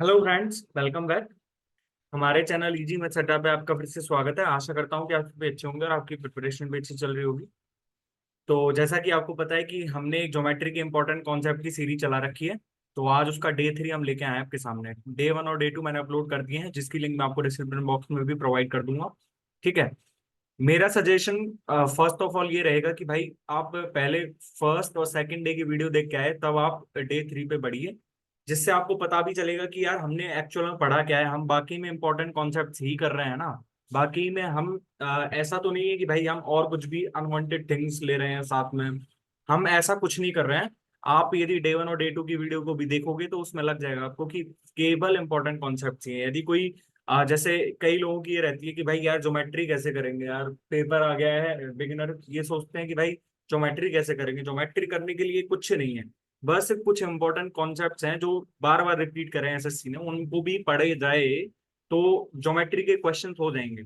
Hello friends, welcome back. हमारे channel easy math setup पे आपका फिर से स्वागत है। आशा करता हूँ कि आप भी अच्छे होंगे और आपकी प्रिपरेशन भी अच्छी चल रही होगी। तो जैसा कि आपको पता है कि हमने एक ज्योमेट्री के इंपॉर्टेंट कॉन्सेप्ट की सीरीज चला रखी है। तो आज उसका डे 3 हम लेके आए हैं आपके सामने। डे 1 और डे 2 मैंने अपलोड कर दिए हैं, जिसकी लिंक मैं आपको डिस्क्रिप्शन बॉक्स में भी प्रोवाइड कर दूंगा। ठीक है। मेरा सजेशन फर्स्ट ऑफ ऑल ये रहेगा कि भाई आप पहले फर्स्ट और सेकंड डे की वीडियो देख के आए, तब आप डे 3 पे बढ़िए। जिससे आपको पता भी चलेगा कि यार हमने एक्चुअल में पढ़ा क्या है। हम बाकी में इंपॉर्टेंट कॉन्सेप्ट्स ही कर रहे हैं ना। बाकी में हम ऐसा तो नहीं है कि भाई हम और कुछ भी अनवांटेड थिंग्स ले रहे हैं साथ में। हम ऐसा कुछ नहीं कर रहे हैं। आप यदि डे 1 और डे 2 की वीडियो को भी देखोगे तो उसमें लग जाएगा आपको कि केवल इंपॉर्टेंट कॉन्सेप्ट्स ही हैं। यदि कोई जैसे कई लोगों की ये रहती है कि भाई यार ज्योमेट्री कैसे करेंगे, यार पेपर आ गया है, बिगिनर ये सोचते हैं कि भाई ज्योमेट्री कैसे करेंगे। ज्योमेट्री करने के लिए कुछ नहीं है। बस कुछ इंपॉर्टेंट कॉन्सेप्ट्स हैं जो बार बार रिपीट करें एसएससी ने, उनको भी पढ़े जाए तो ज्योमेट्री के क्वेश्चन हो जाएंगे,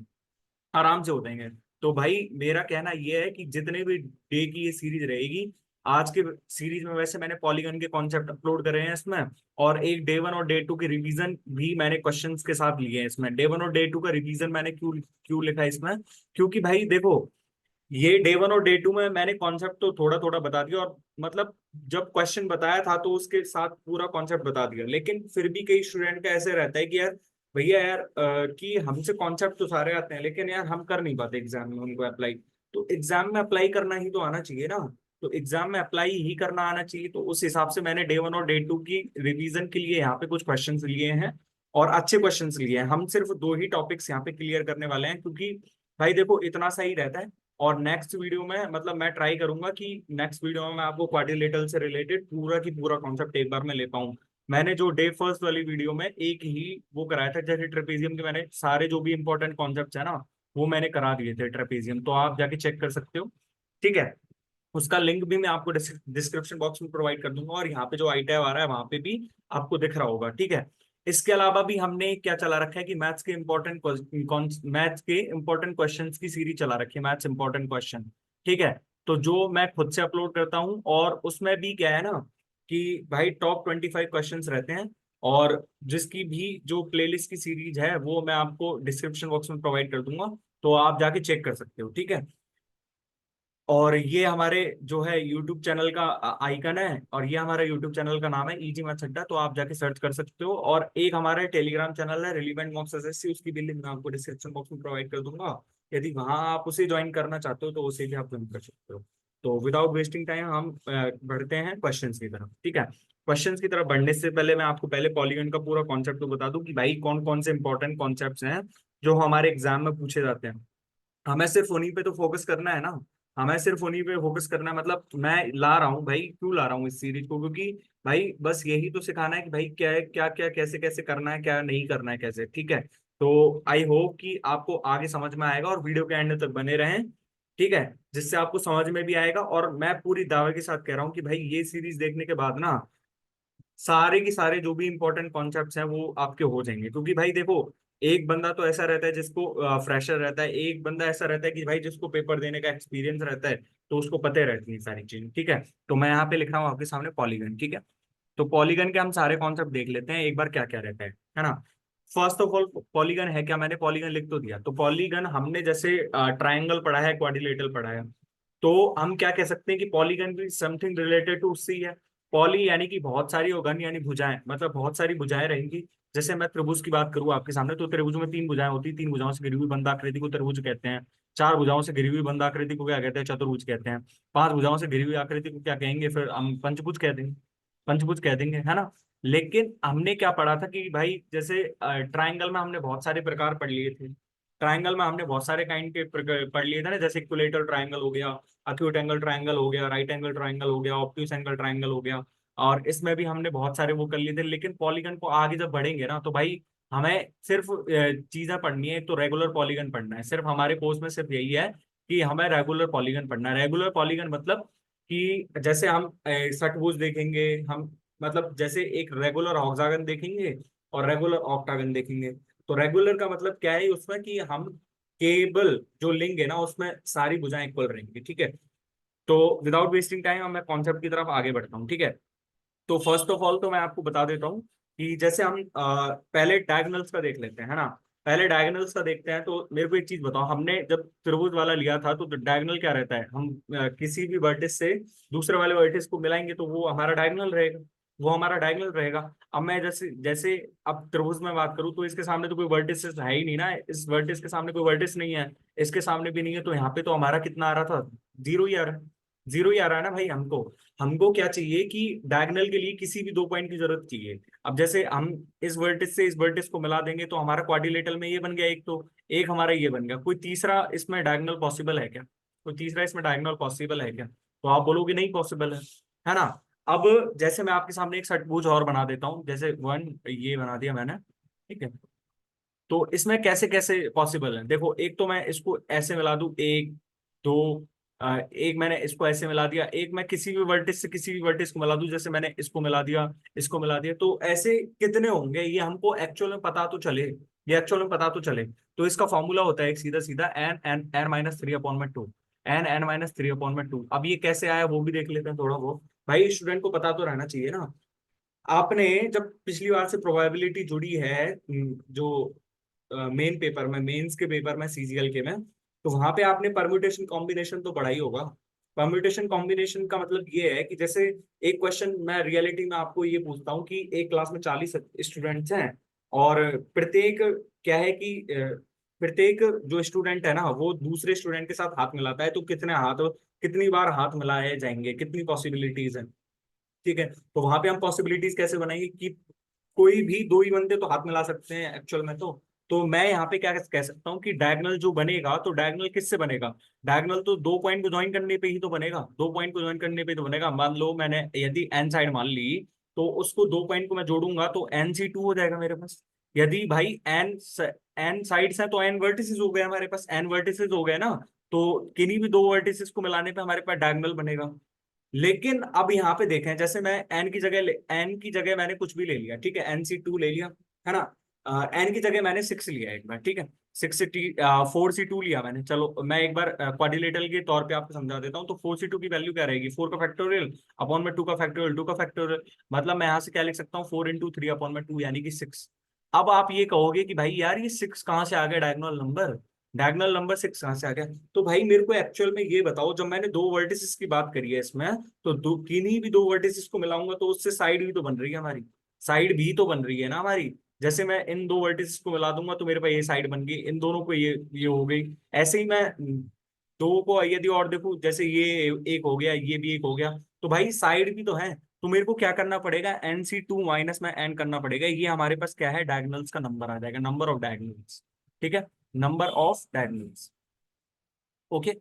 आराम से हो जाएंगे। तो भाई मेरा कहना यह है कि जितने भी डे की ये सीरीज रहेगी, आज के सीरीज में वैसे मैंने पॉलीगन के कॉन्सेप्ट अपलोड करे हैं इसमें। और एक डे 1 और डे 2 की रिवीजन भी मैंने क्वेश्चंस के साथ लिए हैं इसमें। डे 1 और डे 2 का रिवीजन मैंने क्यों क्यों लिखा है इसमें, क्योंकि भाई देखो, ये डे 1 और डे 2 में मैंने कॉन्सेप्ट तो थोड़ा थोड़ा बता दिया, और मतलब जब क्वेश्चन बताया था तो उसके साथ पूरा कॉन्सेप्ट बता दिया। लेकिन फिर भी कई स्टूडेंट का ऐसे रहता है कि यार भैया यार कि हमसे कॉन्सेप्ट तो सारे आते हैं, लेकिन यार हम कर नहीं पाते एग्जाम में उनको अप्लाई। तो एग्जाम में अप्लाई करना ही तो आना चाहिए ना। तो एग्जाम में अप्लाई ही करना आना चाहिए, तो उस हिसाब से मैंने डे 1 और डे 2 की रिवीजन के लिए यहाँ पे कुछ क्वेश्चन लिए हैं। और अच्छे क्वेश्चन लिए हैं। हम सिर्फ दो ही टॉपिक्स यहाँ पे क्लियर करने वाले हैं, क्योंकि भाई देखो इतना सही रहता है। और नेक्स्ट वीडियो में मतलब मैं ट्राई करूंगा कि नेक्स्ट वीडियो में मैं आपको क्वाड्रिलेटरल से रिलेटेड पूरा की पूरा कॉन्सेप्ट एक बार में ले पाऊँ। मैंने जो डे फर्स्ट वाली वीडियो में एक ही वो कराया था, जैसे ट्रेपेजियम के मैंने सारे जो भी इंपॉर्टेंट कॉन्सेप्ट है ना, वो मैंने करा दिए थे ट्रेपेजियम। तो आप जाके चेक कर सकते हो। ठीक है। उसका लिंक भी मैं आपको डिस्क्रिप्शन बॉक्स में प्रोवाइड कर दूंगा, और यहाँ पे जो आई टैब आ रहा है वहां पे भी आपको दिख रहा होगा। ठीक है। इसके अलावा भी हमने क्या चला रखा है कि मैथ्स के इंपॉर्टेंट क्वेश्चंस की सीरीज चला रखी है, मैथ्स इंपॉर्टेंट क्वेश्चन। ठीक है। तो जो मैं खुद से अपलोड करता हूँ, और उसमें भी क्या है ना कि भाई टॉप 25 क्वेश्चंस रहते हैं। और जिसकी भी जो प्लेलिस्ट की सीरीज है वो मैं आपको डिस्क्रिप्शन बॉक्स में प्रोवाइड कर दूंगा। तो आप जाके चेक कर सकते हो। ठीक है। और ये हमारे जो है यूट्यूब चैनल का आइकन है, और ये हमारा यूट्यूब चैनल का नाम है इजी मैथ्स अड्डा। तो आप जाके सर्च कर सकते हो। और एक हमारा टेलीग्राम चैनल है रिलीवेंट मॉक्स एसएससी, उसकी भी लिंक मैं आपको डिस्क्रिप्शन बॉक्स में प्रोवाइड कर दूंगा। यदि वहां आप उसे ज्वाइन करना चाहते हो तो उसे भी आप ज्वाइन कर सकते हो। तो विदाउट वेस्टिंग टाइम हम बढ़ते हैं क्वेश्चंस की तरफ। ठीक है। क्वेश्चंस की तरफ बढ़ने से पहले मैं आपको पहले पॉलीगन का पूरा कॉन्सेप्ट तो बता दूं कि भाई कौन कौन से इंपॉर्टेंट कॉन्सेप्ट्स हैं जो हमारे एग्जाम में पूछे जाते हैं। हमें सिर्फ उन्हीं पे तो फोकस करना है ना। हमें सिर्फ उन्हीं पे फोकस करना है। मतलब मैं ला रहा हूँ भाई, क्यों ला रहा हूँ इस सीरीज को, क्योंकि भाई बस यही तो सिखाना है कि भाई क्या है, क्या क्या कैसे कैसे करना है, क्या नहीं करना है, कैसे। ठीक है। तो आई होप कि आपको आगे समझ में आएगा, और वीडियो के एंड तक बने रहें। ठीक है। जिससे आपको समझ में भी आएगा। और मैं पूरी दावे के साथ कह रहा हूँ कि भाई ये सीरीज देखने के बाद ना सारे के सारे जो भी इंपॉर्टेंट कॉन्सेप्ट्स हैं वो आपके हो जाएंगे। क्योंकि भाई देखो, एक बंदा तो ऐसा रहता है जिसको फ्रेशर रहता है, एक बंदा ऐसा रहता है कि भाई जिसको पेपर देने का एक्सपीरियंस रहता है, तो उसको पता रहती है सारी चीजें। ठीक है। तो मैं यहाँ पे लिख रहा हूँ आपके सामने पॉलीगन। ठीक है। तो पॉलीगन के हम सारे कॉन्सेप्ट देख लेते हैं एक बार, क्या क्या रहता है ना। फर्स्ट ऑफ ऑल पॉलीगन है क्या, मैंने पॉलीगन लिख तो दिया। तो पॉलीगन हमने जैसे ट्राइंगल पढ़ा है, क्वाड्रिलेटरल पढ़ा है, तो हम क्या कह सकते हैं कि पॉलीगन भी समथिंग रिलेटेड टू उससे ही है। पॉली यानी कि बहुत सारी, और घन यानी भुजाएं, मतलब बहुत सारी भुजाएं रहेंगी। जैसे मैं त्रिभुज की बात करूँ आपके सामने, तो त्रिभुज में तीन भुजाएं होती हैं। तीन भुजाओं से घिरी हुई बंद आकृति को त्रिभुज कहते हैं। चार भुजाओं से घिरी हुई बंद आकृति को क्या कहते हैं, चतुर्भुज कहते हैं। पांच भुजाओं से घिरी हुई आकृति को क्या कहेंगे, फिर हम पंचभुज कह देंगे। पंचभुज कह देंगे, है ना। लेकिन हमने क्या पढ़ा था कि भाई जैसे ट्राइंगल में हमने बहुत सारे प्रकार पढ़ लिए थे। ट्राइंगल में हमने बहुत सारे काइंड के पढ़ लिए थे ना, जैसे इक्विलेटरल ट्राइंगल हो गया, अक्यूट एंगल ट्राइंगल हो गया, राइट एंगल ट्राइंगल हो गया, ऑब्ट्यूस एंगल ट्राइंगल हो गया। और इसमें भी हमने बहुत सारे वो कर लिए थे। लेकिन पॉलीगन को आगे जब बढ़ेंगे ना, तो भाई हमें सिर्फ चीजें पढ़नी है। तो रेगुलर पॉलीगन पढ़ना है, सिर्फ हमारे कोर्स में सिर्फ यही है कि हमें रेगुलर पॉलीगन पढ़ना है। रेगुलर पॉलीगन मतलब कि जैसे हम षटभुज देखेंगे, हम मतलब जैसे एक रेगुलर ऑक्टागन देखेंगे और रेगुलर ऑक्टागन देखेंगे। तो रेगुलर का मतलब क्या है उसमें कि हम केबल जो लिंग है ना उसमें सारी भुजाएं इक्वल रहेंगी। ठीक है। तो विदाउट वेस्टिंग टाइम मैं कॉन्सेप्ट की तरफ आगे बढ़ता हूँ। ठीक है। तो फर्स्ट ऑफ ऑल तो मैं आपको बता देता हूँ कि जैसे हम पहले डायगोनल्स का देख लेते हैं, है ना। पहले डायगोनल्स का देखते हैं। तो मेरे को एक चीज बताओ, हमने जब त्रिभुज वाला लिया था तो डायगोनल क्या रहता है, हम किसी भी वर्टिस से दूसरे वाले वर्टिस को मिलाएंगे तो वो हमारा डायगोनल रहेगा, वो हमारा डायगोनल रहेगा। अब मैं जैसे जैसे अब त्रिभुज में बात करूं तो इसके सामने तो कोई वर्टिस है ही नहीं ना, इस वर्टिस के सामने कोई वर्टिस नहीं है, इसके सामने भी नहीं है, तो यहाँ पे तो हमारा कितना आ रहा था, जीरो ही आ रहा है। जीरो ही आ रहा है ना भाई। हमको हमको क्या चाहिए कि डायगोनल के लिए किसी भी दो पॉइंट की जरूरत चाहिए। अब जैसे हम इस वर्टिस से इस वर्टिस को मिला देंगे तो हमारा क्वाड्रिलेटरल में ये बन गया एक, तो एक हमारा ये बन गया। कोई तीसरा इसमें डायगोनल पॉसिबल है क्या, कोई तीसरा इसमें डायगोनल पॉसिबल है क्या, तो आप बोलोगे नहीं पॉसिबल है ना। अब जैसे मैं आपके सामने एक षटभुज और बना देता हूँ, जैसे वन ये बना दिया मैंने, ठीक है। तो इसमें कैसे कैसे पॉसिबल है, देखो एक तो मैं इसको ऐसे मिला दूं, एक दो, एक मैंने इसको ऐसे मिला दिया, एक मैं किसी भी वर्टिस से किसी भी वर्टिस को मिला दूं, जैसे मैंने इसको मिला दिया, इसको मिला दिया, तो ऐसे कितने होंगे ये हमको एक्चुअल में पता तो चले, ये एक्चुअल में पता तो चले। तो इसका फॉर्मूला होता है एक सीधा सीधा n n n minus three upon में two, n n minus three upon में टू। अब ये कैसे आया वो भी देख लेते हैं थोड़ा बहुत, भाई स्टूडेंट को पता तो रहना चाहिए ना। आपने जब पिछली बार से प्रोबेबिलिटी जुड़ी है जो मेन पेपर में, मेंस के पेपर में, सीजीएल के में, तो वहां पे आपने परम्यूटेशन कॉम्बिनेशन तो पढ़ा ही होगा। परम्यूटेशन कॉम्बिनेशन का मतलब ये है कि जैसे एक क्वेश्चन मैं रियलिटी में आपको ये पूछता हूँ कि एक क्लास में 40 स्टूडेंट्स हैं, और प्रत्येक क्या है कि प्रत्येक जो स्टूडेंट है ना वो दूसरे स्टूडेंट के साथ हाथ मिलाता है, तो कितने हाथ, कितनी बार हाथ मिलाए जाएंगे, कितनी पॉसिबिलिटीज है, ठीक है। तो वहां पे हम पॉसिबिलिटीज कैसे बनाएंगे कि कोई भी दो ही बंदे तो हाथ मिला सकते हैं एक्चुअल में। तो मैं यहाँ पे क्या कह सकता हूँ कि डायगोनल जो बनेगा, तो डायगोनल किससे बनेगा, डायगोनल तो दो पॉइंट को ज्वाइन करने पे ही तो बनेगा, दो पॉइंट को ज्वाइन करने पे ही तो बनेगा। मान लो मैंने यदि एन साइड मान ली, तो उसको दो पॉइंट को मैं जोड़ूंगा तो एन सी टू हो जाएगा मेरे पास। यदि भाई एन साइड्स है तो एन वर्टिसेस हो गए हमारे पास, एन वर्टिसेस हो गए ना, तो किन्हीं भी दो वर्टिसेस को मिलाने पे हमारे पास डायगोनल बनेगा। लेकिन अब यहाँ पे देखें, जैसे मैं एन की जगह एन की जगह मैंने कुछ भी ले लिया, ठीक है, एन सी टू ले लिया, है ना। एन की जगह मैंने सिक्स लिया एक बार, ठीक है, सिक्स से टी फोर सी टू लिया मैंने। चलो मैं एक बार क्वाड्रिलेटरल के तौर पे आपको समझा देता हूँ। तो फोर सी टू की वैल्यू क्या रहेगी, फोर का फैक्टोरियल अपॉन में टू का फैक्टोरियल, टू का फैक्टोरियल, मतलब मैं यहाँ से क्या लिख सकता हूँ, फोर इंटू थ्री अपॉन में टू, यानी कि सिक्स। अब आप ये कहोगे कि भाई यार ये सिक्स कहाँ से आ गया diagonal number, diagonal number six कहाँ से आ गया। तो भाई मेरे को एक्चुअल में ये बताओ, जब मैंने दो वर्टिसेस की बात करी है इसमें, तो दो किन्हीं भी दो वर्टिसेस को मिलाऊंगा तो उससे साइड भी तो बन रही है हमारी, साइड भी तो बन रही है ना हमारी। जैसे मैं इन दो वर्टिसेस को मिला दूंगा तो मेरे पास ये साइड बन गई, इन दोनों को ये हो गई। ऐसे ही मैं दो को यदि और देखूं, जैसे ये एक हो गया, ये भी एक हो गया, तो भाई साइड भी तो है। तो मेरे को क्या करना पड़ेगा, एन सी टू माइनस में एन करना पड़ेगा, ये हमारे पास क्या है, डायगोनल्स का नंबर आ जाएगा, नंबर ऑफ डायगोनल्स, ठीक है, नंबर ऑफ डायगोनल्स। ओके।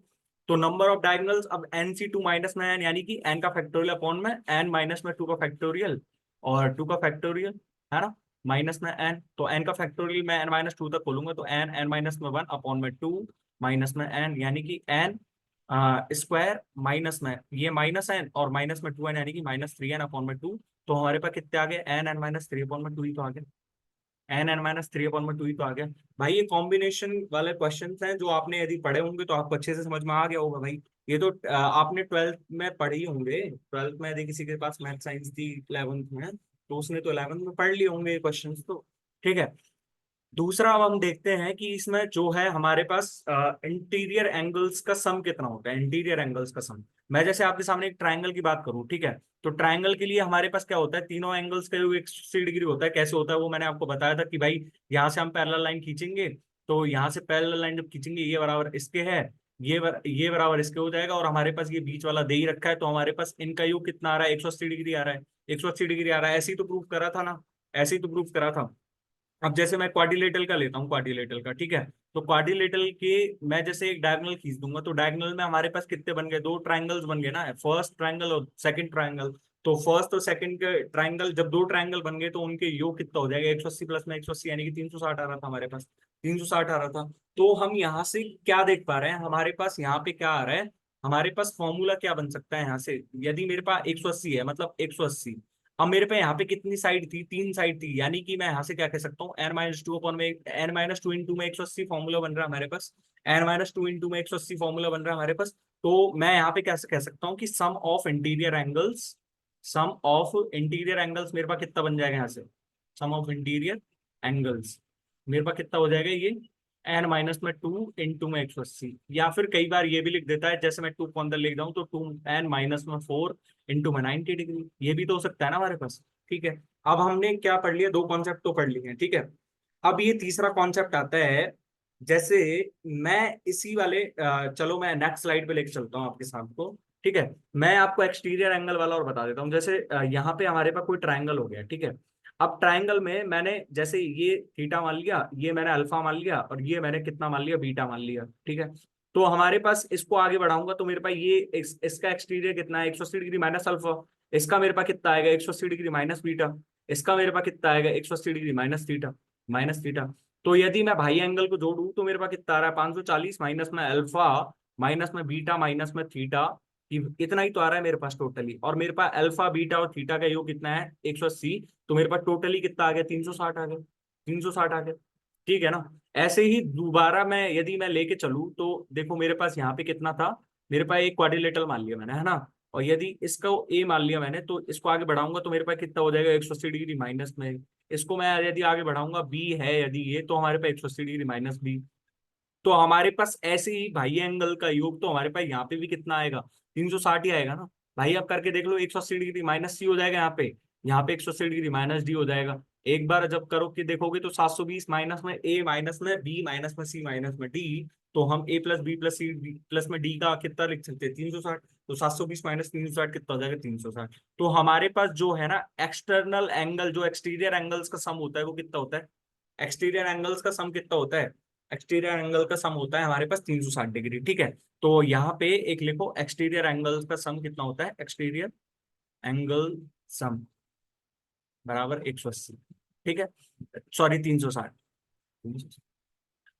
तो नंबर ऑफ डायगोनल्स अब एन सी टू माइनस में एन, यानी कि एन का फैक्टोरियल अपॉन में एन माइनस में टू का फैक्टोरियल, और टू का फैक्टोरियल, है ना, माइनस में एन, तो एन का फैक्टोरियल मैं एन माइनस टू तक खोलूंगा तो एन एन माइनस में वन अपॉन में टू माइनस में एन, यानी कि एन स्क्वायर माइनस में ये माइनस एन और माइनस में टू एन, यानी कि माइनस थ्री एन अपॉन में टू। तो हमारे पास कितने आ गए, n n minus three upon में टू ही तो आ गए, n n minus three upon में टू ही तो आ गया। भाई ये कॉम्बिनेशन वाले क्वेश्चन हैं जो आपने यदि पढ़े होंगे तो आपको अच्छे से समझ में आ गया होगा भाई। ये तो आपने ट्वेल्थ में पढ़े ही होंगे, ट्वेल्थ में यदि किसी के पास मैथ साइंस थी इलेवंथ में, तो उसने तो इलेवंथ में पढ़ लिए होंगे ये क्वेश्चन तो, ठीक है। दूसरा अब हम देखते हैं कि इसमें जो है हमारे पास इंटीरियर एंगल्स का सम कितना होता है, इंटीरियर एंगल्स का सम। मैं जैसे आपके सामने एक ट्रायंगल की बात करूं, ठीक है, तो ट्रायंगल के लिए हमारे पास क्या होता है, तीनों एंगल्स का जो 180 डिग्री होता है, कैसे होता है वो मैंने आपको बताया था कि भाई यहाँ से हम पैरेलल लाइन खींचेंगे, तो यहाँ से पैरेलल लाइन जब खींचेंगे ये बराबर इसके है, ये बराबर इसके हो जाएगा, और हमारे पास ये बीच वाला दे ही रखा है, तो हमारे पास इनका योग कितना आ रहा है, 180 डिग्री आ रहा है, 180 डिग्री आ रहा है। ऐसे ही तो प्रूफ करा था ना, ऐसे ही तो प्रूफ करा था। अब जैसे मैं क्वाड्रिलेटरल का लेता हूँ, क्वाड्रिलेटरल का, ठीक है, तो क्वाड्रिलेटरल के मैं जैसे एक डायगोनल खींच दूंगा, तो डायगोनल में हमारे पास कितने बन गए, दो ट्रायंगल्स बन गए ना, फर्स्ट ट्रायंगल और सेकंड ट्रायंगल। तो फर्स्ट और सेकंड के ट्रायंगल, जब दो ट्रायंगल बन गए तो उनके योग कितना हो जाएगा, 180 प्लस में 180, यानी कि 360 आ रहा था हमारे पास, 360 आ रहा था। तो हम यहाँ से क्या देख पा रहे हैं, हमारे पास यहाँ पे क्या आ रहा है, हमारे पास फॉर्मूला क्या बन सकता है यहाँ से, यदि मेरे पास 180 है, मतलब 180, अब मेरे पे यहाँ पे कितनी साइड थी, तीन साइड थी, यानी कि मैं यहाँ से क्या कह सकता हूँ, एन माइनस टू अपॉन में एन माइनस टू इंटू में 180 फॉर्मूला बन रहा है हमारे पास, एन माइनस टू इंटू में 180 फॉर्मूला बन रहा है हमारे पास। तो मैं यहाँ पे कैसे कह सकता हूँ कि सम ऑफ इंटीरियर एंगल्स मेरे पास कितना बन जाएगा यहाँ से, सम ऑफ इंटीरियर एंगल्स, मेरे पास कितना हो जाएगा ये, एन माइनस में 2 में 180, या फिर कई बार ये भी लिख देता है, जैसे मैं 2 को अंदर लिख जाऊं तो 2 n माइनस में 4 में 90 डिग्री, ये भी तो हो सकता है ना हमारे पास। ठीक है, अब हमने क्या पढ़ लिया, दो कॉन्सेप्ट तो पढ़ लिए हैं। ठीक है, अब ये तीसरा कॉन्सेप्ट आता है। जैसे मैं इसी वाले चलो मैं नेक्स्ट स्लाइड पे लेके चलता हूँ आपके साथ को। ठीक है, मैं आपको एक्सटीरियर एंगल वाला और बता देता हूँ। जैसे यहाँ पे हमारे पास कोई ट्रायंगल हो गया। ठीक है, अब ट्रायंगल में मैंने जैसे ये थीटा मान लिया, ये मैंने अल्फा मान लिया, और ये मैंने कितना मान लिया, बीटा मान लिया। ठीक है, तो हमारे पास इसको आगे बढ़ाऊंगा तो मेरे पास ये इसका एक्सटीरियर कितना है, 180 डिग्री माइनस अल्फा। इसका मेरे पास कितना आएगा, 180 डिग्री माइनस बीटा। इसका मेरे पास कितना आएगा, 180 degree minus theta, minus theta. तो यदि मैं भाई एंगल को जोड़ू तो मेरे पास कितना आ रहा है, 540 माइनस में अल्फा माइनस में बीटा माइनस में थीटा, इतना ही तो आ रहा है मेरे पास टोटली। और मेरे पास अल्फा बीटा और थीटा का योग कितना है, 180। तो मेरे पास टोटली कितना आ गया, 360 आ गया, 360 आ गया। ठीक है ना। ऐसे ही दोबारा मैं यदि मैं लेके चलूँ तो देखो मेरे पास यहाँ पे कितना था, मेरे पास एक क्वाड्रिलेटरल मान लिया मैंने, है ना। और यदि इसको ए मान लिया मैंने तो इसको आगे बढ़ाऊंगा तो मेरे पास कितना हो जाएगा, 180 डिग्री माइनस में। इसको मैं यदि आगे बढ़ाऊंगा बी है यदि ये, तो हमारे पास 180 डिग्री माइनस बी। तो हमारे पास ऐसे ही भाई एंगल का योग तो हमारे पास यहाँ पे भी कितना आएगा, 360 ही आएगा ना। भाई आप करके देख लो, 180 डिग्री माइनस सी हो जाएगा यहाँ पे, यहाँ पे 180 डिग्री माइनस डी हो जाएगा। एक बार जब करो कि देखोगे तो 720 माइनस में ए माइनस में बी माइनस में सी माइनस में डी, तो हम A plus B plus C plus में डी का कितना लिख सकते हैं, 360। तो 720 माइनस 360 कितना हो जाएगा, 360। तो हमारे पास जो है ना एक्सटर्नल एंगल, जो एक्सटीरियर एंगल्स का सम होता है वो कितना होता है, एक्सटीरियर एंगल्स का सम कितना होता है, एक्सटीरियर एंगल का सम होता है हमारे पास 360 डिग्री। ठीक है, तो यहाँ पे एक लिखो, एक्सटीरियर एंगल्स का सम कितना होता है, एक्सटीरियर एंगल सम बराबर 180। ठीक है, सॉरी 360।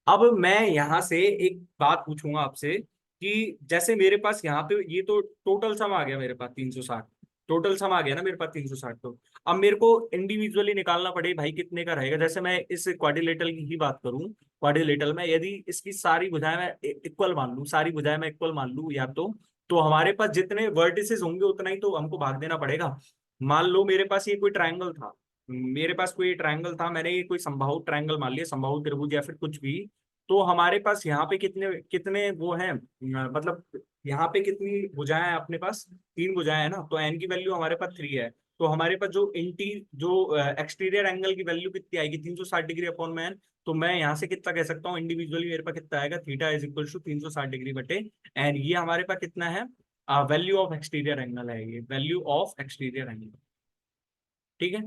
अब मैं यहाँ से एक बात पूछूंगा आपसे कि जैसे मेरे पास यहाँ पे ये तो टोटल सम आ गया मेरे पास 360, टोटल सम आ गया ना मेरे पास 360। तो अब मेरे को इंडिविजुअली निकालना पड़े भाई कितने का रहेगा। जैसे मैं इस क्वाड्रिलेटरल की ही बात करूं, क्वाड्रिलेटरल में यदि इसकी सारी भुजाएं मैं इक्वल मान लूं, सारी भुजाएं मैं इक्वल मान लूं या तो हमारे पास जितने वर्टिसेस होंगे उतना ही तो हमको भाग देना पड़ेगा। मान लो मेरे पास ये कोई ट्रायंगल था, मेरे पास कोई ट्रायंगल था, मैंने ये कोई समबाहु ट्रायंगल मान लिया, समबाहु त्रिभुज या फिर कुछ भी। तो हमारे पास यहाँ पे कितने कितने वो हैं, मतलब यहाँ पे कितनी भुजाएं हैं अपने पास, 3 भुजाएं हैं ना। तो एन की वैल्यू हमारे पास 3 है। तो हमारे पास जो एक्सटीरियर एंगल की वैल्यू कितनी आएगी, 360 डिग्री अपॉन में एन। तो मैं यहाँ से कितना कह सकता हूँ इंडिविजुअली, मेरे पास कितना आएगा, theta is equal to 360 degree बटे एन। ये हमारे पास कितना है, वैल्यू ऑफ एक्सटीरियर एंगल है, ये वैल्यू ऑफ एक्सटीरियर एंगल। ठीक है,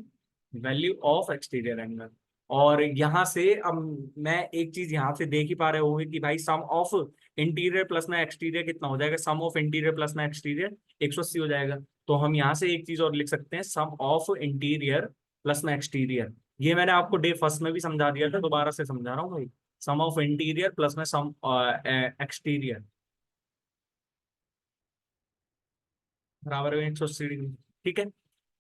वैल्यू ऑफ एक्सटीरियर एंगल। और यहाँ से अब मैं एक चीज यहाँ से देख ही पा रहे होंगे कि भाई सम ऑफ इंटीरियर प्लस में एक्सटीरियर कितना हो जाएगा, सम ऑफ इंटीरियर प्लस में एक्सटीरियर 180 हो जाएगा। तो हम यहाँ से एक चीज और लिख सकते हैं, सम ऑफ इंटीरियर प्लस में एक्सटीरियर। ये मैंने आपको डे फर्स्ट में भी समझा दिया था, दोबारा से समझा रहा हूँ भाई। सम ऑफ इंटीरियर प्लस में सम एक्सटीरियर बराबर है 180 डिग्री। ठीक है,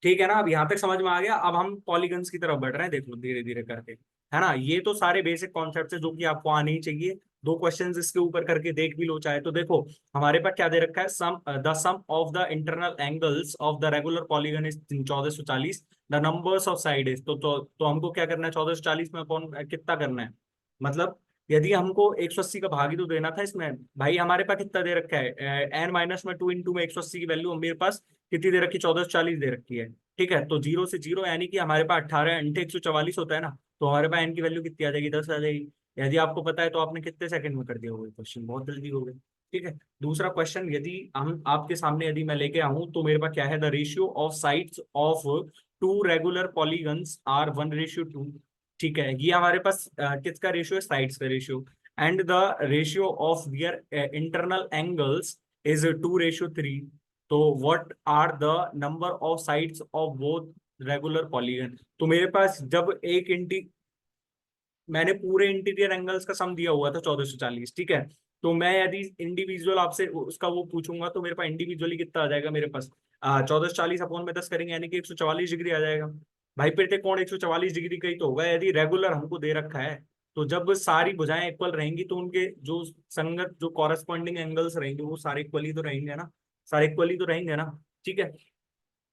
ठीक है ना। अब यहाँ तक समझ में आ गया। अब हम पॉलीगन्स की तरफ बढ़ रहे हैं, देख लो धीरे धीरे करके, है ना। ये तो सारे बेसिक कॉन्सेप्ट है जो कि आपको आने ही चाहिए। दो क्वेश्चंस इसके ऊपर करके देख भी लो चाहे तो। देखो हमारे पास क्या दे रखा है, sum of the internal angles of the regular polygon is 1440, the numbers of side is, तो हमको क्या करना है, 1440 में कौन कितना करना है, मतलब यदि हमको 180 का भागी तो देना था इसमें। भाई हमारे पास कितना दे रखा है, एन माइनस में 2 में 180 की वैल्यू मेरे पास कितनी दे रखी, 1440 दे रखी है। ठीक है, तो 0 से 0 यानी कि हमारे पास 18 इंटू 144 होता है ना। तो हमारे पास एन की वैल्यू कितनी आ जाएगी, 10 आ जाएगी। यदि आपको पता है तो आपने कितने सेकंड में कर दिया होगा क्वेश्चन, बहुत जल्दी हो गया। ठीक है, दूसरा क्वेश्चन यदि हम आपके सामने यदि मैं लेके आऊं तो मेरे पास क्या है, the ratio of sides of two regular polygons are 1:2। ठीक है, ये हमारे पास किसका रेशियो है, साइड्स का ratio. And the ratio of their internal angles is 2:3। तो what are the number of sides of both regular polygon. तो मेरे पास जब एक मैंने पूरे इंटीरियर एंगल्स का सम दिया हुआ था 1440। ठीक है, तो मैं यदि इंडिविजुअल आपसे उसका वो पूछूंगा तो मेरे पास इंडिविजुअली कितना आ जाएगा, मेरे पास 1440 अपॉन में 10 करेंगे यानी कि 144 डिग्री आ जाएगा। भाई फिर कोण 144 डिग्री का ही तो होगा यदि रेगुलर हमको दे रखा है। तो जब सारी भुजाएं इक्वल रहेंगी तो उनके जो संगत जो कॉरेस्पॉन्डिंग एंगल्स रहेंगे वो सारे इक्वली तो रहेंगे ना, सारे इक्वली तो रहेंगे ना। ठीक है,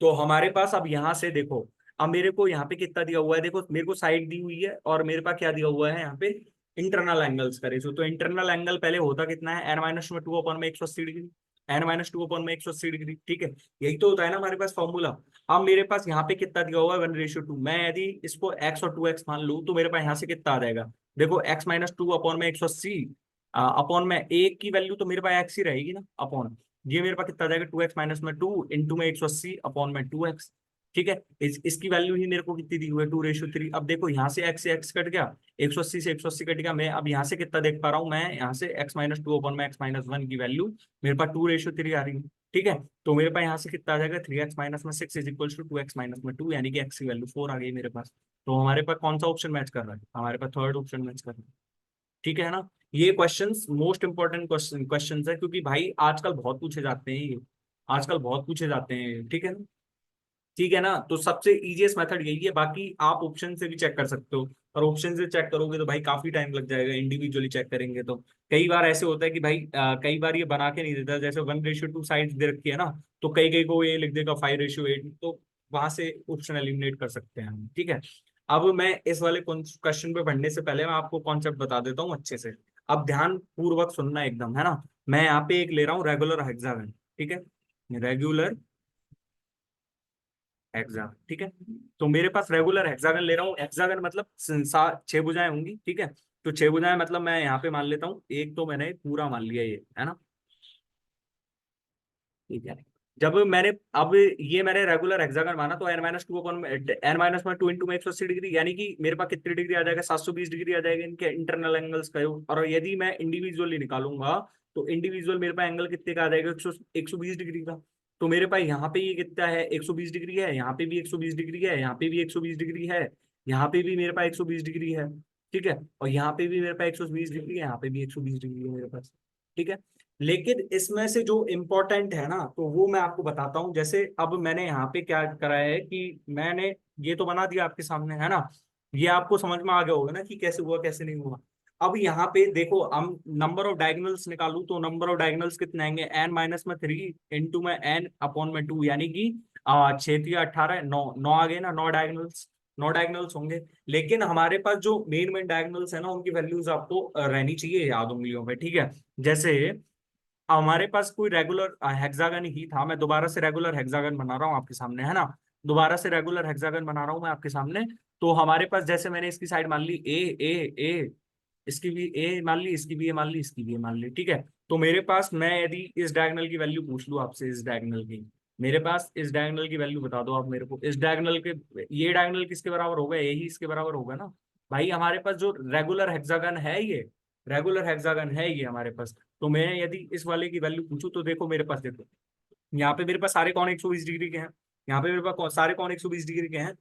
तो हमारे पास अब यहां से देखो, अब मेरे को यहाँ पे कितना दिया हुआ है, देखो मेरे को साइड दी हुई है और मेरे पास क्या दिया हुआ है यहाँ पे, इंटरनल एंगल्स का रेशियो। तो इंटरनल एंगल पहले होता कितना है, n-2/180 डिग्री, n-2/180 डिग्री, ठीक है, यही तो होता है ना हमारे पास फॉर्मूला। अब मेरे पास यहाँ पे कितना दिया हुआ है, 1:2। मैं यदि इसको x और 2x मान लूँ तो मेरे पास यहाँ से कितना आ जाएगा, देखो x-2/180 अपॉन में एक की वैल्यू तो मेरे पास एक्स ही रहेगी ना, अपॉन ये मेरे पास कितना आ जाएगा, 2x-2 इंटू में 180 अपॉन में 2x, ठीक है। इसकी वैल्यू ही मेरे को कितनी दी हुई है, 2:3। अब देखो यहाँ से x कट गया, 180 से 180 कट गया, मैं अब यहाँ से कितना देख पा रहा हूँ, मैं यहाँ से x-2 अपॉन में x-1 की वैल्यू मेरे पास 2:3 आ रही है, ठीक है। तो मेरे पास यहाँ से कितना आ जाएगा, 3x-6 is equal to 2x-2, यानी कि x की वैल्यू 4 आ गई मेरे पास। तो हमारे पास कौन सा ऑप्शन मैच कर रहा है, हमारे पास थर्ड ऑप्शन मैच कर रहा है, ठीक है ना। ये क्वेश्चंस मोस्ट इंपॉर्टेंट क्वेश्चंस है, क्योंकि भाई आजकल बहुत पूछे जाते हैं ये, आजकल बहुत पूछे जाते हैं, ठीक है ना। ठीक है ना, तो सबसे इजीएस्ट मेथड यही है, बाकी आप ऑप्शन से भी चेक कर सकते हो, और ऑप्शन से चेक करोगे तो भाई काफी टाइम लग जाएगा, इंडिविजुअली चेक करेंगे तो। कई बार ऐसे होता है कि भाई कई बार ये बना के नहीं देता, जैसे 1:2 साइड दे रखी है ना, तो कई कई को ये लिख देगा 5:8, तो वहां से ऑप्शन एलिमिनेट कर सकते हैं हम, ठीक है। अब मैं इस वाले क्वेश्चन पे बढ़ने से पहले मैं आपको कॉन्सेप्ट बता देता हूँ अच्छे से। अब ध्यान पूर्वक सुनना एकदम, है ना। मैं यहाँ पे एक ले रहा हूँ रेगुलर हेक्सागन, ठीक है, रेगुलर हेक्सागन, ठीक है। तो मेरे पास रेगुलर हेक्सागन ले रहा हूँ, हेक्सागन मतलब 6 भुजाएं होंगी, ठीक है। तो 6 भुजाएं मतलब मैं यहाँ पे मान लेता हूँ, एक तो मैंने पूरा मान लिया ये, है ना, ठीक है। जब मैंने अब ये मैंने रेगुलर हेक्सागन माना, तो n-2 इंटू में 180 डिग्री, यानी कि मेरे पास कितनी डिग्री आ जाएगा, 720 डिग्री आ जाएगा इनके इंटरनल एंगल्स का योग। और यदि मैं इंडिविजुअली निकालूंगा तो इंडिविजुअल मेरे पास एंगल कितने का आ जाएगा, 120 डिग्री का। तो मेरे पास यहाँ पे ये कितना है, 120 डिग्री है, यहाँ पे भी 120 डिग्री है, यहाँ पे भी 120 डिग्री है, यहाँ पे भी मेरे पास 120 डिग्री है, ठीक है। और यहाँ पे भी मेरे पास 120 डिग्री है, यहाँ पे भी 120 डिग्री है मेरे पास, ठीक है। लेकिन इसमें से जो इम्पोर्टेंट है ना, तो वो मैं आपको बताता हूँ। जैसे अब मैंने यहाँ पे क्या करा है कि मैंने ये तो बना दिया आपके सामने, है ना, ये आपको समझ में आ गया होगा ना कि कैसे हुआ कैसे नहीं हुआ। अब यहाँ पे देखो, हम नंबर ऑफ डायगोनल्स निकालू तो नंबर ऑफ डायगोनल्स कितने आएंगे, n-3 इंटू में n अपॉन में 2, यानी कि 6 × 3 = 18, 9 आ गए ना, 9 डायगोनल्स, 9 डायगोनल्स होंगे। लेकिन हमारे पास जो मेन मेन डायगोनल्स है ना, उनकी वैल्यूज आपको रहनी चाहिए याद उंगलियों पे, ठीक है। जैसे हमारे पास कोई रेगुलर हेक्सागन ही था, मैं दोबारा से रेगुलर हेक्सागन बना रहा हूँ आपके सामने, है ना, दोबारा से रेगुलर हेक्सागन बना रहा हूँ मैं आपके सामने। तो हमारे पास जैसे मैंने इसकी साइड मान ली ए ए ए, इसकी भी ए मान ली, इसकी भी ए मान ली, इसकी भी ए मान ली, ठीक है। तो मेरे पास, मैं यदि इस डायगोनल की वैल्यू पूछ लूँ आपसे, इस डायगोनल की, मेरे पास इस डायगोनल की वैल्यू बता दो आप मेरे को, इस डायगोनल के, ये डायगोनल किसके बराबर होगा, यही इसके बराबर होगा ना। भाई हमारे पास जो रेगुलर हेक्सागन है, ये रेगुलर हेक्सागन है ये हमारे पास। तो मैं यदि इस वाले की वैल्यू पूछूं तो देखो मेरे पास, देखो यहाँ पे मेरे पास सारे कौन 120 डिग्री के हैं, यहाँ पे मेरे पास सारे कौन 120 डिग्री के हैं।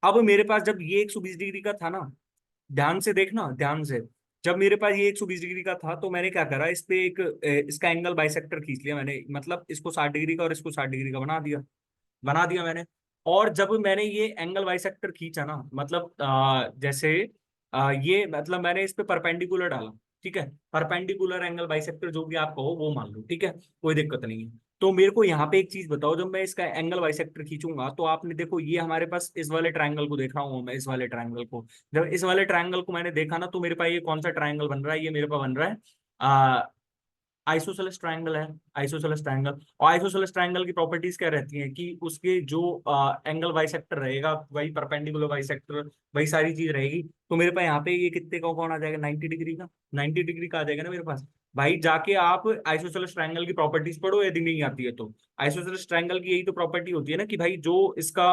अब मेरे पास जब ये 120 डिग्री का था ना, ध्यान से देखना, ध्यान से, जब मेरे पास ये 120 डिग्री का था तो मैंने क्या करा, इस पे एक इसका एंगल बाइसेक्टर खींच लिया मैंने, मतलब इसको 60 डिग्री का और इसको 60 डिग्री का बना दिया मैंने। और जब मैंने ये एंगल बाइसेक्टर खींचा ना, मतलब जैसे ये मतलब मैंने इस पे परपेंडिकुलर डाला, ठीक है, परपेंडिकुलर एंगल बाइसेक्टर जो भी आप कहो वो मान लो, ठीक है, कोई दिक्कत नहीं है। तो मेरे को यहाँ पे एक चीज बताओ, जब मैं इसका एंगल बाइसेक्टर खींचूंगा तो आपने देखो, ये हमारे पास इस वाले ट्रायंगल को देख रहा हूँ मैं, इस वाले ट्रायंगल को, जब इस वाले ट्रायंगल को मैंने देखा ना, तो मेरे पास ये कौन सा ट्रायंगल बन रहा है, ये मेरे पास बन रहा है आइसोसेलेस ट्रायंगल है, आइसोसेलेस ट्रायंगल। और आइसोसेलेस ट्रायंगल की प्रॉपर्टीज क्या रहती हैं कि उसके जो एंगल बाइसेक्टर रहेगा, वही परपेंडिकुलर बाइसेक्टर, वही सारी चीज रहेगी। तो मेरे पास यहाँ पे ये कितने का कौन आ जाएगा, 90 डिग्री का, 90 डिग्री का आ जाएगा ना मेरे पास। भाई जाके आप आइसोसेलेस ट्रायंगल की प्रॉपर्टीज पढ़ो, यदि नहीं आती है तो। आइसोसेलेस ट्रायंगल की यही तो प्रॉपर्टी होती है ना कि भाई जो इसका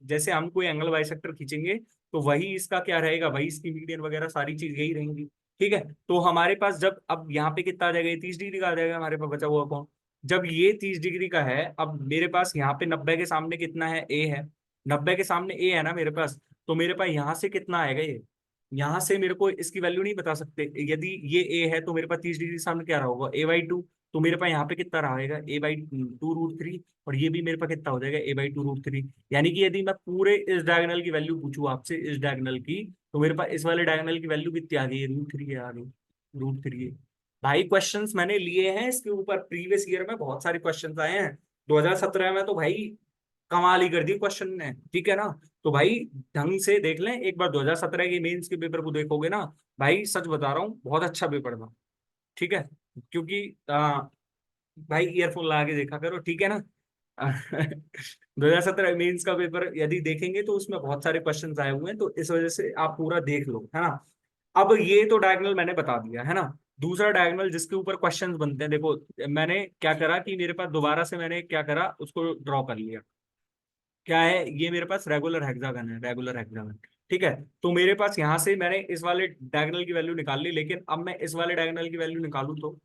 जैसे हम कोई एंगल बाइसेक्टर खींचेंगे तो वही इसका क्या रहेगा, वही इसकी मीडियन वगैरह सारी चीज यही रहेंगी, ठीक है। तो हमारे पास जब अब यहाँ पे कितना आ जाएगा, ये 30 डिग्री का आ जाएगा हमारे पास बचा हुआ कौन, जब ये 30 डिग्री का है। अब मेरे पास यहाँ पे 90 के सामने कितना है, ए है, 90 के सामने ए है ना मेरे पास। तो मेरे पास यहाँ से कितना आएगा ये, यहाँ से मेरे को इसकी वैल्यू नहीं बता सकते, यदि ये ए है तो मेरे पास 30 डिग्री सामने क्या रहा होगा, a/2। तो मेरे पास यहाँ पे कितना रहेगा, a/2√3, और ये भी मेरे पास कितना हो जाएगा, a/2√3। यानी कि यदि मैं पूरे इस डायगोनल की वैल्यू पूछूं आपसे, इस डायगोनल की, तो मेरे पास इस वाले डायगोनल की वैल्यू कितनी आ गई है, √3 आ गई, √3 है। भाई क्वेश्चंस मैंने लिए हैं इसके ऊपर, प्रीवियस ईयर में बहुत सारे क्वेश्चंस आए हैं, 2017 में तो भाई कमाल ही कर दी क्वेश्चन ने, ठीक है ना। तो भाई ढंग से देख लें एक बार, 2017 के मेंस के पेपर को देखोगे ना भाई, सच बता रहा हूँ बहुत अच्छा पेपर था, ठीक है। क्योंकि भाई ईयरफोन लगा के देखा करो, ठीक है ना। 2017 मेंस का पेपर यदि देखेंगे तो उसमें बहुत सारे क्वेश्चंस आए हुए हैं, तो इस वजह से आप पूरा देख लो, है ना। अब ये तो डायगोनल मैंने बता दिया, है ना। दूसरा डायगोनल जिसके ऊपर क्वेश्चंस बनते हैं, देखो मैंने क्या करा कि मेरे पास दोबारा से मैंने क्या करा, उसको ड्रॉ कर लिया। क्या है ये, मेरे पास रेगुलर हेक्सागन है, रेगुलर हेक्सागन, ठीक है। तो मेरे पास यहाँ से मैंने इस वाले डायगोनल की वैल्यू निकाल ली, लेकिन अब मैं इस वाले डायगोनल की वैल्यू निकालूं तो,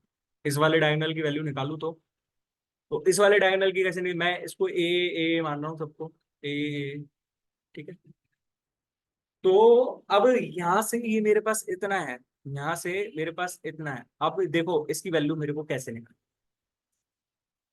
इस वाले डायगोनल की वैल्यू निकालूं तो इस वाले डायगोनल की कैसे नहीं, मैं इसको ए ए मान रहा हूँ सबको, ए, ठीक है। तो अब यहाँ से ये मेरे पास इतना है, यहाँ से मेरे पास इतना है। अब देखो इसकी वैल्यू मेरे को कैसे निकाल,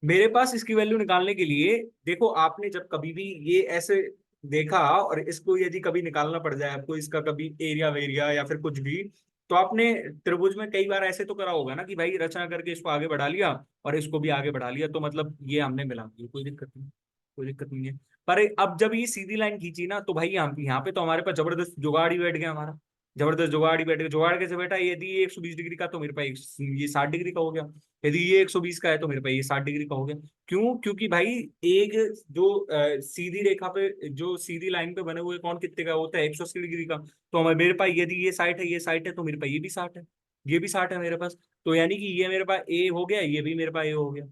मेरे पास इसकी वैल्यू निकालने के लिए, देखो आपने जब कभी भी ये ऐसे देखा और इसको यदि कभी निकालना पड़ जाए आपको, इसका कभी एरिया वेरिया या फिर कुछ भी, तो आपने त्रिभुज में कई बार ऐसे तो करा होगा ना कि भाई रचना करके इसको आगे बढ़ा लिया और इसको भी आगे बढ़ा लिया, तो मतलब ये हमने मिला दिया, कोई दिक्कत नहीं, कोई दिक्कत नहीं है। पर अब जब ये सीधी लाइन खींची ना, तो भाई यहाँ पे तो हमारे पास जबरदस्त जुगाड़ ही बैठ गया हमारा, जबरदस्त जुगाड़ ही बैठ गया। जुगाड़ कैसे बैठा, यदि ये 120 डिग्री का तो मेरे पास ये 60 डिग्री का हो गया, यदि ये 120 का है तो मेरे पास ये 60 डिग्री का हो गया। क्यों, क्योंकि भाई एक जो सीधी रेखा पे, जो सीधी लाइन पे बने हुए कौन कितने का होता है, 180 डिग्री का। तो हमारे मेरे पास यदि ये 60 है, ये 60 है, तो मेरे पास ये भी 60 है, ये भी 60 है मेरे पास। तो यानी कि ये मेरे पास ए हो गया, ये भी मेरे पास ए हो गया,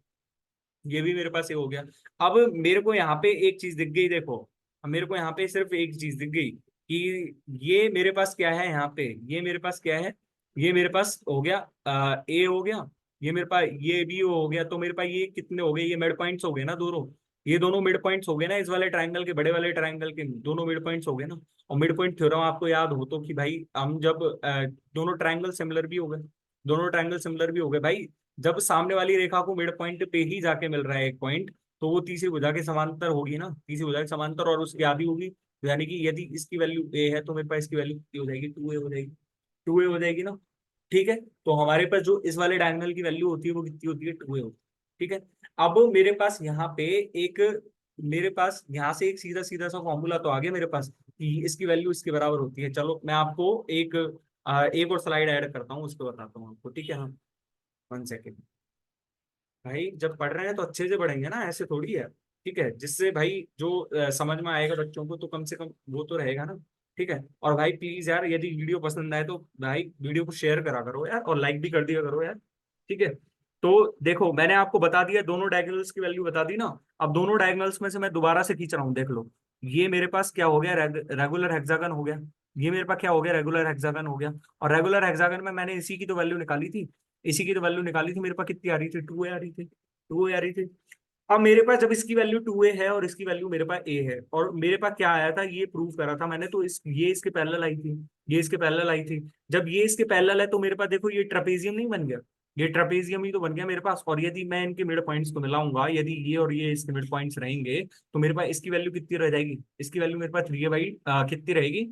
ये भी मेरे पास ये हो गया। अब मेरे को यहाँ पे एक चीज दिख गई, देखो अब मेरे को यहाँ पे सिर्फ एक चीज दिख गई कि ये मेरे पास क्या है, यहाँ पे ये मेरे पास क्या है, ये मेरे पास हो गया ए हो गया, ये मेरे पास ये भी हो गया। तो मेरे पास ये कितने हो गए, ये मिड पॉइंट्स हो गए ना दोनों, ये दोनों मिड पॉइंट्स हो गए ना, इस वाले ट्राइंगल के, बड़े वाले ट्राइंगल के दोनों मिड पॉइंट्स हो गए ना। और मिड पॉइंट थ्योरम आपको याद हो तो कि भाई हम जब दोनों ट्राइंगल सिमिलर भी हो गए, दोनों ट्राइंगल सिमिलर भी हो गए भाई, जब सामने वाली रेखा को मिड पॉइंट पे ही जाके मिल रहा है एक पॉइंट, तो वो तीसरी भुजा के समांतर होगी ना, तीसरी भुजा के समांतर और उसकी आधी होगी। तो यानी कि यदि इसकी वैल्यू ए है तो मेरे पास इसकी वैल्यू कितनी हो जाएगी, 2a हो जाएगी, 2a हो जाएगी ना, ठीक है। तो हमारे पास जो इस वाले डायगोनल की वैल्यू होती है वो कितनी होती है, 2a होती है, ठीक है। अब मेरे पास यहाँ पे एक, मेरे पास यहाँ से एक सीधा सीधा सा फॉर्मूला तो आ गया मेरे पास कि इसकी वैल्यू इसके बराबर होती है। चलो मैं आपको एक और स्लाइड ऐड करता हूँ, उसको बताता हूँ आपको, ठीक है। हाँ, 1 सेकेंड। भाई जब पढ़ रहे हैं तो अच्छे से पढ़ेंगे ना, ऐसे थोड़ी है, ठीक है। जिससे भाई जो समझ में आएगा बच्चों को, तो कम से कम वो तो रहेगा ना, ठीक है। और भाई प्लीज यार, यदि वीडियो पसंद आए तो भाई वीडियो को शेयर करा करो यार, और लाइक भी कर दिया करो यार, ठीक है। तो देखो मैंने आपको बता दिया, दोनों डायगोनल्स की वैल्यू बता दी ना। अब दोनों डायगोनल्स में से मैं दोबारा से खींच रहा हूँ, देख लो। ये मेरे पास क्या हो गया, रेगुलर हेक्सागन हो गया। ये मेरे पास क्या हो गया, रेगुलर हेक्सागन हो गया। और रेगुलर हेक्सागन में मैंने इसी की तो वैल्यू निकाली थी, इसी की तो वैल्यू निकाली थी। मेरे पास कितनी आ रही थी, 2a आ रही थी, 2a आ रही थी। अब मेरे पास जब इसकी वैल्यू 2a है और इसकी वैल्यू मेरे पास a है, और मेरे पास क्या आया था, ये प्रूव करा था मैंने, तो ये इसके पैरेलल आई थी, ये इसके पैरेलल आई थी। जब ये इसके पैरेलल है तो मेरे पास देखो ये ट्रेपेजियम नहीं बन गया, ये ट्रेपेजियम ही तो बन गया मेरे पास। और यदि मैं इनके मिड पॉइंट्स को मिलाऊंगा, यदि ये और ये इसके मिड पॉइंट्स रहेंगे, तो मेरे पास इसकी वैल्यू कितनी रह जाएगी, इसकी वैल्यू मेरे पास 3a कितनी रहेगी,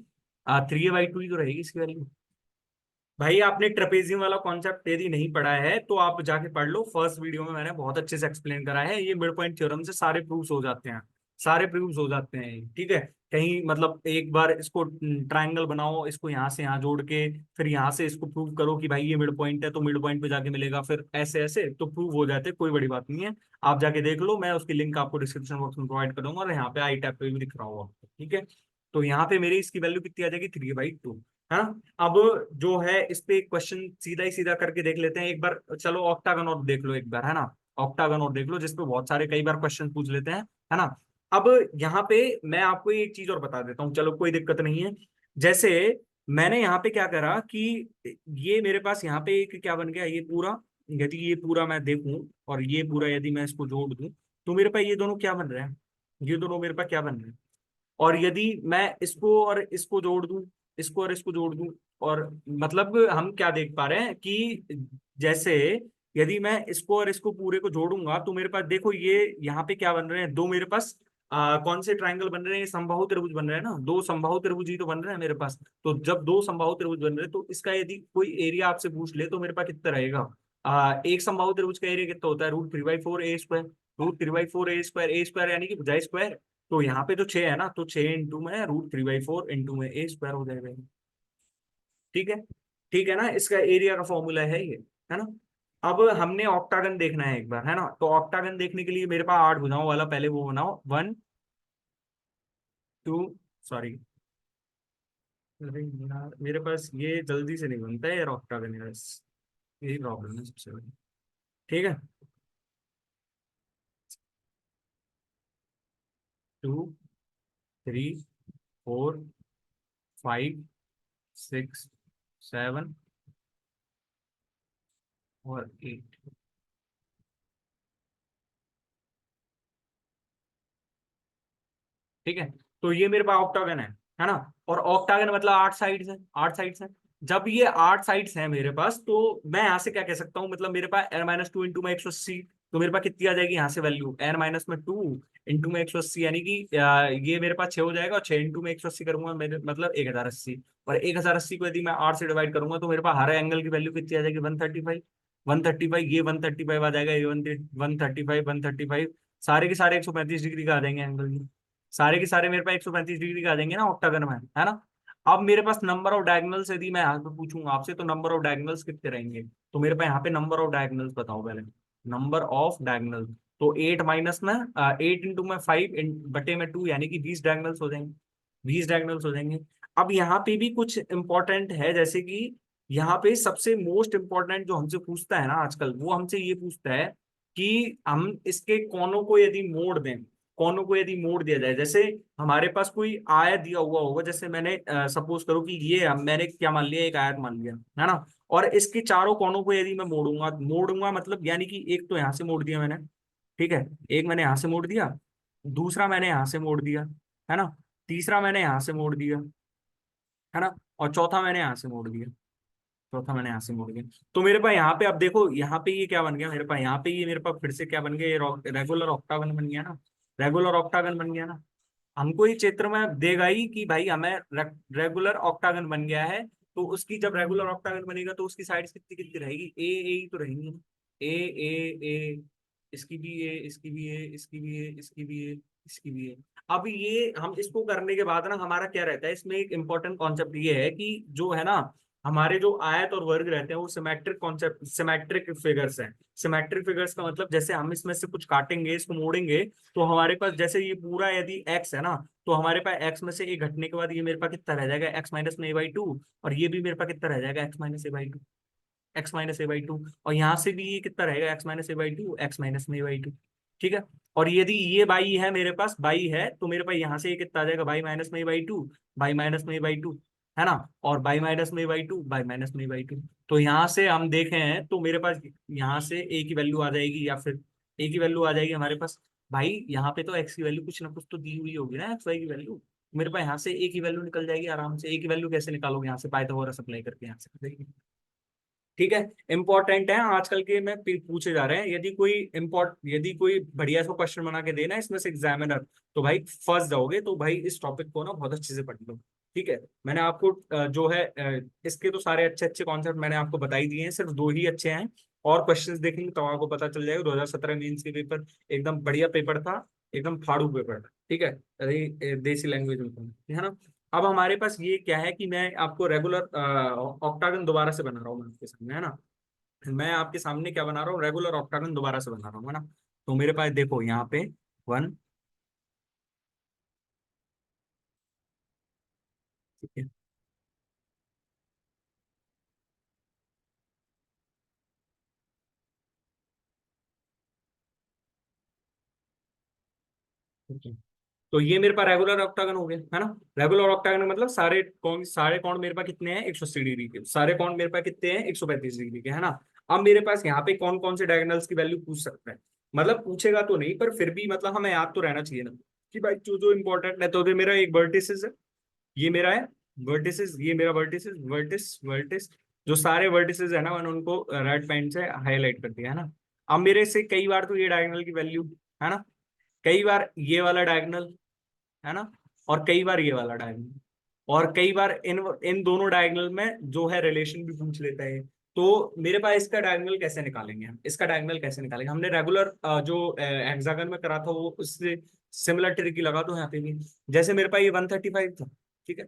3a/2 ही तो रहेगी इसकी वैल्यू। भाई आपने ट्रेपेजियम वाला कॉन्सेप्ट यदि नहीं पढ़ा है तो आप जाके पढ़ लो, फर्स्ट वीडियो में मैंने बहुत अच्छे से एक्सप्लेन करा है। ये मिड पॉइंट थ्योरम से सारे प्रूफ्स हो जाते हैं, सारे प्रूफ्स हो जाते हैं, ठीक है। कहीं मतलब एक बार इसको ट्रायंगल बनाओ, इसको यहाँ से यहाँ जोड़ के, फिर यहाँ से इसको प्रूव करो कि भाई ये मिड पॉइंट है, तो मिड पॉइंट पे जाके मिलेगा, फिर ऐसे ऐसे तो प्रूव हो जाते हैं, कोई बड़ी बात नहीं है। आप जाके देख लो, मैं उसकी लिंक आपको डिस्क्रिप्शन बॉक्स में प्रोवाइड करूंगा, और यहाँ पे आई टैब पे भी दिख रहा होगा, ठीक है। तो यहाँ पे मेरी इसकी वैल्यू कितनी आ जाएगी, 3/2, है ना। अब जो है इस पे क्वेश्चन सीधा ही सीधा करके देख लेते हैं एक बार। चलो ऑक्टागन और देख लो एक बार, है ना। ऑक्टागन और देख लो, जिसपे बहुत सारे कई बार क्वेश्चन पूछ लेते हैं, है ना। अब यहाँ पे मैं आपको एक चीज और बता देता हूँ, चलो कोई दिक्कत नहीं है। जैसे मैंने यहाँ पे क्या करा कि ये मेरे पास यहाँ पे एक क्या बन गया, ये पूरा, यदि ये पूरा मैं देखूं और ये पूरा यदि मैं इसको जोड़ दूं, तो मेरे पास ये दोनों क्या बन रहे हैं, ये दोनों मेरे पास क्या बन रहे हैं। और यदि मैं इसको और इसको जोड़ दूं, इसको और इसको जोड़ दूं, और मतलब हम क्या देख पा रहे हैं कि जैसे यदि मैं इसको और इसको पूरे को जोड़ूंगा, तो मेरे पास देखो ये यहाँ पे क्या बन रहे हैं, दो मेरे पास कौन से ट्रायंगल बन रहे हैं, ये समबाहु त्रिभुज बन रहे हैं ना, दो समबाहु त्रिभुज ही तो बन रहे हैं मेरे पास। तो जब दो समबाहु त्रिभुज बन रहे हैं, तो इसका यदि कोई एरिया आपसे पूछ ले, तो मेरे पास कितना रहेगा, एक समबाहु त्रिभुज का एरिया कितना होता है, √3/4 a², √3/4 a², a² यानी कि भुजा स्क्वायर, तो यहाँ पे तो 6 है ना, तो 6 इंटू में √3/4 इंटू में ए स्क्वायर हो जाएगा। ठीक है, ठीक है ना, इसका एरिया का फॉर्मूला है ये, है ना। अब हमने ऑक्टागन देखना है एक बार, है ना। तो ऑक्टागन देखने के लिए मेरे पास 8 भुजाओं वाला पहले वो बनाओ, 1 2, सॉरी, अरे यार मेरे पास ये जल्दी से नहीं बनता है यार ऑक्टागन यार, यही प्रॉब्लम है सबसे बड़ी। ठीक है, 2 3 4 5 6 7 और 8। ठीक है, तो ये मेरे पास ऑक्टागन है ना। और ऑक्टागन मतलब 8 साइड्स है, 8 साइड्स है। जब ये 8 साइड्स हैं मेरे पास, तो मैं यहाँ से क्या कह सकता हूँ, मतलब मेरे पास n-2 इंटू में 180, तो मेरे पास कितनी आ जाएगी यहाँ से वैल्यू, n-2 इंटू में 180, यानी कि ये मेरे पास 6 हो जाएगा, और 6 इंटू में 180 करूंगा मेरे मतलब 1080। और 1080 को यदि मैं 8 से डिवाइड करूंगा तो मेरे पास हर एंगल की वैल्यू कितनी आ जाएगी, 135। 135, ये 135 आ जाएगा, ये 135, 135, सारे के सारे 135 डिग्री का आ जाएंगे एंगल, सारे के सारे मेरे पास 135 डिग्री का आ जाएंगे ना ऑक्टागन में, है ना। अब मेरे पास नंबर ऑफ डायगोनल्स यदि मैं यहाँ पे पूछूंगा आपसे, तो नंबर ऑफ डायगोनल्स कितने रहेंगे, तो मेरे पास यहाँ पे नंबर ऑफ डायगोनल्स बताओ पहले। नंबर ऑफ डायगोनल, तो 8 माइनस में 8 इंटू में 5 बटे में 2, यानी कि 20 डायगोनल्स हो जाएंगे, 20 डायगोनल्स हो जाएंगे। अब यहाँ पे भी कुछ इंपॉर्टेंट है, जैसे कि यहाँ पे सबसे मोस्ट इंपॉर्टेंट जो हमसे पूछता है ना आजकल, वो हमसे ये पूछता है कि हम इसके कोनों को यदि मोड़ दें, कोनों को यदि मोड़ दिया जाए, जैसे हमारे पास कोई आयत दिया हुआ होगा, जैसे मैंने सपोज करो कि ये मैंने क्या मान लिया, एक आयत मान लिया, है ना। और इसके चारों कोनों को यदि मैं मोड़ूंगा, मोड़ूंगा मतलब यानी कि एक तो यहाँ से मोड़ दिया मैंने, ठीक है, एक मैंने यहाँ से मोड़ दिया, दूसरा मैंने यहाँ से मोड़ दिया, है ना, तीसरा मैंने यहाँ से मोड़ दिया, है ना, और चौथा मैंने यहाँ से मोड़ दिया, चौथा मैंने यहाँ से मोड़ दिया। तो मेरे पास यहाँ पे, अब देखो यहाँ पे ये क्या बन गया मेरे पास, यहाँ पे ये मेरे पास फिर से क्या बन गया, ये रेगुलर ऑक्टागन बन गया ना, रेगुलर ऑक्टागन बन गया ना। हमको ये चित्र में देगा ही कि भाई हमें रेगुलर ऑक्टागन बन गया है, तो उसकी जब रेगुलर ऑक्टागन बनेगा तो उसकी साइड्स कितनी कितनी रहेगी, ए ए ही तो रहेंगी ना। ए ए ए, इसकी भी ए, इसकी भी ए, इसकी भी ए, इसकी भी ए, इसकी भी ए। अब ये हम इसको करने के बाद ना हमारा क्या रहता है, इसमें एक इंपॉर्टेंट कॉन्सेप्ट ये है कि जो है ना, हमारे जो आयत और वर्ग रहते हैं वो सिमेट्रिक कॉन्सेप्ट, सिमेट्रिक फिगर्स हैं। सिमेट्रिक फिगर्स का मतलब जैसे हम इसमें से कुछ काटेंगे, इसको मोड़ेंगे, तो हमारे पास जैसे ये पूरा यदि एक्स है ना, तो हमारे पास एक्स में से एक घटने के बाद ये मेरे पास कितना रह जाएगा, x-a/2, और ये भी मेरे पास कितना रह जाएगा, x-a/2, x-a/2, और यहाँ से भी ये कितना रहेगा, x-a/2, x-a/2। ठीक है, और यदि ये बाई है मेरे पास, बाई है, तो मेरे पास यहाँ से ये कितना आ जाएगा, बाई-a/2, बाई-a/2, है ना, और बाई-a/2, बाई-a/2। तो यहाँ से हम देखें हैं तो मेरे पास यहाँ से ए की वैल्यू आ जाएगी, या फिर ए की वैल्यू आ जाएगी हमारे पास। भाई यहाँ पे तो एक्स की वैल्यू कुछ ना कुछ तो दी हुई होगी ना, एक्स वाई की वैल्यू। मेरे पास यहाँ से ए की वैल्यू निकल जाएगी आराम से। ए की वैल्यू कैसे निकालोगे, यहाँ से पाइथागोरस अप्लाई करके यहाँ से। ठीक है, इंपॉर्टेंट है आजकल के में पूछे जा रहे हैं, यदि कोई बढ़िया सा क्वेश्चन बना के देना इसमें से एग्जामिनर, तो भाई फंस जाओगे। तो भाई इस टॉपिक को ना बहुत अच्छे से पढ़ लो। ठीक है, मैंने आपको जो है इसके तो सारे अच्छे अच्छे कॉन्सेप्ट मैंने आपको बता ही दिए हैं, सिर्फ दो ही अच्छे हैं। और क्वेश्चंस देखेंगे तो आपको पता चल जाएगा, 2017 मेंस के पेपर एकदम बढ़िया पेपर था, एकदम फाड़ू पेपर था। ठीक है, अरे देसी लैंग्वेज में है ना। अब हमारे पास ये क्या है कि मैं आपको रेगुलर ऑक्टागन दोबारा से बना रहा हूँ मैं आपके सामने, है ना। मैं आपके सामने क्या बना रहा हूँ, रेगुलर ऑक्टागन दोबारा से बना रहा हूँ, है ना। तो मेरे पास देखो यहाँ पे 1, ठीक है, ठीक है। तो ये मेरे पास रेगुलर ऑक्टागन हो गया, है ना। रेगुलर ऑक्टागन मतलब सारे कौन मेरे पास कितने हैं, 180 डिग्री के। सारे कौन मेरे पास कितने हैं, 135 डिग्री के, है ना। अब मेरे पास यहाँ पे कौन कौन से डायगोनल्स की वैल्यू पूछ सकता है, मतलब पूछेगा तो नहीं, पर फिर भी मतलब हमें याद तो रहना चाहिए ना कि भाई जो जो इंपॉर्टेंट है। तो मेरा एक वर्टिसेस है, ये मेरा है वर्टिसेस, ये मेरा वर्टिसेस, वर्टिस वर्टिस, जो सारे वर्टिसेस है ना मैंने उनको रेड पेन से हाईलाइट कर दिया, है ना। अब मेरे से कई बार तो ये डायगोनल की वैल्यू, है ना, कई बार ये वाला डायगोनल, है ना, और कई बार ये वाला डायगोनल, और कई बार इन इन दोनों डायगोनल में जो है रिलेशन भी पूछ लेता है। तो मेरे पास इसका डायगोनल कैसे निकालेंगे, हम इसका डायगोनल कैसे निकालेंगे? हमने रेगुलर जो हेक्सागन में करा था वो उससे सिमिलर ट्रिक ही लगा दो यहाँ पे भी। जैसे मेरे पास ये 135 था, ठीक है,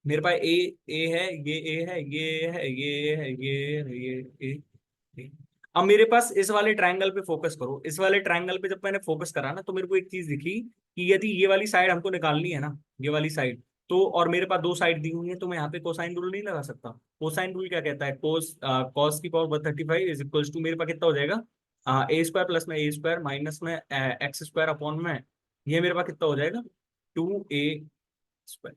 मेरे पास ए है, ये ए है, ये है, ये है, ये है, ये ए। अब मेरे पास इस वाले ट्रायंगल पे फोकस करो। इस वाले ट्रायंगल पे जब मैंने फोकस करा ना, तो मेरे को एक चीज दिखी कि यदि ये वाली साइड हमको निकालनी है ना, ये वाली साइड, तो और मेरे पास दो साइड दी हुई है, तो मैं यहाँ पे कोसाइन रूल नहीं लगा सकता। कोसाइन रूल क्या कहता है? कॉस की पावर 135 इज इक्वल टू, मेरे पास कितना हो जाएगा, ए स्क्वायर प्लस में ए स्क्वायर माइनस में एक्स स्क्वायर अपॉन में, ये मेरे पास कितना हो जाएगा, 2a स्क्वायर।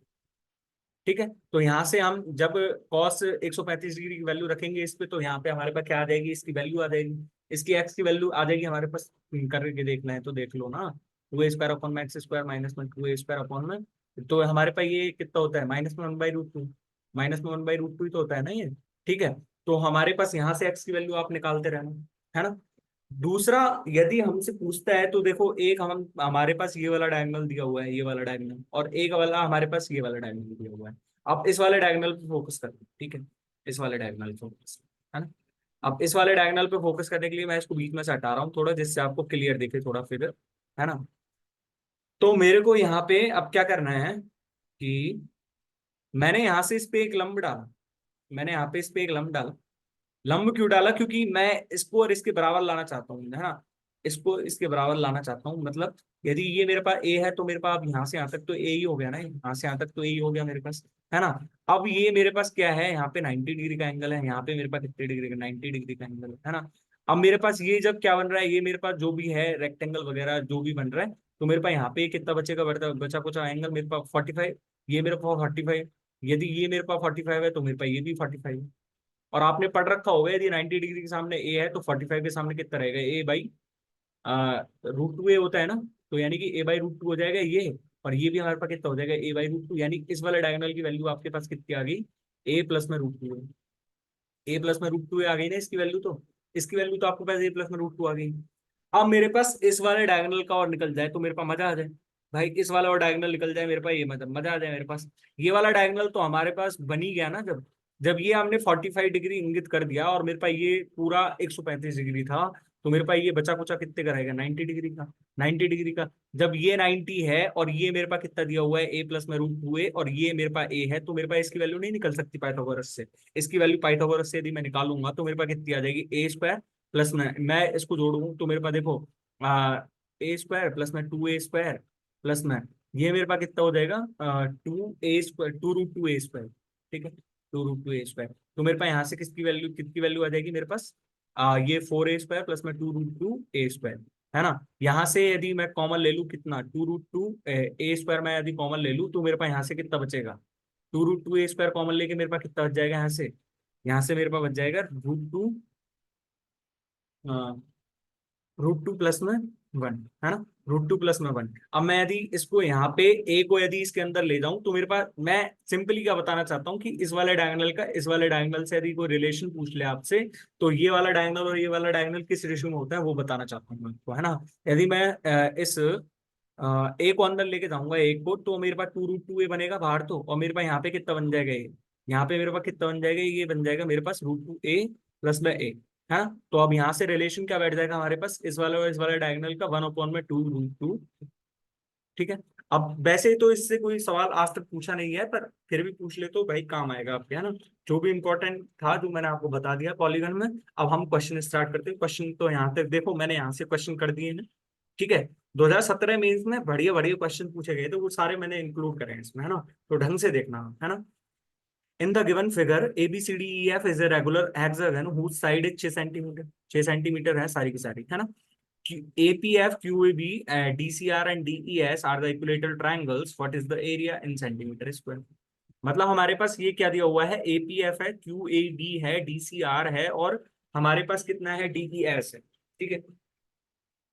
ठीक है, तो यहाँ से हम जब cos 135 डिग्री की वैल्यू रखेंगे इस पे, तो यहाँ पे हमारे पास क्या आ जाएगी, इसकी वैल्यू आ जाएगी, इसकी एक्स की वैल्यू आ जाएगी हमारे पास। करके देखना है तो देख लो ना, 2a स्क्वायर अपॉन में एक्स स्क्वायर माइनस में 2a स्क्वायर अपॉन में, तो हमारे पास ये कितना होता है, -1/√2। -1/√2 ही तो होता है ना ये। ठीक है, तो हमारे पास यहाँ से एक्स की वैल्यू आप निकालते रहना, है ना। दूसरा, यदि हमसे पूछता है तो देखो, एक हम हमारे पास ये वाला डायगोनल दिया हुआ है, ये वाला डायगोनल, और एक वाला हमारे पास ये वाला डायगोनल दिया हुआ है। अब इस वाले डायगोनल पे फोकस करते हैं, ठीक है, इस वाले डायगोनल पे फोकस, है ना। अब इस वाले डायगोनल पे फोकस करने के लिए मैं इसको बीच में से हटा रहा हूँ थोड़ा, जिससे आपको क्लियर दिखे थोड़ा फिगर, है ना। तो मेरे को यहाँ पे अब क्या करना है कि मैंने यहाँ से इस पे एक लंब डाला, मैंने यहाँ पे इस पे एक लंब डाला। लंब क्यों डाला? क्योंकि मैं इसको और इसके बराबर लाना चाहता हूँ, है ना, इसको इसके बराबर लाना चाहता हूँ। मतलब यदि ये मेरे पास ए है, तो मेरे पास अब यहाँ से यहाँ तक तो ए ही हो गया ना, यहाँ से यहाँ तक तो ए ही हो गया मेरे पास, है ना। अब ये मेरे पास क्या है, यहाँ पे 90 डिग्री का एंगल है, यहाँ पे मेरे पास कितने डिग्री का, 90 डिग्री का एंगल है ना। अब मेरे पास ये जब क्या बन रहा है, ये मेरे पास जो भी है रेक्टेंगल वगैरह जो भी बन रहा है, तो मेरे पास यहाँ पे कितना बचेगा, बचा कुचा एंगल मेरे पास 45, ये मेरे पास 45। यदि ये मेरे पास 45 है, तो मेरे पास ये भी 45। और आपने पढ़ रखा होगा, यदि 90 डिग्री के सामने ए है, तो 45 के सामने कितना रहेगा, A/√2a होता है ना। तो यानी कि A/√2 हो जाएगा ये, और ये भी हमारे पास कितना हो जाएगा, A/√2। यानी इस वाले डायगोनल की वैल्यू आपके पास कितनी आ गई, A+में√2 है। A+में√2 आ गई ना इसकी वैल्यू, तो इसकी वैल्यू तो आपके पास A+में√2 आ गई। अब मेरे पास इस वाले डायगोनल का और निकल जाए तो मेरे पास मजा आ जाए। भाई इस वाला और डायगोनल निकल जाए मेरे पास, ये मतलब मजा आ जाए मेरे पास। ये वाला डायगोनल तो हमारे पास बन ही गया ना, जब जब ये हमने 45 डिग्री इंगित कर दिया, और मेरे पास ये पूरा 135 डिग्री था, तो मेरे पास ये बचा कुचा कितने का रहेगा, 90 डिग्री का। 90 डिग्री का, जब ये 90 है और ये मेरे पास कितना दिया हुआ है, A+में√2a, और ये मेरे पास ए है, तो मेरे पास इसकी वैल्यू नहीं निकल सकती पाइथागोरस से। इसकी वैल्यू पाइथागोरस से यदि मैं निकालूंगा, तो मेरे पास कितनी आ जाएगी, A² प्लस में, मैं इसको जोड़ूं तो मेरे पास देखो, A² प्लस में 2a² प्लस में, ये मेरे पास कितना हो जाएगा, 2a², 2√2a²। ठीक है, 2√2a²। तो मेरे पास यहाँ से किसकी वैल्यू, कितनी वैल्यू आ जाएगी मेरे पास, ये 4a² प्लस में 2√2a², है ना। यहाँ से यदि मैं कॉमन ले लूँ, कितना, 2√2a² मैं यदि कॉमन ले लूँ, तो मेरे पास यहाँ से कितना बचेगा, 2√2a² कॉमन लेके मेरे पास कितना बच जाएगा यहाँ से, यहाँ से मेरे पास बच जाएगा √2 प्लस में 1, है ना, √2 प्लस में 1। अब मैं यदि इसको यहाँ पे ए को यदि इसके अंदर ले जाऊं, तो मेरे पास, मैं सिंपली क्या बताना चाहता हूँ कि इस वाले डायगोनल का इस वाले डायगोनल से यदि कोई रिलेशन पूछ ले आपसे, तो ये वाला डायगोनल और ये वाला डायगोनल किस रेशियो में होता है वो बताना चाहता हूँ मैं आपको, है ना। यदि मैं इस ए को अंदर लेके जाऊंगा, ए को, तो मेरे पास 2√2a बनेगा बाहर, तो और मेरे पास यहाँ पे कितना बन जाएगा, ये यहाँ पे मेरे पास कितना बन जाएगा, ये बन जाएगा मेरे पास √2a प्लस में ए, है ना। तो अब यहाँ से रिलेशन क्या बैठ जाएगा हमारे पास, इस वाले और इस वाले डायगोनल का 1/2√2। ठीक है। अब वैसे तो इससे कोई सवाल आज तक पूछा नहीं है, पर फिर भी पूछ ले तो भाई काम आएगा आपके, है ना। जो भी इंपॉर्टेंट था जो मैंने आपको बता दिया पॉलीगन में। अब हम क्वेश्चन स्टार्ट करते हैं। क्वेश्चन तो यहाँ तक देखो, मैंने यहाँ से क्वेश्चन कर दिए हैं, ठीक है। 2017 में इसमें बढ़िया बढ़िया क्वेश्चन पूछे गए, तो वो सारे मैंने इंक्लूड करे हैं इसमें, है ना। तो ढंग से देखना, है ना। In the given figure ABCDEF is a regular hexagon whose side is 6 centimetre, 6 centimetre है सारी की सारी, है ना। APF, QAB, DCR and DES are the equilateral triangles, what is the area in centimetre square. मतलब हमारे पास ये क्या दिया हुआ है, APF है, QAB है, DCR है, और हमारे पास कितना है, DES है, ठीक है।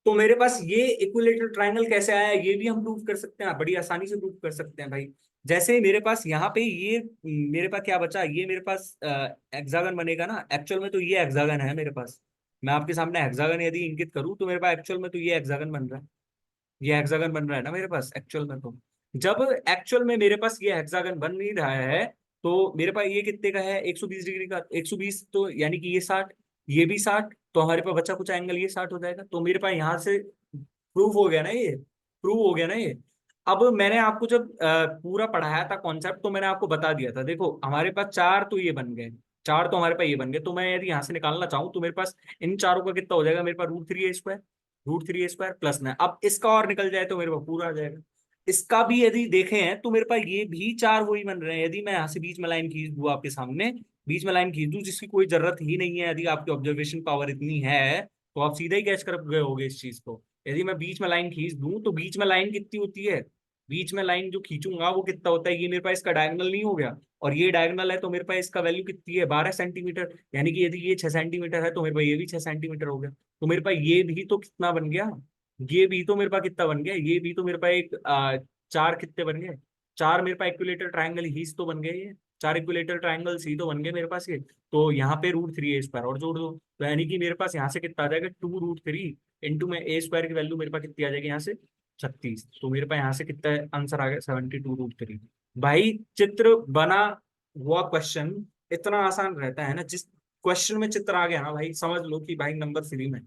तो मेरे पास ये इक्विलेटरल ट्रायंगल कैसे आया, ये भी हम प्रूव कर सकते हैं, बड़ी आसानी से प्रूव कर सकते हैं भाई। जैसे मेरे पास यहाँ पे ये, मेरे पास क्या बचा, ये मेरे पास हेक्सागन बनेगा ना, एक्चुअल में तो ये हेक्सागन है मेरे पास। मैं आपके सामने हेक्सागन यदि इंगित करूँ, तो मेरे पास एक्चुअल में तो ये हेक्सागन बन रहा है, ये हेक्सागन बन रहा है ना मेरे पास एक्चुअल में। तो जब एक्चुअल में मेरे पास ये हेक्सागन बन नहीं रहा है, तो मेरे पास ये कितने का है, 120 डिग्री का, 120 तो यानी कि ये 60, ये भी 60, तो हमारे पास बचा कुछ एंगल ये 60 हो जाएगा। तो मेरे पास यहाँ से प्रूव हो गया ना ये, प्रूव हो गया ना ये। अब मैंने आपको जब पूरा पढ़ाया था कॉन्सेप्ट, तो मैंने आपको बता दिया था, देखो हमारे पास चार तो ये बन गए, चार तो हमारे पास ये बन गए, तो मैं यदि यहाँ से निकालना चाहूँ तो मेरे पास इन चारों का कितना हो जाएगा, मेरे पास √3a², √3a² प्लस में, अब इसका और निकल जाए तो मेरे पास पूरा आ जाएगा। इसका भी यदि देखें तो मेरे पास ये भी चार वही बन रहे हैं। यदि मैं यहाँ से बीच में लाइन खींच दूँ आपके सामने, बीच में लाइन खींच दूँ जिसकी कोई जरूरत ही नहीं है, यदि आपकी ऑब्जर्वेशन पावर इतनी है तो आप सीधा ही कैच कर गए होगे इस चीज को। यदि मैं बीच में लाइन खींच दूं तो बीच में लाइन कितनी होती है, बीच में लाइन जो खींचूंगा वो कितना होता है, ये मेरे पास इसका डायगोनल नहीं हो गया, और ये डायगोनल है तो मेरे पास इसका वैल्यू कितनी है, 12 सेंटीमीटर। यानी कि यदि ये 6 सेंटीमीटर है तो मेरे पास ये भी 6 सेंटीमीटर हो गया। तो मेरे पास ये भी तो कितना बन गया, ये भी तो मेरे पास कितना बन गया, ये भी तो मेरे पास एक चार कितने बन गए, चार मेरे पास इक्विलेटर ट्राइंगल ही तो बन गए ये, चार इक्विलेटर ट्राइंगल ही तो बन गए मेरे पास ये। तो यहाँ पे √3a² और जोड़ दो, तो यानी कि मेरे पास यहाँ से कितना आ जाएगा, 2√3 इंटू में a² की वैल्यू मेरे पास कितनी आ जाएगी यहाँ से, 36। तो मेरे पास यहाँ से कितना आंसर आ गया, 72√3। भाई चित्र बना हुआ क्वेश्चन इतना आसान रहता है ना, जिस क्वेश्चन में चित्र आ गया ना भाई, समझ लो कि भाई नंबर फ्री में,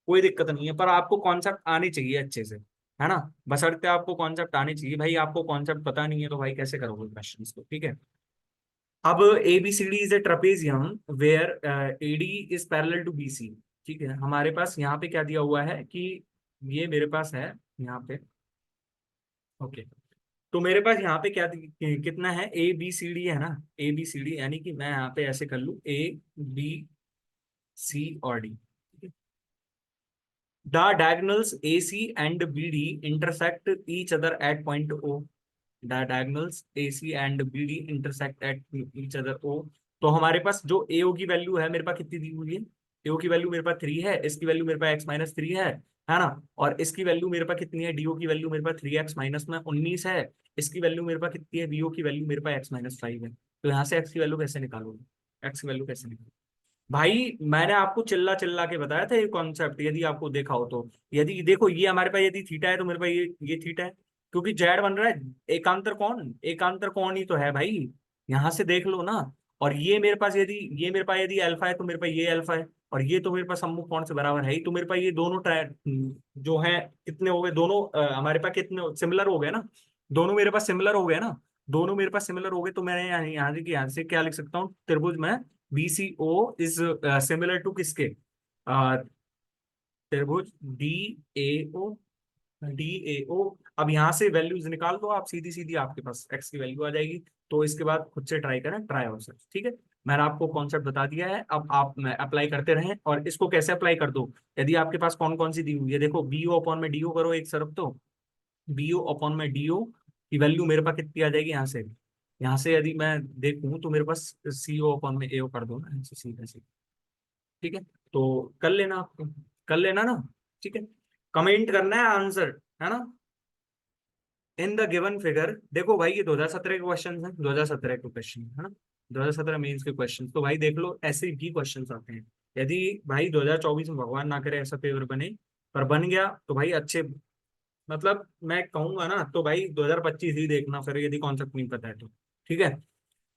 कोई दिक्कत नहीं है। पर आपको कॉन्सेप्ट आने चाहिए अच्छे से, है ना, बशर्ते आपको कॉन्सेप्ट आने चाहिए। भाई आपको कॉन्सेप्ट पता नहीं है तो भाई कैसे करोगे क्वेश्चन को, ठीक है। अब ABCD is a trapezium where AD is parallel to BC। ठीक है, हमारे पास यहाँ पे क्या दिया हुआ है कि ये मेरे पास है यहाँ पे, ओके। तो मेरे पास यहाँ पे क्या कितना है, ABCD है ना, ABCD यानी कि मैं यहाँ पे ऐसे कर लूँ A B C और D। The diagonals AC and BD intersect each other at point O। The diagonals AC and BD intersect at each other O। तो हमारे पास जो AO की वैल्यू है मेरे पास कितनी दी हुई है, AO की वैल्यू मेरे पास 3 है, इसकी वैल्यू मेरे पास x-3 है ना, और इसकी वैल्यू मेरे पास कितनी है, DO की वैल्यू मेरे पास 3x-19 है, इसकी वैल्यू मेरे पास कितनी है, BO की वैल्यू मेरे पास x-5 है। तो यहाँ से x की वैल्यू कैसे निकालोगे, x की वैल्यू कैसे निकालोगे। भाई मैंने आपको चिल्ला चिल्ला के बताया था ये कॉन्सेप्ट, यदि आपको देखा हो तो। यदि देखो ये हमारे पास यदि थीटा है तो मेरे पास ये थीटा है, क्योंकि जेड बन रहा है एकांतर कौन, एकांतर कौन ही तो है भाई, यहां से देख लो ना। और ये मेरे पास यदि, ये मेरे पास यदि अल्फा है तो मेरे पास ये अल्फा है, और ये तो मेरे पास सम्मुख कोण से बराबर है ही, तो मेरे पास ये दोनों जो है कितने हो गए, दोनों हमारे पास कितने सिमिलर हो गए ना, दोनों मेरे पास सिमिलर हो गए ना, दोनों मेरे पास सिमिलर हो गए। तो मैं यहाँ से क्या लिख सकता हूँ, त्रिभुज में BCO इज सिमिलर टू किसके, uh, त्रिभुज DAO। अब यहाँ से वैल्यूज निकाल दो आप, सीधी सीधी आपके पास x की वैल्यू आ जाएगी। तो इसके बाद खुद से ट्राई करें, ट्राई और सर्च, ठीक है। मैंने आपको कॉन्सेप्ट बता दिया है, अब आप अप्लाई करते रहें। और इसको कैसे अप्लाई कर दो, यदि आपके पास कौन कौन सी दी हुई है, देखो BO अपॉन में DO करो एक तरफ, तो BO अपॉन में DO की वैल्यू मेरे पास कितनी आ जाएगी यहाँ से, यहाँ से यदि मैं देखूं तो मेरे पास CO अपॉन में AO कर दो ना, ऐसे सीधा सीधा, ठीक है। तो कर लेना आपको, कर लेना ना, ठीक है। कमेंट करना है आंसर, है ना। इन द गिवन फिगर, देखो भाई ये 2017 के क्वेश्चन है, 2017 के क्वेश्चन है ना, 2017 मेंस के क्वेश्चन, तो भाई देख लो ऐसे भी क्वेश्चन आते हैं। यदि भाई 2024 में भगवान ना करे ऐसा पेपर बने, पर बन गया तो भाई अच्छे, मतलब मैं कहूंगा ना, तो भाई 2025 ही देखना फिर, यदि कॉन्सेप्ट नहीं पता है तो, ठीक है।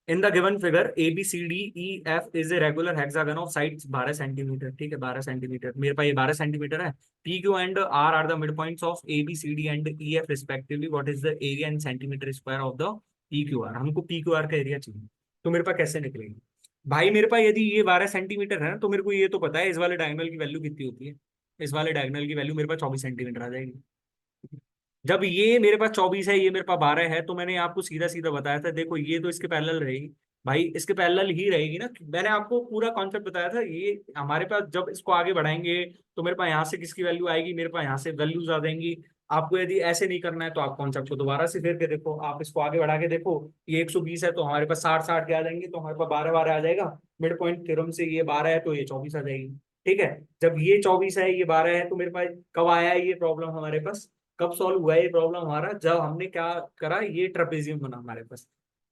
इन the given figure ABCDEF is a regular hexagon of sides 12 centimetre, ठीक है 12 सेंटीमीटर, मेरे पास ये 12 सेंटीमीटर है। PQ and R the mid points of ABCD and EF respectively, what is the area in centimetre square of the PQR। हमको PQR का area चाहिए, तो मेरे पास कैसे निकलेगी। भाई मेरे पास यदि ये 12 सेंटीमीटर है ना, तो मेरे को ये तो पता है इस वाले डायगोनल की वैल्यू कितनी होती है, इस वाले डायगोनल की वैल्यू मेरे पास 24 सेंटीमीटर आ जाएगी। जब ये मेरे पास 24 है, ये मेरे पास 12 है, तो मैंने आपको सीधा सीधा बताया था, देखो ये तो इसके पैरेलल रहेगी, भाई इसके पैरेलल ही रहेगी ना। मैंने आपको पूरा कॉन्सेप्ट बताया था, ये हमारे पास जब इसको आगे बढ़ाएंगे तो मेरे पास यहाँ से किसकी वैल्यू आएगी, मेरे पास यहाँ से वैल्यूज आ जाएंगी। आपको यदि ऐसे नहीं करना है तो आप कॉन्सेप्ट को दोबारा से फिर के देखो, आप इसको आगे बढ़ा के देखो, ये 120 है तो हमारे पास 60 के आ जाएंगे, तो हमारे पास 12 आ जाएगा। मिड पॉइंट थ्योरम से ये 12 है तो ये 24 आ जाएगी, ठीक है। जब ये 24 है ये 12 है, तो मेरे पास कब आया है ये प्रॉब्लम हमारे पास, कब सॉल्व हुआ है ये प्रॉब्लम हमारा, जब हमने क्या करा, ये ट्रेपेजियम बना हमारे पास,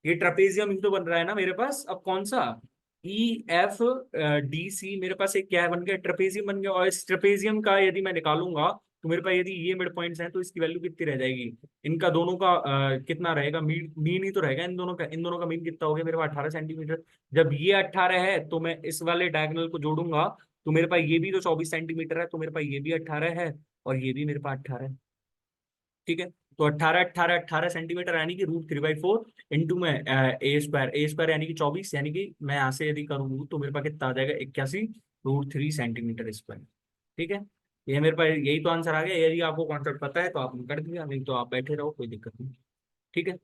ये ट्रेपेजियम ही तो बन रहा है ना मेरे पास। अब कौन सा, EFDC मेरे पास एक क्या बन गया, ट्रेपेजियम बन गया। और इस ट्रेपेजियम का यदि मैं निकालूंगा तो मेरे पास यदि ये मिड पॉइंट्स हैं तो इसकी वैल्यू कितनी रह जाएगी, इनका दोनों का कितना रहेगा, मीन मीन ही तो रहेगा इन दोनों का मीन कितना हो गया मेरे पास 18 सेंटीमीटर। जब ये 18 है तो मैं इस वाले डायगोनल को जोड़ूंगा तो मेरे पास ये भी तो 24 सेंटीमीटर है, तो मेरे पास ये भी 18 है और ये भी मेरे पास 18 है। ठीक है, तो 18 यानी कि √3/4 इंटू में ए स्क्वायर यानी कि 24, यानी कि मैं यहाँ से यदि करूँ तो मेरे पास कितना आ जाएगा 81√3 सेंटीमीटर स्क्वायर। ठीक है, ये मेरे पास यही तो आंसर आ गया। यदि आपको कॉन्सेप्ट पता है तो आपने कर दिया, नहीं तो आप बैठे रहो, कोई दिक्कत नहीं। ठीक है,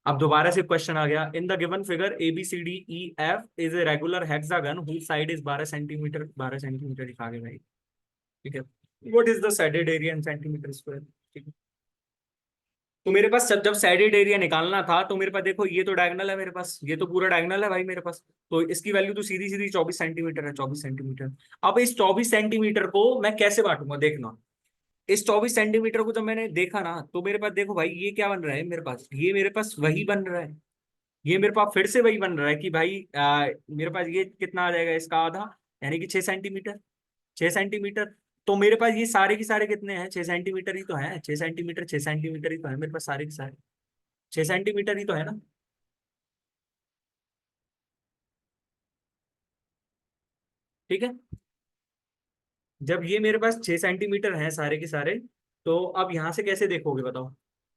अब दोबारा से क्वेश्चन आ गया, in the given figure ABCDEF is a regular hexagon whose side is 12 centimetre, 12 centimetre लिखा गया भाई। ठीक है, what is the shaded area in centimetre square. ठीक है, तो मेरे पास जब जब साइडेड एरिया निकालना था तो मेरे पास देखो ये तो डायगोनल है, मेरे पास ये तो पूरा डायगोनल है भाई मेरे पास, तो इसकी वैल्यू तो सीधी सीधी 24 सेंटीमीटर है, 24 सेंटीमीटर। अब इस 24 सेंटीमीटर को मैं कैसे बांटूंगा देखना, इस 24 सेंटीमीटर को जब मैंने देखा ना तो मेरे पास देखो भाई ये क्या बन रहा है मेरे पास, ये मेरे पास वही बन रहा है, ये मेरे पास फिर से वही बन रहा है कि भाई मेरे पास ये कितना आ जाएगा इसका आधा, यानी कि 6 सेंटीमीटर, 6 सेंटीमीटर। तो मेरे पास ये सारे के सारे कितने हैं, 6 सेंटीमीटर ही तो है, 6 सेंटीमीटर 6 सेंटीमीटर ही तो है मेरे पास, सारे के सारे 6 सेंटीमीटर ही तो है ना। ठीक है, जब ये मेरे पास 6 सेंटीमीटर है सारे के सारे, तो अब यहां से कैसे देखोगे बताओ,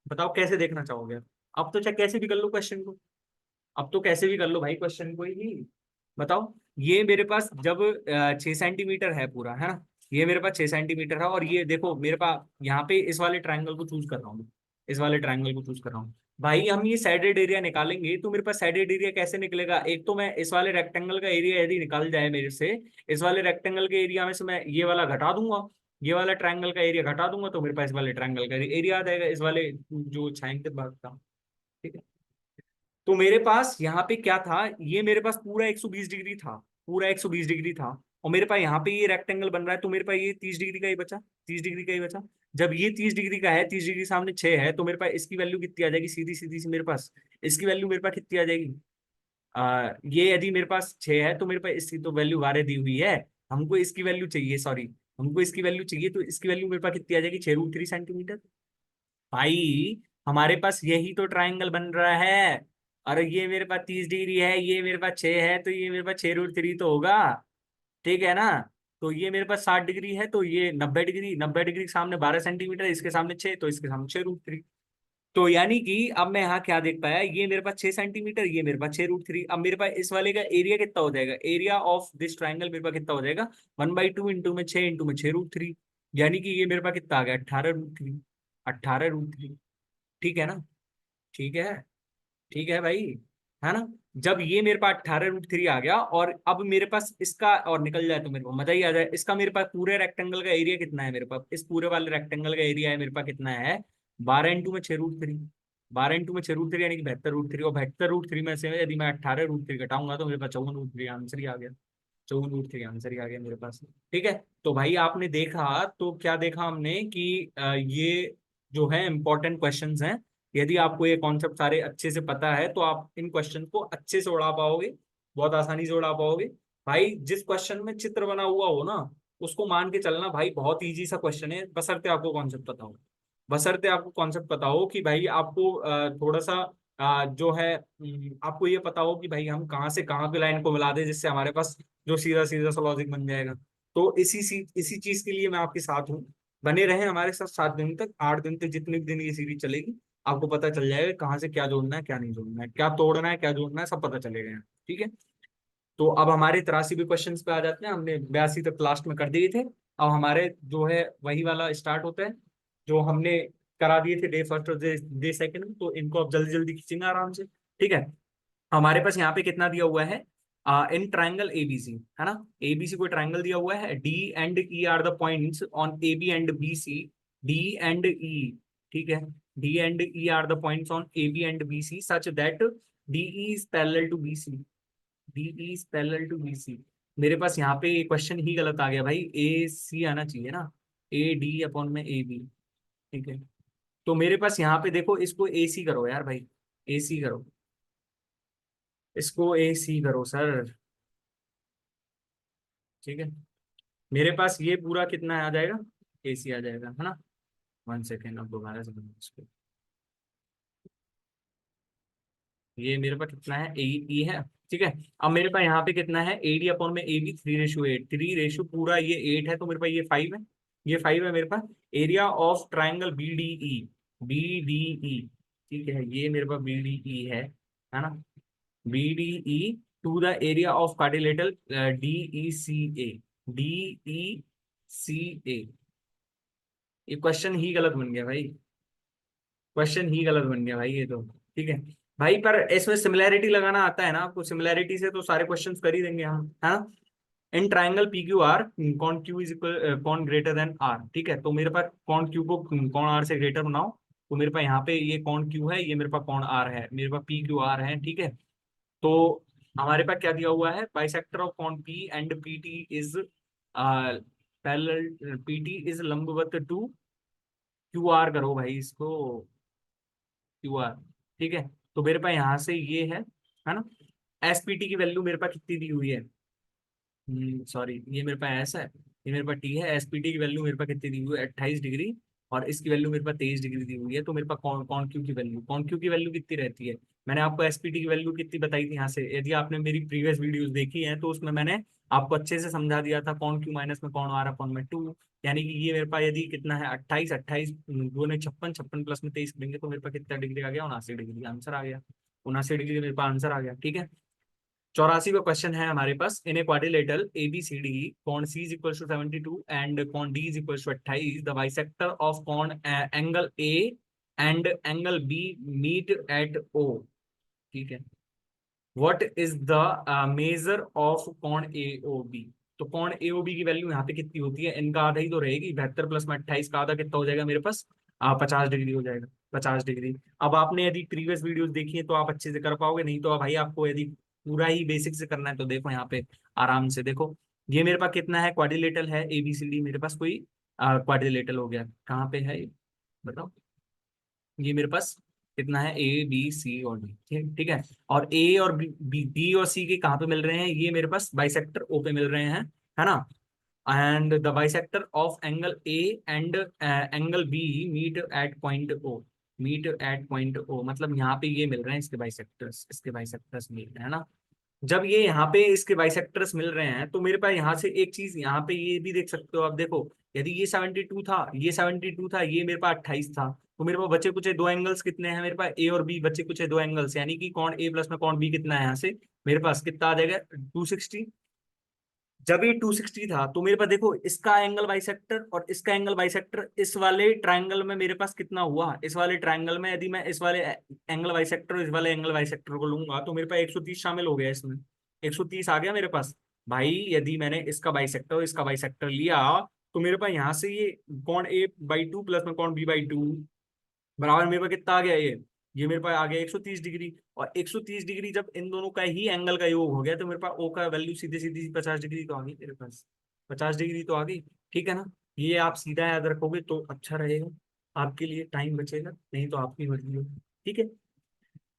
बताओ कैसे देखना चाहोगे। अब तो चाहे कैसे भी कर लो क्वेश्चन को, अब तो कैसे भी कर लो भाई क्वेश्चन को ही, बताओ। ये मेरे पास जब 6 सेंटीमीटर है पूरा, है ना, ये मेरे पास 6 सेंटीमीटर है, और ये देखो मेरे पास यहाँ पे इस वाले ट्रायंगल को चूज कर रहा हूँ, इस वाले ट्रायंगल को चूज कर रहा हूँ। भाई हम ये साइडेड एरिया निकालेंगे तो मेरे पास साइडेड एरिया कैसे निकलेगा, एक तो मैं इस वाले रेक्टेंगल का एरिया यदि निकाल जाए मेरे से, इस वाले रेक्टेंगल के एरिया में से मैं ये वाला घटा दूंगा, ये वाला ट्रायंगल का एरिया घटा दूंगा तो मेरे पास इस वाले ट्रायंगल का एरिया आ जाएगा, इस वाले जो छायांकित भाग का। ठीक है, तो मेरे पास यहाँ पे क्या था, ये मेरे पास पूरा 120 डिग्री था, पूरा 120 डिग्री था, और मेरे पास यहाँ पे ये रेक्टेंगल बन रहा है तो मेरे पास ये 30 डिग्री का ही बचा, 30 डिग्री का ही बचा। जब ये 30 डिग्री का है, 30 डिग्री सामने 6 है, तो मेरे पास इसकी वैल्यू कितनी आ जाएगी, सीधी सीधी सी मेरे पास इसकी वैल्यू मेरे पास कितनी आ जाएगी, ये यदि मेरे पास 6 है तो मेरे पास इसकी तो वैल्यू 12 दी हुई है, हमको इसकी वैल्यू चाहिए, सॉरी हमको इसकी वैल्यू चाहिए, तो इसकी वैल्यू मेरे पास कितनी आ जाएगी, 6√3 सेंटीमीटर। भाई हमारे पास यही तो ट्रायंगल बन रहा है, और ये मेरे पास 30 डिग्री है, ये मेरे पास 6 है, तो ये मेरे पास 6√3 तो होगा। ठीक है ना, तो ये मेरे पास 60 डिग्री है, तो ये 90 डिग्री, 90 डिग्री के सामने 12 सेंटीमीटर, इसके सामने 6, तो इसके सामने 6√3। तो यानी कि अब मैं यहाँ क्या देख पाया, ये मेरे पास 6 सेंटीमीटर, ये मेरे पास 6√3। अब मेरे पास इस वाले का एरिया कितना हो जाएगा, एरिया ऑफ दिस ट्राइंगल मेरे पास कितना हो जाएगा, 1/2 इंटू में 6 इंटू में 6√3, यानी कि ये मेरे पास कितना आ गया, 18√3, 18√3। ठीक है ना, ठीक है, ठीक है भाई, है ना। जब ये मेरे पास 18√3 आ गया, और अब मेरे पास इसका और निकल जाए तो मेरे को मजा ही आ जाए, इसका मेरे पास पूरे रेक्टेंगल का एरिया कितना है, मेरे पास इस पूरे वाले रेक्टेंगल का एरिया है मेरे पास कितना है, 12 इंटू में 6√3, 12 इंटू में 6√3 यानी कि 72√3, और 72√3 में से यदि मैं 18√3 घटाऊंगा तो मेरे पास 54√3 आंसर ही आ गया, 54√3 आंसर ही आ गया मेरे पास। ठीक है, तो भाई आपने देखा तो क्या देखा हमने कि ये जो है इंपॉर्टेंट क्वेश्चंस हैं, यदि आपको ये कॉन्सेप्ट सारे अच्छे से पता है तो आप इन क्वेश्चन को अच्छे से उड़ा पाओगे, बहुत आसानी से उड़ा पाओगे। भाई जिस क्वेश्चन में चित्र बना हुआ हो ना, उसको मान के चलना भाई, बहुत इजी सा क्वेश्चन है, बशर्ते आपको कॉन्सेप्ट पता हो, बशर्ते आपको कॉन्सेप्ट पता हो कि भाई आपको थोड़ा सा जो है आपको ये पता हो कि भाई हम कहाँ से कहाँ की लाइन को मिला दे जिससे हमारे पास जो सीधा सीधा सा लॉजिक बन जाएगा। तो इसी चीज के लिए मैं आपके साथ हूँ, बने रहें हमारे साथ 7 दिन तक, 8 दिन तक, जितने भी दिन ये सीरीज चलेगी, आपको पता चल जाएगा कहाँ से क्या जोड़ना है क्या नहीं जोड़ना है, क्या तोड़ना है क्या जोड़ना है, सब पता चलेगा यहाँ। ठीक है, तो अब हमारे 83 भी क्वेश्चन पे आ जाते हैं, हमने 82 तक लास्ट में कर दिए थे, अब हमारे जो है वही वाला स्टार्ट होता है जो हमने करा दिए थे डे फर्स्ट और डे सेकंड, तो इनको अब जल्दी जल्दी खींचेंगे आराम से। ठीक है, हमारे पास यहाँ पे कितना दिया हुआ है, इन ट्राइंगल एबीसी, है ना, एबीसी को ट्राइंगल दिया हुआ है, D and E are the points on A B and B C, D and E, ठीक है, D and E are the points on A B and B C such that D is parallel to B C, D is parallel to B C. मेरे पास यहाँ पे question ही गलत आ गया भाई, ए सी आना चाहिए ना, ए डी अपॉन में ए बी। ठीक है, तो मेरे पास यहाँ पे देखो, इसको ए सी करो यार भाई, ए सी करो, इसको ए सी करो सर। ठीक है, मेरे पास ये पूरा कितना आ जाएगा, AC आ जाएगा, है ना। 1 सेकेंड, अब दोबारा से बनाओ इसको। ये मेरे पास कितना है, ए है, ठीक है। अब मेरे पास यहाँ पे कितना है, AD अपॉन में AB 3:8, 3 पूरा ये 8 है, तो मेरे पास ये 5 है, ये 5 है मेरे पास। Area of triangle BDE, BDE, ठीक है, ये मेरे पास BDE है ना। BDE to the area of quadrilateral DECA, DECA। ये क्वेश्चन ही गलत बन गया भाई, क्वेश्चन ही गलत बन गया भाई ये तो, ठीक है भाई। पर इसमें सिमिलैरिटी लगाना आता है ना आपको, सिमिलैरिटी से तो सारे क्वेश्चंस कर ही देंगे हम, है ना। इन ट्राइंगल PQR, कॉन Q इज इक्वल कॉन ग्रेटर देन R, ठीक है। तो मेरे पास कॉन Q को कॉन R से ग्रेटर बनाओ, तो मेरे पास यहाँ पे ये कॉन Q है, ये मेरे पास कॉन R है, मेरे पास PQR है, ठीक है। तो हमारे पास क्या दिया हुआ है, बाइसेक्टर ऑफ कॉन P and PT is parallel, PT is लंबवत टू QR, करो भाई इसको, QR, ठीक है। तो मेरे पास यहाँ से ये है ना। SPT की वैल्यू मेरे पास कितनी दी हुई है, सॉरी, ये मेरे पास ऐसा है, ये मेरे पास T है। SPT की वैल्यू मेरे पास कितनी दी हुई है, 28 डिग्री, और इसकी वैल्यू मेरे पास 23 डिग्री दी हुई है। तो मेरे पास कौन कौन क्यू की वैल्यू, कौन क्यू की वैल्यू कितनी रहती है, मैंने आपको SPT की वैल्यू कितनी बताई थी यहाँ से, यदि आपने मेरी प्रीवियस वीडियोस देखी है तो उसमें मैंने आपको अच्छे से समझा दिया था, कौन क्यू माइनस में कौन आ रहा कौन में 2, यानी कि ये मेरे पास यदि कितना है 28, 28 दो ने 56, 56 प्लस में 23 करेंगे तो मेरे पास कितना डिग्री आ गया, 79 डिग्री आंसर आ गया, 79 डिग्री मेरे पास आंसर आ गया, ठीक है। 84वां क्वेश्चन है हमारे पास, इन ए क्वाड्रिलेटरल ABCD, कॉन C is equal to 72 and कॉन D is equal to 28, the bisector of कॉन angle A and angle B meet at O, ठीक है। What is the measure of कॉन AOB, तो कॉन AOB की value यहाँ पे कितनी होती है, इनका आधा ही तो रहेगी, 72 प्लस में 28 का आधा कितना हो जाएगा मेरे पास, 50 डिग्री हो जाएगा, 50 डिग्री। अब आपने यदि प्रीवियस वीडियोस देखी है तो आप अच्छे से कर पाओगे, नहीं तो भाई आपको यदि पूरा ही बेसिक से करना है तो देखो यहाँ पे आराम से देखो। ये मेरे पास कितना है, क्वाड्रिलेटरल है ABCD, मेरे पास कोई क्वाड्रिलेटरल हो गया, कहाँ पे है ये? बताओ। ये मेरे पास कितना है, A B C और D, ठीक ठीक है। और A और B और C के कहाँ पे मिल रहे हैं, ये मेरे पास बाइसेक्टर O पे मिल रहे हैं, है ना। And the bisector of angle A and angle B meet at point O, meet at point O, मतलब यहाँ पे ये मिल रहे हैं, इसके बाइसेक्टर्स, इसके बाइसेक्टर्स मिल रहे हैं ना। जब ये यहाँ पे इसके बाइसेक्टर्स मिल रहे हैं तो मेरे पास यहाँ से एक चीज यहाँ पे ये भी देख सकते हो आप, देखो यदि ये 72 था, ये 72 था, ये मेरे पास 28 था, तो मेरे पास बचे कुछ दो एंगल्स कितने हैं, मेरे पास A और B बचे कुछ दो एंगल्स, यानी कि कौन A प्लस में कौन B कितना है, यहाँ से मेरे पास कितना आ जाएगा, 260। जब ये 260 था तो मेरे पास देखो इसका एंगल बाइसेक्टर और इसका एंगल बाइसेक्टर, इस वाले ट्रायंगल में मेरे पास कितना हुआ, इस वाले ट्रायंगल में यदि मैं इस वाले एंगल बाइसेक्टर और इस वाले एंगल बाइसेक्टर को लूंगा तो मेरे पास 130 शामिल हो गया इसमें, 130 आ गया मेरे पास। भाई यदि मैंने इसका बाइसेक्टर और इसका बाइसेक्टर लिया तो मेरे पास यहाँ से ये कौन A/2 प्लस में कौन B/2 बराबर मेरे पास कितना आ गया, ये मेरे पास आ गया 130 डिग्री। और 130 डिग्री जब इन दोनों का ही एंगल का योग हो गया तो मेरे पास O का वैल्यू सीधे सीधी 50 डिग्री तो आ गई मेरे पास, 50 डिग्री तो आ गई, ठीक है ना। ये आप सीधा याद रखोगे तो अच्छा रहेगा, आपके लिए टाइम बचेगा, नहीं तो आपकी मर्जी होगी, ठीक है।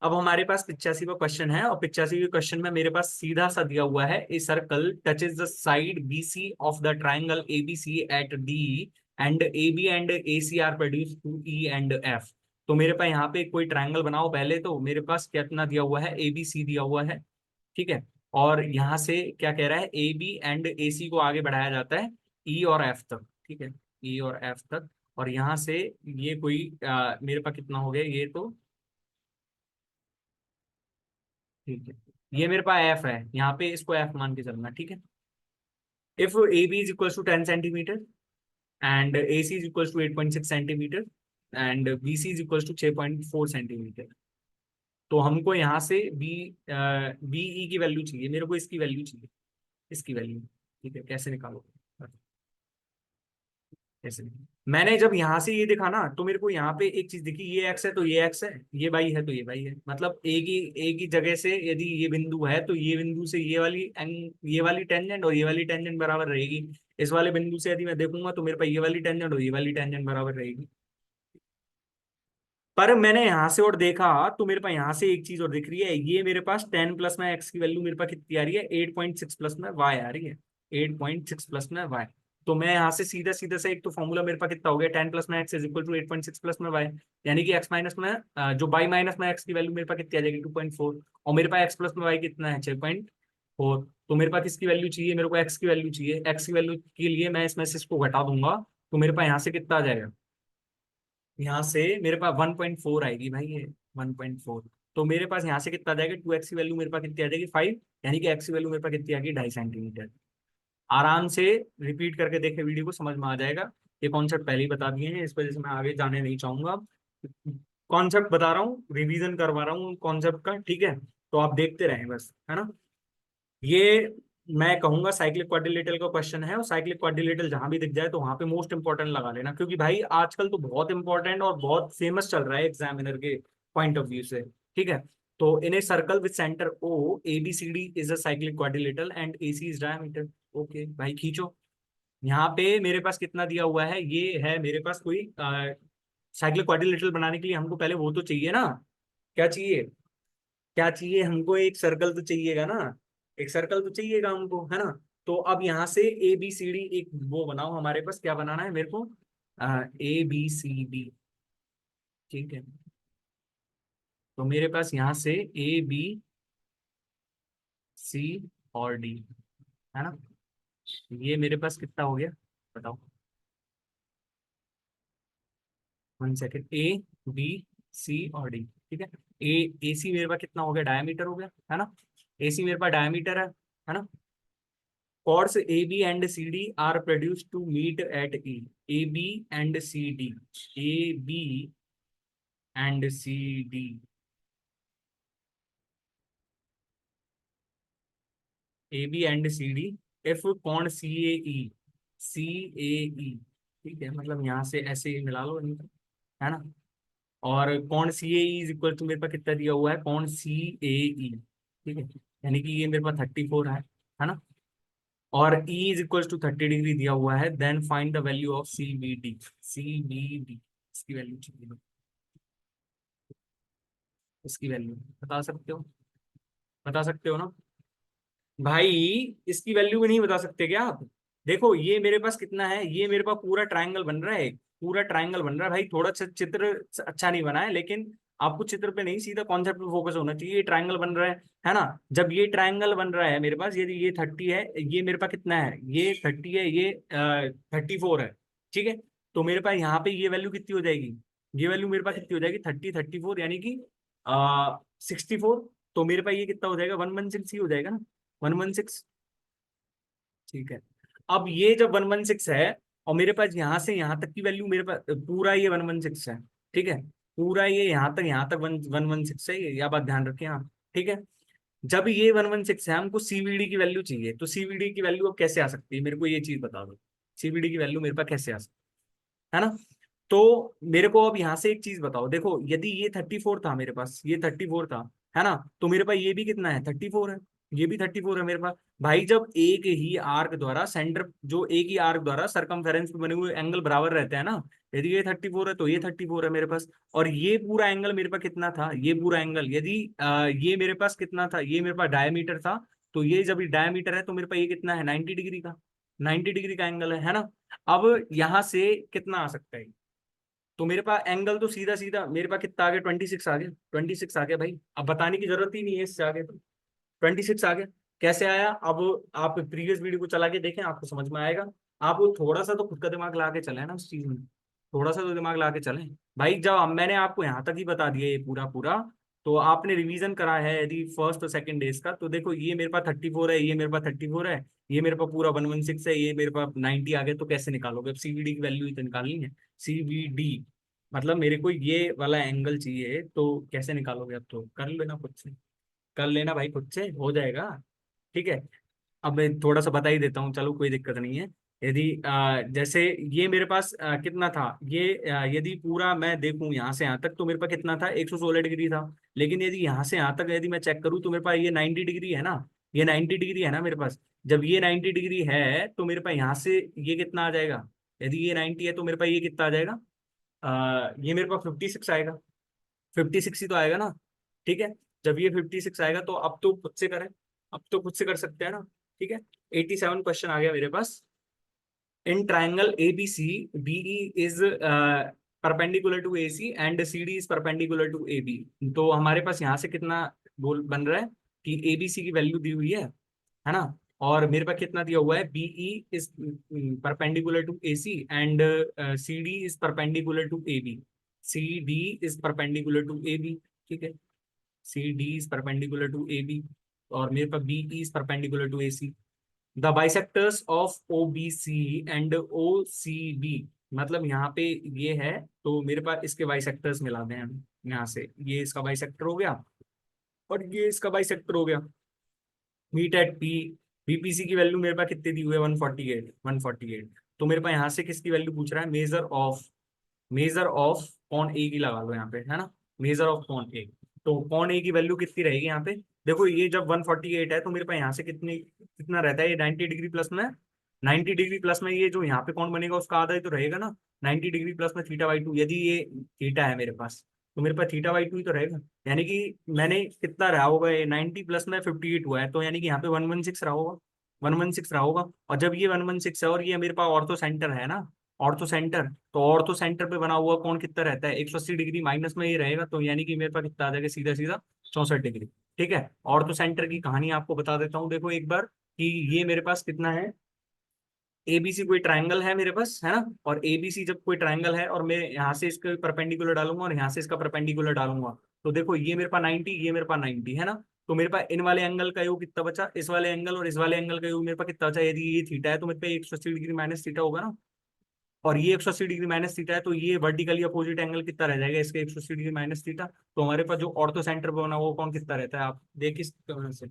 अब हमारे पास 85वां क्वेश्चन है, और 85वें क्वेश्चन में मेरे पास सीधा सा दिया हुआ है, a circle touches the side BC of the triangle ABC at D and AB and AC are produced to E and F। तो मेरे पास यहाँ पे कोई ट्राइंगल बनाओ, पहले तो मेरे पास कितना दिया हुआ है, ABC दिया हुआ है, ठीक है। और यहाँ से क्या कह रहा है, AB एंड AC को आगे बढ़ाया जाता है E और F तक, ठीक है, E और F तक। और यहाँ से ये कोई मेरे पास कितना हो गया, ये तो ठीक है, ये मेरे पास एफ है, यहाँ पे इसको एफ मान के चलना, ठीक है। If A B is equal to 10 centimetre and A C is equal to 8.6 centimetre and B C is equal to 6.4 centimetre, तो हमको यहाँ से बी ई की वैल्यू चाहिए, मेरे को इसकी वैल्यू चाहिए, इसकी वैल्यू, ठीक है। कैसे निकालोगे, कैसे, मैंने जब यहाँ से ये देखा ना तो मेरे को यहाँ पे एक चीज दिखी, ये एक्स है तो ये एक्स है, ये वाई है तो ये वाई है, मतलब एक ही जगह से यदि ये बिंदु है तो ये बिंदु से ये वाली टेंजेंट और ये वाली टेंजेंट बराबर रहेगी। इस वाले बिंदु से यदि मैं देखूंगा तो मेरे पास ये वाली टेंजेंट और ये वाली टेंजेंट बराबर रहेगी। पर मैंने यहाँ से और देखा तो मेरे पास यहाँ से एक चीज और दिख रही है, ये मेरे पास 10 प्लस में एक्स की वैल्यू मेरे पास कितनी आ रही है, 8.6 प्लस में वाई आ रही है, 8.6 प्लस में वाई। तो मैं यहाँ से सीधा सीधा से एक तो फॉर्मूला मेरे पास कितना हो गया, 10 प्लस में x is equal to 8.6 plus में वाई, यानी कि एक्स माइनस में जो बाई माइनस में एक्स की वैल्यू मेरे पास कितनी आ जाएगी 2.4, और मेरे पास एक्स प्लस में वाई कितना है 6.4। तो मेरे पास किसकी वैल्यू चाहिए, मेरे को एक्स की वैल्यू चाहिए। एक्स की वैल्यू के लिए मैं इसमें से इसको घटा दूंगा, तो मेरे पास यहाँ से कितना आ जाएगा, यहाँ से मेरे पास 1.4 आएगी भाई, ये 1.4। तो मेरे पास यहाँ से कितना आ जाएगा, 2x की वैल्यू मेरे पास कितनी आ जाएगी 5, यानी कि x की वैल्यू मेरे पास कितनी आ गई 2.5 सेंटीमीटर। आराम से रिपीट करके देखे वीडियो को, समझ में आ जाएगा। ये कॉन्सेप्ट पहले ही बता दिए हैं, इस वजह से मैं आगे जाने नहीं चाहूंगा। कॉन्सेप्ट बता रहा हूँ, रिवीजन करवा रहा हूँ कॉन्सेप्ट का, ठीक है। तो आप देखते रहें बस, है ना। ये मैं कहूंगा साइक्लिक क्वाड्रिलेटरल का क्वेश्चन है, और साइक्लिक क्वाड्रिलेटरल जहां भी दिख जाए तो वहां पे मोस्ट इंपॉर्टेंट लगा लेना, क्योंकि भाई आजकल तो बहुत इंपॉर्टेंट और बहुत फेमस चल रहा है एग्जामिनर के पॉइंट ऑफ व्यू से, ठीक है। तो in a circle with centre O A B C D is a cyclic quadrilateral and A C is diameter. Okay भाई खींचो। यहाँ पे मेरे पास कितना दिया हुआ है, ये है मेरे पास कोई साइक्लिक क्वाड्रिलेटरल बनाने के लिए हमको पहले वो तो चाहिए ना, क्या चाहिए, क्या चाहिए हमको, एक सर्कल तो चाहिएगा ना, एक सर्कल तो चाहिएगा हमको, है ना। तो अब यहाँ से ए बी सी डी एक वो बनाओ, हमारे पास क्या बनाना है मेरे को, ए बी सी डी, ठीक है। तो मेरे पास यहाँ से ए बी सी और डी, है ना। ये मेरे पास कितना हो गया बताओ, 1 सेकेंड, ए बी सी और डी, ठीक है। ए ए सी मेरे पास कितना हो गया, डायमीटर हो गया, है ना। ए सी मेरे पास डायमीटर है ना। Chords AB and CD are produced to meet at E. AB and CD. AB and CD. AB and CD. If कौन CAE. CAE. ठीक है, मतलब यहाँ से ऐसे ही मिला लो इनको, है ना। और कौन CAE इज इक्वल टू मेरे पास कितना दिया हुआ है, कौन CAE, ठीक है। यानी कि ये मेरे पास 34 है ना। और E is equal to 30 degree दिया हुआ है, then find the value of CBD। CBD इसकी वैल्यू चाहिए, इसकी वैल्यू बता सकते हो, बता सकते हो ना भाई। इसकी वैल्यू भी नहीं बता सकते क्या आप। देखो ये मेरे पास कितना है, ये मेरे पास पूरा ट्रायंगल बन रहा है, पूरा ट्रायंगल बन रहा है भाई। थोड़ा सा चित्र अच्छा नहीं बना है, लेकिन आपको चित्र पे नहीं सीधा कॉन्सेप्ट पे फोकस होना चाहिए। ये ट्रायंगल बन रहा है ना। जब ये ट्रायंगल बन रहा है मेरे पास, यदि ये 30 है, ये मेरे पास कितना है, ये 30 है, ये 34 है, ठीक है। तो मेरे पास यहाँ पे ये वैल्यू कितनी हो जाएगी, ये वैल्यू मेरे पास कितनी हो जाएगी 34, यानी कि 64। तो मेरे पास ये कितना हो जाएगा 116 ही हो जाएगा ना, 116, ठीक है। अब ये जब 116 है, और मेरे पास यहाँ से यहाँ तक की वैल्यू मेरे पास पूरा ये 116 है, ठीक है। पूरा ये यहाँ तक 116 है, ये बात ध्यान रखें आप, ठीक है। जब ये 116 है, हमको सीवीडी की वैल्यू चाहिए, तो सीवीडी की वैल्यू अब कैसे आ सकती है, मेरे को ये चीज बता दो। सीवीडी की वैल्यू मेरे पास कैसे आ सकती है ना। तो मेरे को अब यहाँ से एक चीज बताओ, देखो यदि ये 34 था मेरे पास, ये 34 था, है ना। तो मेरे पास ये भी कितना है 34 है, ये भी 34 है मेरे पास। भाई जब एक ही आर्क द्वारा सेंटर, जो एक ही आर्क द्वारा सरकमफेरेंस पे बने हुए एंगल बराबर रहते हैं ना, यदि ये 34 है तो ये 34 है मेरे पास। और ये पूरा एंगल मेरे पास कितना था, ये पूरा एंगल यदि ये मेरे पास कितना था, ये मेरे पास डायमीटर था। तो ये जब डायमीटर है तो मेरे पास ये कितना है 90 डिग्री का, 90 डिग्री का एंगल है ना। अब यहाँ से कितना आ सकता है, तो मेरे पास एंगल तो सीधा सीधा मेरे पास कितना आ गया 26 आ गया, 26 आ गया भाई। अब बताने की जरूरत ही नहीं है इससे आगे, तो 26 आ गया। कैसे आया, अब आप प्रीवियस वीडियो को चला के देखें, आपको समझ में आएगा। आप थोड़ा सा तो खुद का दिमाग ला के चले ना उस चीज में, थोड़ा सा तो दिमाग ला के चलें भाई। जब मैंने आपको यहाँ तक ही बता दिया ये पूरा पूरा, तो आपने रिवीजन करा है यदि फर्स्ट और सेकंड डेज का, तो देखो ये मेरे पास 34 है, ये मेरे पास 34 है, ये मेरे पास पूरा 116 है, ये मेरे पास 90 आ गया। तो कैसे निकालोगे, अब सीवीडी की वैल्यू ही तो निकालनी है। सीवीडी मतलब मेरे को ये वाला एंगल चाहिए, तो कैसे निकालोगे, अब तो कर लेना खुद से, कर लेना भाई खुद से हो जाएगा, ठीक है। अब मैं थोड़ा सा बता ही देता हूँ, चलो कोई दिक्कत नहीं है। यदि जैसे ये मेरे पास कितना था, ये यदि पूरा मैं देखूं यहाँ से यहाँ तक, तो मेरे पास कितना था 116 डिग्री था। लेकिन यदि यहाँ से यहाँ तक यदि मैं चेक करूँ, तो मेरे पास ये 90 डिग्री है ना, ये 90 डिग्री है ना मेरे पास। जब ये 90 डिग्री है तो मेरे पास यहाँ से ये कितना आ जाएगा, यदि ये 90 है तो मेरे पास ये कितना आ जाएगा, ये मेरे पास 56 आएगा, 56 ही तो आएगा ना, ठीक है। जब ये 56 आएगा तो अब तो खुद से करें, अब तो खुद से कर सकते हैं ना, ठीक है। 87 क्वेश्चन आ गया मेरे पास। In triangle ABC, BE is perpendicular to AC and CD is perpendicular to AB. तो हमारे पास यहाँ से कितना बोल बन रहा है कि एबीसी की वैल्यू दी हुई है ना, और मेरे पास कितना दिया हुआ है, BE is perpendicular to AC and CD is perpendicular to AB, C D is perpendicular to AB. ठीक है, C D is perpendicular to AB, और मेरे पास BE is perpendicular to AC. The bisectors of O B C and O C B, मतलब यहाँ पे ये है, तो मेरे पास इसके बाइसेक्टर्स मिला दें हम यहाँ से, ये इसका बाइसेक्टर हो गया और ये इसका बाइसेक्टर हो गया। मीट एट पी, बीपीसी की वैल्यू मेरे पास कितने दी हुई है, 148, 148। तो मेरे पास यहाँ से किसकी वैल्यू पूछ रहा है, मेजर ऑफ कॉन ए की लगा लो यहाँ पे, है ना, मेजर ऑफ कॉन ए। तो कॉन ए की वैल्यू कितनी रहेगी यहाँ पे, देखो ये जब 148 है तो मेरे पास यहाँ से कितनी कितना रहता है, ये 90 डिग्री प्लस में, 90 डिग्री प्लस में ये जो यहाँ पे कौन बनेगा उसका आधा ही तो रहेगा ना, 90 डिग्री प्लस में थीटा/2, यदि ये थीटा है मेरे पास तो मेरे पास थीटा/2 ही तो रहेगा। यानी कि मैंने कितना रहा होगा, ये 90 प्लस में 58 हुआ है, तो यानी कि यहाँ पे 116 रहा होगा, 116 रहा होगा। और जब ये 116 है और ये मेरे पास ऑर्थो सेंटर है ना, ऑर्थो सेंटर, तो ऑर्थो सेंटर पे बना हुआ कौन कितना रहता है, 180 डिग्री माइनस में ये रहेगा, तो यानी कि मेरे पास कितना आ जाएगा, सीधा सीधा 64 डिग्री। ठीक है, ऑर्थो सेंटर की कहानी आपको बता देता हूँ, देखो एक बार कि ये मेरे पास कितना है, एबीसी कोई ट्रायंगल है मेरे पास, है ना, और एबीसी जब कोई ट्रायंगल है और मैं यहाँ से इसके परपेंडिकुलर डालूंगा और यहाँ से इसका परपेंडिकुलर डालूंगा, तो देखो ये मेरे पास 90, ये मेरे पास 90 है ना, तो मेरे पास इन वाले एंगल का योग कितना बचा, इस वाले एंगल और इस वाले एंगल का योग मेरे पास कितना बचा, यदि ये थीटा है तो मेरे पास 180 डिग्री माइनस थीटा होगा ना, और ये 180 डिग्री माइनस थीटा है, तो ये वर्टिकली अपोजिट एंगल कितना रह जाएगा इसके, 180 डिग्री माइनस थीटा। तो हमारे पास जो ऑर्थो सेंटर पे बना वो कौन कितना रहता है, आप देखिए से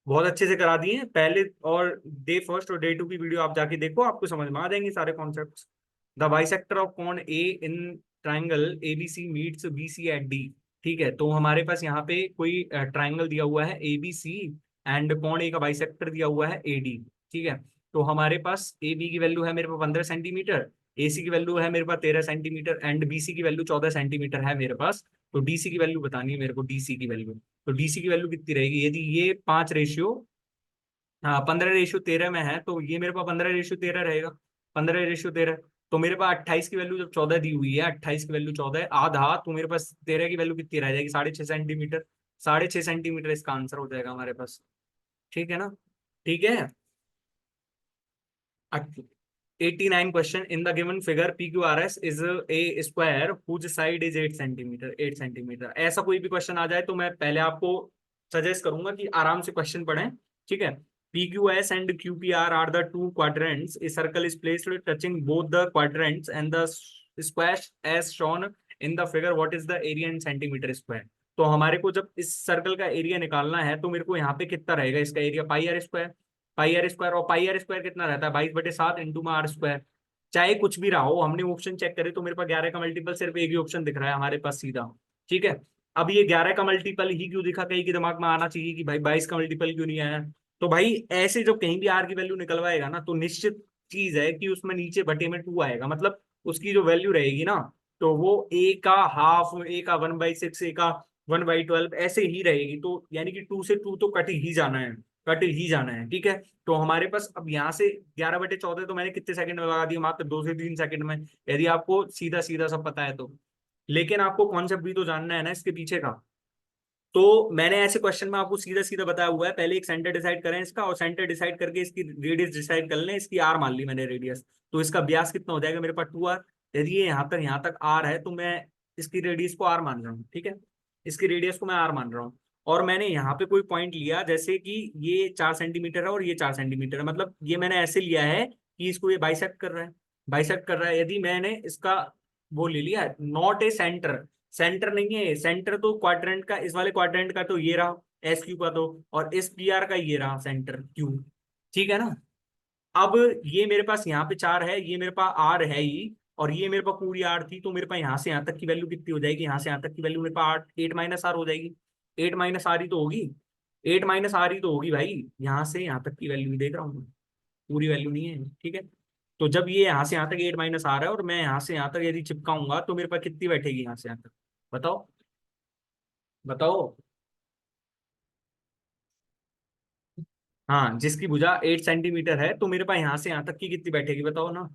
बहुत अच्छे से करा दिए हैं पहले, और डे फर्स्ट और डे टू की वीडियो आप जाके देखो, आपको समझ में आ जाएंगे सारे कॉन्सेप्ट्स। द बाइसेक्टर ऑफ कॉन A in triangle A B C meets B C at D. ठीक है, तो हमारे पास यहाँ पे कोई ट्राइंगल दिया हुआ है एबीसी एंड कॉन ए का बाइसेक्टर दिया हुआ है एडी। ठीक है, तो हमारे पास ए बी की वैल्यू है मेरे पास 15 सेंटीमीटर, ए सी की वैल्यू है मेरे पास 13 सेंटीमीटर एंड बी सी की वैल्यू 14 सेंटीमीटर है मेरे पास। तो डी सी की वैल्यू बतानी है मेरे को, डी सी की वैल्यू, तो डीसी की वैल्यू कितनी रहेगी, यदि ये 5 रेशियो, हाँ 15/13 में है, तो ये मेरे पास 15/13 रहेगा, 15/13। तो मेरे पास 28 की वैल्यू जब 14 दी हुई है, 28 की वैल्यू 14 है, आधा, तो मेरे पास 13 की वैल्यू कितनी रह जाएगी, 6.5 सेंटीमीटर, 6.5 सेंटीमीटर इसका आंसर हो जाएगा हमारे पास। ठीक है ना, ठीक है। 89 question, in the given figure P Q R S is a square whose side is 8 centimetre, 8 centimetre. ऐसा कोई भी क्वेश्चन आ जाए तो मैं पहले आपको सजेस्ट करूंगा कि आराम से क्वेश्चन पढ़ें। ठीक है, P Q S and Q P R the two quadrants, a circle is placed touching both the quadrants and the square as shown in the figure, what is the area in centimetre square. तो हमारे को जब इस circle का area निकालना है तो मेरे को यहाँ पे कितना रहेगा इसका area, pi r square, pi r square, और पाई आर स्क्वायर कितना रहता है, 22/7 इंटू में आर स्क्वायर। चाहे कुछ भी रहा हो, हमने ऑप्शन चेक करे तो मेरे पास 11 का मल्टीपल सिर्फ एक ही ऑप्शन दिख रहा है हमारे पास सीधा। ठीक है, अब ये 11 का मल्टीपल ही क्यों दिखा, कहीं के दिमाग में आना चाहिए कि भाई 22 का मल्टीपल क्यों नहीं आया। तो भाई ऐसे जब कहीं भी आर की वैल्यू निकलवाएगा ना, तो निश्चित चीज है कि उसमें नीचे बटे में 2 आएगा, मतलब उसकी जो वैल्यू रहेगी ना, तो वो ए का हाफ, ए का 1/6, ए का 1/12 ऐसे ही रहेगी, तो यानी कि 2 से 2 तो कट ही जाना है, कट ही जाना है। ठीक है, तो हमारे पास अब यहाँ से 11/14 तो मैंने कितने सेकंड में लगा दिया, मात्र 2 से 3 सेकंड में, यदि आपको सीधा सीधा सब पता है तो। लेकिन आपको कॉन्सेप्ट भी तो जानना है ना इसके पीछे का। तो मैंने ऐसे क्वेश्चन में आपको सीधा सीधा बताया हुआ है, पहले एक सेंटर डिसाइड करें इसका, और सेंटर डिसाइड करके इसकी रेडियस डिसाइड कर लें, इसकी आर मान ली मैंने रेडियस, तो इसका व्यास कितना हो जाएगा मेरे पास 2r। यदि ये यहाँ तक आर है तो मैं इसकी रेडियस को आर मान रहा हूँ। ठीक है, इसकी रेडियस को मैं आर मान रहा हूँ, और मैंने यहाँ पे कोई पॉइंट लिया जैसे कि ये 4 सेंटीमीटर है और ये 4 सेंटीमीटर है, मतलब ये मैंने ऐसे लिया है कि इसको ये बाइसेक्ट कर रहा है, बाइसेक्ट कर रहा है। यदि मैंने इसका वो ले लिया, नॉट ए सेंटर, सेंटर नहीं है सेंटर, तो क्वाड्रेंट का, इस वाले क्वाड्रेंट का तो ये रहा एस क्यू का, तो और इस पी आर का ये रहा सेंटर क्यू। ठीक है ना, अब ये मेरे पास यहाँ पे 4 है, ये मेरे पास आर है ही, और ये मेरे पास पूरी आर थी, तो मेरे पास यहाँ से यहाँ तक की वैल्यू कितनी हो जाएगी, यहाँ से यहाँ तक की वैल्यू मेरे पास 8 माइनस आर हो जाएगी, 8 - आर ही तो होगी, 8 - आर ही तो होगी भाई, यहाँ से यहाँ तक की वैल्यू देख रहा हूँ मैं, पूरी वैल्यू नहीं है। ठीक है, तो जब ये यहाँ से यहाँ तक 8 - आर है और मैं यहाँ से यहाँ तक यदि चिपकाऊंगा तो मेरे पास कितनी बैठेगी यहाँ से यहाँ तक, बताओ, बताओ। हाँ, जिसकी भुजा 8 सेंटीमीटर है, तो मेरे पास यहाँ से यहाँ तक की कितनी बैठेगी बताओ ना।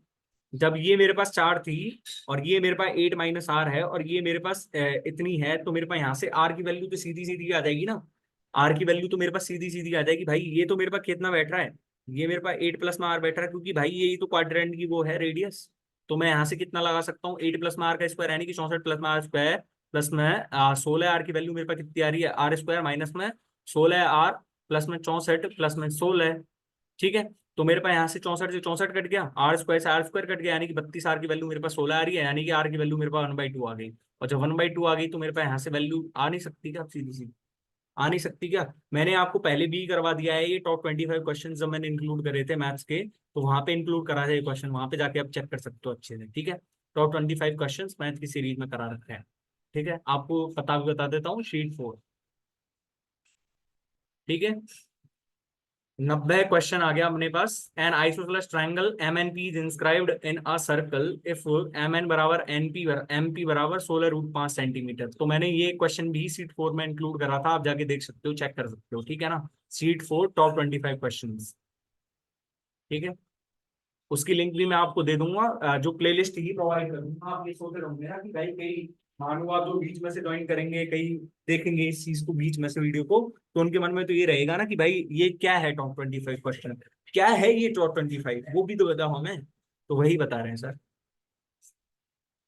जब ये मेरे पास 4 थी और ये मेरे पास 8 - R है और ये मेरे पास इतनी है, तो मेरे पास यहाँ से आर की वैल्यू तो सीधी सीधी आ जाएगी ना। आर की वैल्यू तो मेरे पास सीधी सीधी आ जाएगी भाई। ये तो मेरे पास कितना बैठ रहा है, ये मेरे पास 8 + में R बैठ रहा है, क्योंकि भाई यही तो क्वाड्रेंट की वो है रेडियस। तो मैं यहाँ से कितना लगा सकता हूँ, 8 + में R का स्क्वायर, यानी कि 64 + में R² प्लस में 16 R की वैल्यू मेरे पास कितनी आ रही है, R² माइनस में 16R प्लस में 64 प्लस में 16। ठीक है, तो मेरे पास यहाँ से 64 से 64 कट गया, R² से R² कट गया, यानी कि 32R की वैल्यू मेरे पास 16 आ रही है, यानी कि R की वैल्यू मेरे पास 1/2 आ गई। और जब 1/2 आ गई तो मेरे पास यहाँ से वैल्यू आ नहीं सकती क्या सीधी सीधी, आ नहीं सकती क्या। मैंने आपको पहले भी करवा दिया है, ये टॉप 25 क्वेश्चन जब मैंने इंक्लूड करे थे मैथ्स के, तो वहां पे इंक्लूड करा है ये क्वेश्चन, वहां पे जाके आप चेक कर सकते हो अच्छे से। ठीक है, टॉप 25 क्वेश्चन मैथ की सीरीज में करा रखे हैं। ठीक है, आपको पता भी बता देता हूँ, शीट 4। ठीक है, 90 क्वेश्चन आ गया अपने पास। An isosceles triangle M N P is inscribed in a circle if M N बराबर एम पी बराबर 16√5 सेंटीमीटर। तो मैंने ये क्वेश्चन भी सीट 4 में इंक्लूड करा था, आप जाके देख सकते हो, चेक कर सकते हो। ठीक है ना, सीट 4 टॉप 25 क्वेश्चन। ठीक है, उसकी लिंक भी मैं आपको दे दूंगा, जो प्लेलिस्ट ही प्रोवाइड कर दूंगा। आप ये सोच रहे होंगे ना कि भाई कई मानो आप जो बीच में से ज्वाइन करेंगे, कई देखेंगे इस चीज को बीच में से वीडियो को, तो उनके मन में तो ये रहेगा ना कि भाई ये क्या है टॉप 25 क्वेश्चन, क्या है ये टॉप 25, वो भी तो बताओ हमें। तो वही बता रहे हैं सर।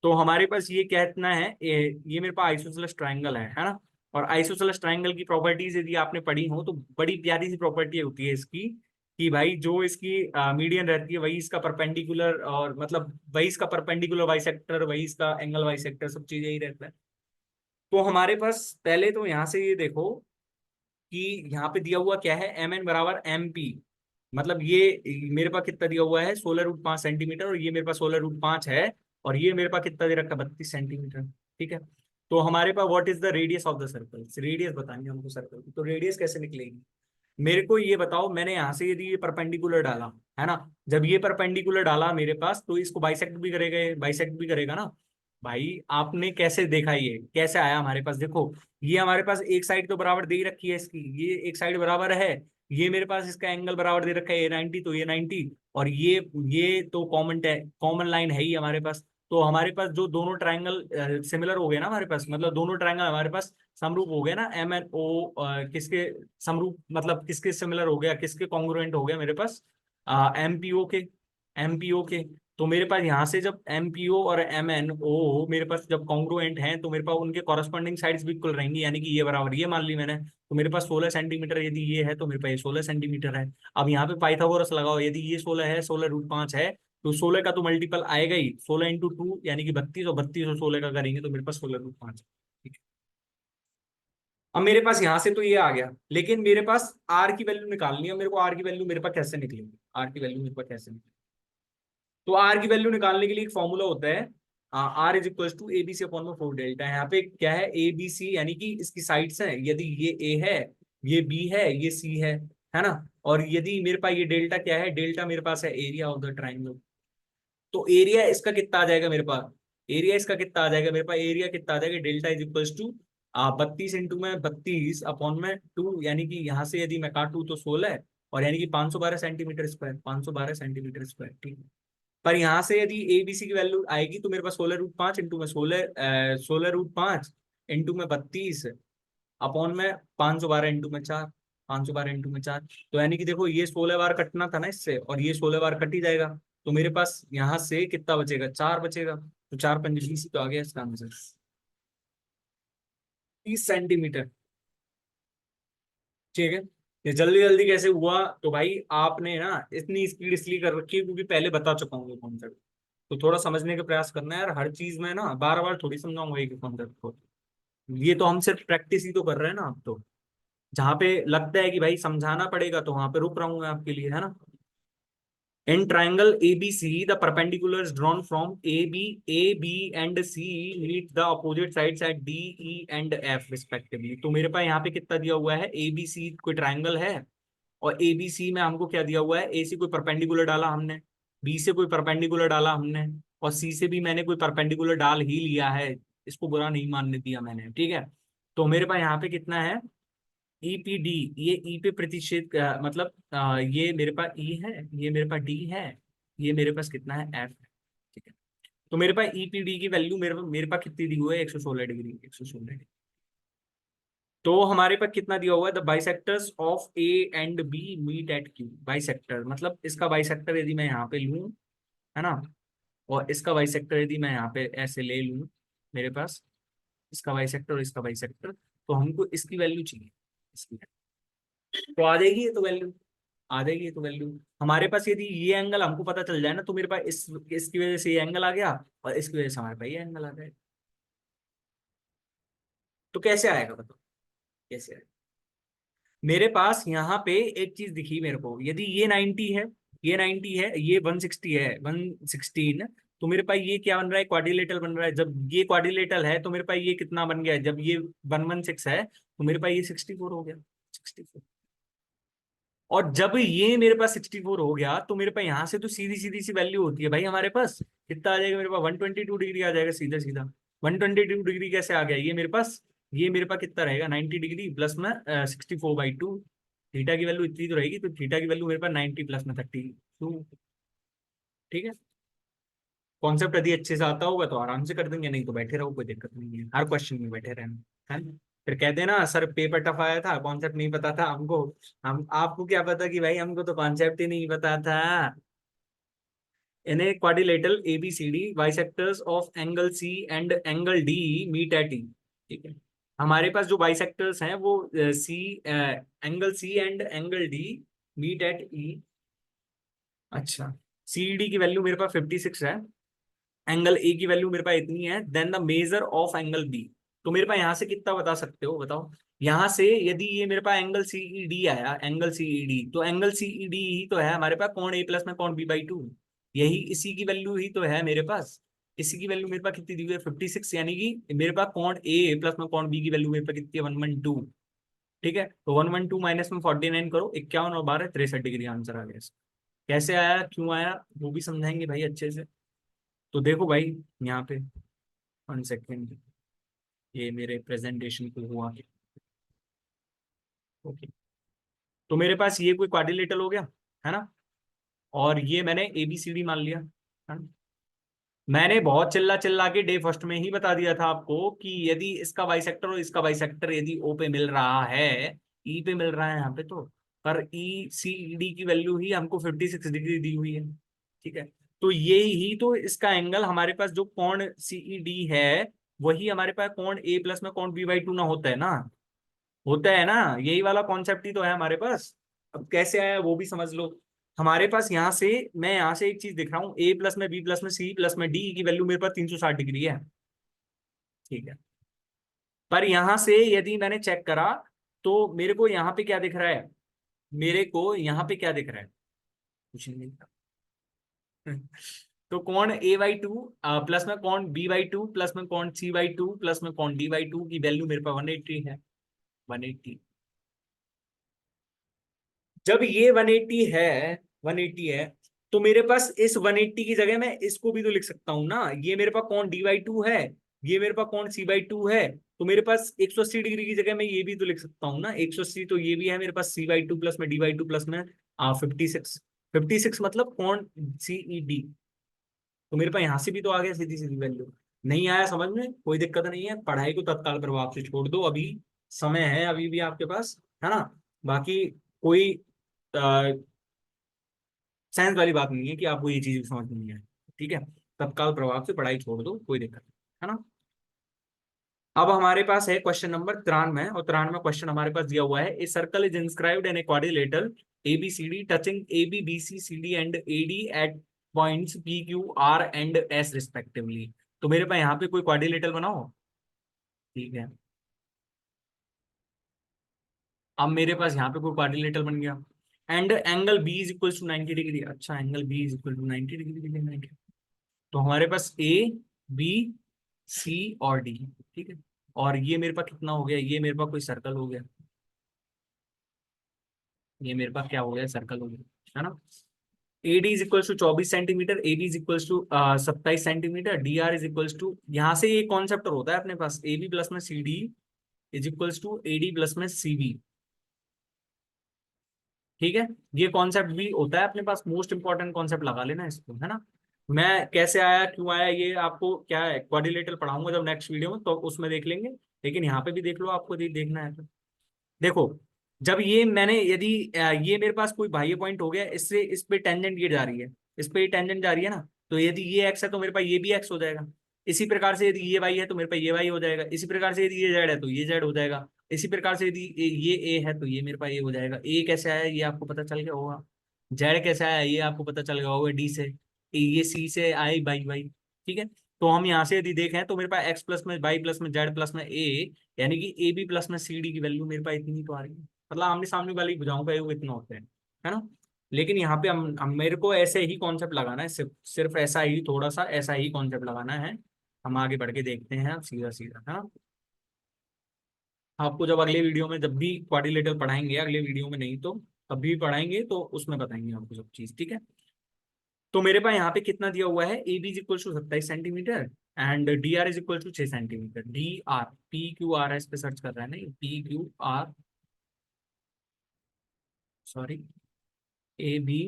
तो हमारे पास ये कहना है, ये मेरे पास आइसोसेलेस ट्रायंगल है ना। और आइसोसेलेस ट्रायंगल की प्रॉपर्टीज यदि आपने पढ़ी हो तो बड़ी प्यारी सी प्रॉपर्टी होती है इसकी, कि भाई जो इसकी मीडियन रहती है वही इसका परपेंडिकुलर, और मतलब वही इसका परपेंडिकुलर बाइसेक्टर, वही इसका एंगल बाइसेक्टर, सब चीजें ही रहता है। तो हमारे पास पहले तो यहाँ से ये देखो कि यहाँ पे दिया हुआ क्या है, एम एन बराबर एम पी, मतलब ये मेरे पास कितना दिया हुआ है, 16√5 सेंटीमीटर, और ये मेरे पास 16√5 है, और ये मेरे पास कितना दे रखा है, 32 सेंटीमीटर। ठीक है, तो हमारे पास what is the radius of the circle, radius बताएंगे हमको सर्कल की, तो रेडियस कैसे निकलेगी। मेरे को ये बताओ, मैंने यहाँ से यदि ये परपेंडिकुलर डाला है ना, जब ये परपेंडिकुलर डाला मेरे पास, तो इसको बाइसेक्ट भी करेगा, बाइसेक्ट भी करेगा ना। भाई आपने कैसे देखा, ये कैसे आया हमारे पास, देखो ये हमारे पास एक साइड तो बराबर दे ही रखी है इसकी, ये एक साइड बराबर है, ये मेरे पास इसका एंगल बराबर दे रखा है A90, तो A90, और ये तो कॉमन है, कॉमन लाइन है ही हमारे पास। तो हमारे पास जो दोनों ट्रायंगल सिमिलर हो गए ना हमारे पास, मतलब दोनों ट्रायंगल हमारे पास समरूप हो गए ना, एम एन ओ किसके समरूप, मतलब किसके सिमिलर हो गया, किसके कॉन्ग्रुएंट हो गया मेरे पास, एमपीओ के, एमपीओ के। तो मेरे पास यहाँ से जब एमपीओ और एम एन ओ मेरे पास जब कॉन्ग्रुएंट हैं, तो मेरे पास उनके कॉरस्पॉन्डिंग साइड्स भी इक्वल रहेंगी, यानी कि ये बराबर ये मान ली मैंने, तो मेरे पास 16 सेंटीमीटर यदि ये है, तो मेरे पास ये 16 सेंटीमीटर है। अब यहाँ पे पाइथागोरस लगाओ, यदि ये 16 है, 16√5 है, तो 16 का तो मल्टीपल आएगा ही, 16 × 2 यानी कि 32, और 32 और 16 का करेंगे तो मेरे पास 16√5। अब मेरे पास यहां से तो ये आ गया, लेकिन मेरे पास आर की वैल्यू निकालनी है, मेरे को आर की वैल्यू मेरे पास कैसे निकलेगी, आर की वैल्यू मेरे पास कैसे निकलेगी। तो आर की वैल्यू निकालने के लिए एक फॉर्मूला होता है, r is equal to ABC upon में 4 डेल्टा। यहाँ पे क्या है, ABC, यानी कि इसकी साइड्स हैं, यदि ये ए है, ये बी है, ये सी है ना। और यदि मेरे पास ये डेल्टा क्या है, डेल्टा मेरे पास है एरिया ऑफ द ट्राइंगल। तो एरिया इसका कितना आ जाएगा मेरे पास, एरिया इसका कितना आ जाएगा मेरे पास, एरिया कितना आ जाएगा, delta is equal to 32 into में 32 अपॉन में 2, यानी कि यहाँ से यदि मैं काटू तो 16, और यानी कि 512 सेंटीमीटर स्क्वायर, 512 सेंटीमीटर स्क्वायर। ठीक है, पर यहाँ से यदि ABC की वैल्यू आएगी, तो मेरे पास 16√5 इंटू में 16 इंटू में 32 अपॉन में 512 इंटू में 4, 512 इंटू में 4। तो यानी कि देखो ये 16 बार कटना था ना इससे, और ये 16 बार कट ही जाएगा, तो मेरे पास यहाँ से कितना बचेगा, 4 बचेगा, तो 4×5 तो आ गया इसका आंसर, 30 सेंटीमीटर। ठीक है, ये जल्दी जल्दी कैसे हुआ, तो भाई आपने ना इतनी स्पीड इसलिए कर रखी है क्योंकि पहले बता चुका हूँ ये कॉन्सेप्ट। तो थोड़ा समझने का प्रयास करना है यार, हर चीज में ना बार बार थोड़ी समझाऊंगा एक कॉन्सेप्ट को। ये तो हम सिर्फ प्रैक्टिस ही तो कर रहे हैं ना, आप तो जहाँ पे लगता है कि भाई समझाना पड़ेगा तो वहां पे रुक रहा हूँ मैं आपके लिए, है ना। In triangle ABC, the perpendiculars drawn from A, B and C meet the opposite sides at D, E and F respectively। तो मेरे पास यहाँ पे कितना दिया हुआ है, ABC कोई ट्राइंगल है, और ABC में हमको क्या दिया हुआ है, A से कोई परपेंडिकुलर डाला हमने, B से कोई परपेंडिकुलर डाला हमने, और C से भी मैंने कोई परपेंडिकुलर डाल ही लिया है, इसको बुरा नहीं मानने दिया मैंने। ठीक है, तो मेरे पास यहाँ पे कितना है, ईपीडी, ये ई पे प्रतिशत मतलब ये मेरे पास ई है, ये मेरे पास डी है, ये मेरे पास कितना है एफ है। ठीक है, तो मेरे पास ईपीडी की वैल्यू मेरे पास कितनी दी हुई है 116 डिग्री, 116 डिग्री। तो हमारे पास कितना दिया हुआ है, the bisectors of A and B meet at Q. Bisector मतलब इसका बाइसेक्टर यदि मैं यहाँ पे लूं, है ना, और इसका बाइसेक्टर यदि मैं यहाँ पे ऐसे ले लूं, मेरे पास इसका बाइसेक्टर और इसका बाइसेक्टर, तो हमको इसकी वैल्यू चाहिए, इसकी तो आ जाएगी ये तो वैल्यू, आ जाएगी ये तो वैल्यू। हमारे पास यदि ये एंगल हमको पता चल जाए ना, तो मेरे पास इसकी वजह से ये एंगल आ गया, और इसकी वजह से हमारे पास ये एंगल आ जाएगा। तो कैसे आएगा बताओ, कैसे आएगा? मेरे पास यहाँ पे एक चीज दिखी मेरे को, यदि ये 90 है, ये 90 है, ये 160 है, 116, तो मेरे पास ये क्या बन रहा है, क्वाड्रिलेटरल बन रहा है। जब ये क्वाड्रिलेटरल है तो मेरे पास ये कितना बन गया है, जब ये 116 है तो मेरे पास ये 64 हो गया, 64। और जब ये मेरे पास 64 हो गया तो मेरे पास यहाँ से तो सीधी सीधी सी वैल्यू होती है भाई, हमारे पास कितना आ जाएगा, मेरे पास 122 डिग्री आ जाएगा सीधा सीधा। 122 डिग्री कैसे आ गया, ये मेरे पास, ये मेरे पास कितना रहेगा 90 डिग्री प्लस में 64/2। थीटा की वैल्यू इतनी तो रहेगी, तो थीटा की वैल्यू मेरे पास 90 प्लस में 32। ठीक है, कॉन्सेप्ट यदि अच्छे से आता होगा तो आराम से कर देंगे, नहीं तो बैठे रहो, कोई दिक्कत नहीं है, हर क्वेश्चन में बैठे रहना है ना। फिर कहते हैं ना सर पेपर टफ आया था, कॉन्सेप्ट नहीं पता था हमको। हम आपको क्या पता कि भाई हमको तो कॉन्सेप्ट ही नहीं पता था। In a quadrilateral ABCD bisectors of angle C and angle D meet at E. ठीक है, हमारे पास जो बाइसेक्टर्स हैं वो C, angle C and angle D meet at E. अच्छा, सी डी की वैल्यू मेरे पास 56 है, एंगल ए की वैल्यू मेरे पास इतनी है, then the measure of angle B. तो मेरे पास यहाँ से कितना बता सकते हो बताओ, यहाँ से यदि ये मेरे पास एंगल सीई डी आया, एंगल सीई डी, तो एंगल सीई डी ही तो है हमारे पास कोण ए प्लस में कोण बी/2। यही इसी की वैल्यू ही तो है मेरे पास। इसी की वैल्यू मेरे पास कितनी दी हुई है 56, यानी कि मेरे पास कोण ए प्लस में कोण बी की वैल्यू मेरे पास कितनी है 112। ठीक है, तो 112 माइनस में 49 करो, 51 और 12 63 डिग्री आंसर आ गया इसका। कैसे आया, क्यों आया, वो भी समझाएंगे भाई अच्छे से। तो देखो भाई यहाँ पे, 1 सेकेंड, ये मेरे प्रेजेंटेशन को हुआ। ओके, तो मेरे पास ये कोई क्वाड्रिलेटरल हो गया, है ना, और ये मैंने ABCD मान लिया, है ना। मैंने बहुत चिल्ला चिल्ला के डे फर्स्ट में ही बता दिया था आपको कि यदि इसका बाइसेक्टर और इसका बाइसेक्टर यदि O पे मिल रहा है, E पे मिल रहा है यहाँ पे, तो पर ECD की वैल्यू ही हमको 56 डिग्री दी हुई है। ठीक है, तो ये ही तो इसका एंगल हमारे पास जो कोण CED है, वही हमारे पास कोण A प्लस में कोण B/2 ना होता है ना, होता है ना, यही वाला कॉन्सेप्ट ही तो है हमारे पास। अब कैसे आया वो भी समझ लो। हमारे पास यहाँ से, मैं यहाँ से एक चीज दिख रहा हूँ, ए प्लस में बी प्लस में सी प्लस में डी की वैल्यू मेरे पास 360 डिग्री है। ठीक है, पर यहाँ से यदि मैंने चेक करा, तो मेरे को यहाँ पे क्या दिख रहा है, मेरे को यहाँ पे क्या दिख रहा है, कुछ नहीं दिख रहा। तो कौन A/2 प्लस में कौन B/2 प्लस में कौन C/2 प्लस में कौन D/2 की वैल्यू मेरे पास 180 है, 180। जब ये 180 है, 180 है, तो मेरे पास इस 180 की जगह मैं इसको भी तो लिख सकता हूं ना, ये मेरे पास कौन D/2 है, ये मेरे पास कौन C/2 है, तो मेरे पास 180 डिग्री की जगह मैं ये भी तो लिख सकता हूँ ना, 180 तो ये भी है मेरे पास C/2 प्लस में D/2 प्लस में 56, 56 मतलब कौन CED। तो मेरे पास यहाँ से भी तो आ गया सीधी सीधी वैल्यू। नहीं आया समझ में, कोई दिक्कत नहीं है, पढ़ाई को तत्काल प्रभाव से छोड़ दो, अभी समय है अभी भी आपके पास, है ना। बाकी कोई साइंस वाली बात नहीं है कि आपको ये चीज समझ नहीं है। ठीक है, तत्काल प्रभाव से पढ़ाई छोड़ दो, कोई दिक्कत नहीं, है ना। अब हमारे पास है क्वेश्चन नंबर 93, और 93 क्वेश्चन हमारे पास दिया हुआ है, a circle is inscribed in a quadrilateral ABCD touching AB BC CD and AD at points PQ R and S respectively. तो मेरे पास यहाँ पे कोई क्वाड्रिलेटरल बनाओ। ठीक है, अब मेरे पास यहाँ पे कोई क्वाड्रिलेटरल बन गया, and angle B is equal to 90 degree. अच्छा, angle B is equal to 90 degree लेना है क्या? तो हमारे पास A B C और D। ठीक है, और ये मेरे पास कितना हो गया, ये मेरे पास कोई सर्कल हो गया, ये मेरे पास क्या हो गया, सर्कल हो गया, है ना। AD is equal to 24 centimetre, AB is equal to 27 centimetre, DR is equal to, यहाँ से ये कॉन्सेप्ट होता है अपने पास AB प्लस में CD is equal to AD plus में CB। ठीक है, ये कॉन्सेप्ट भी होता है अपने पास, मोस्ट इंपॉर्टेंट कॉन्सेप्ट लगा लेना इसको, है ना। मैं कैसे आया क्यों आया ये आपको क्या है क्वाड्रिलेटरल पढ़ाऊंगा जब नेक्स्ट वीडियो में, तो उसमें देख लेंगे। लेकिन यहाँ पे भी देख लो, आपको देखना है तो देखो, जब ये मैंने यदि ये मेरे पास कोई बाह्य पॉइंट हो गया, इससे इस पे टेंजेंट ये जा रही है, इस पे टेंजेंट जा रही है ना, तो यदि ये एक्स है तो मेरे पास ये भी एक्स हो जाएगा। इसी प्रकार से यदि ये वाई है तो मेरे पास ये वाई हो जाएगा। इसी प्रकार से यदि ये जेड है तो ये जेड हो जाएगा। इसी प्रकार से यदि ये ए है तो ये मेरे पास ए हो जाएगा। ए कैसे आया ये आपको पता चल गया होगा। जेड कैसे आया ये आपको पता चल गया होगा, डी से। ये सी से आई बाई वाई। ठीक है, तो हम यहाँ से यदि देखें तो मेरे पास एक्स प्लस में वाई प्लस में जेड प्लस में ए, यानी कि ए बी प्लस में सी डी की वैल्यू मेरे पास इतनी तो आ रही है। मतलब आमने सामने वाली भुजाओं का योग इतना होता है ना। लेकिन यहाँ पे हम मेरे को ऐसे ही कॉन्सेप्ट लगाना है, सिर्फ सिर्फ ऐसा ही, थोड़ा सा ऐसा ही कॉन्सेप्ट लगाना है। हम आगे बढ़ के देखते हैं अब सीधा सीधा, है ना। आपको जब अगले वीडियो में जब भी क्वाड्रिलेटरल पढ़ाएंगे, अगले वीडियो में नहीं तो कभी भी पढ़ाएंगे तो उसमें बताएंगे आपको सब चीज, ठीक है। तो मेरे पास यहाँ पे कितना दिया हुआ है, A B is equal to 27 centimetre and D R is equal to 6 centimetre. D R P Q R S पे सर्च कर रहा है ना, P Q R, sorry, A B,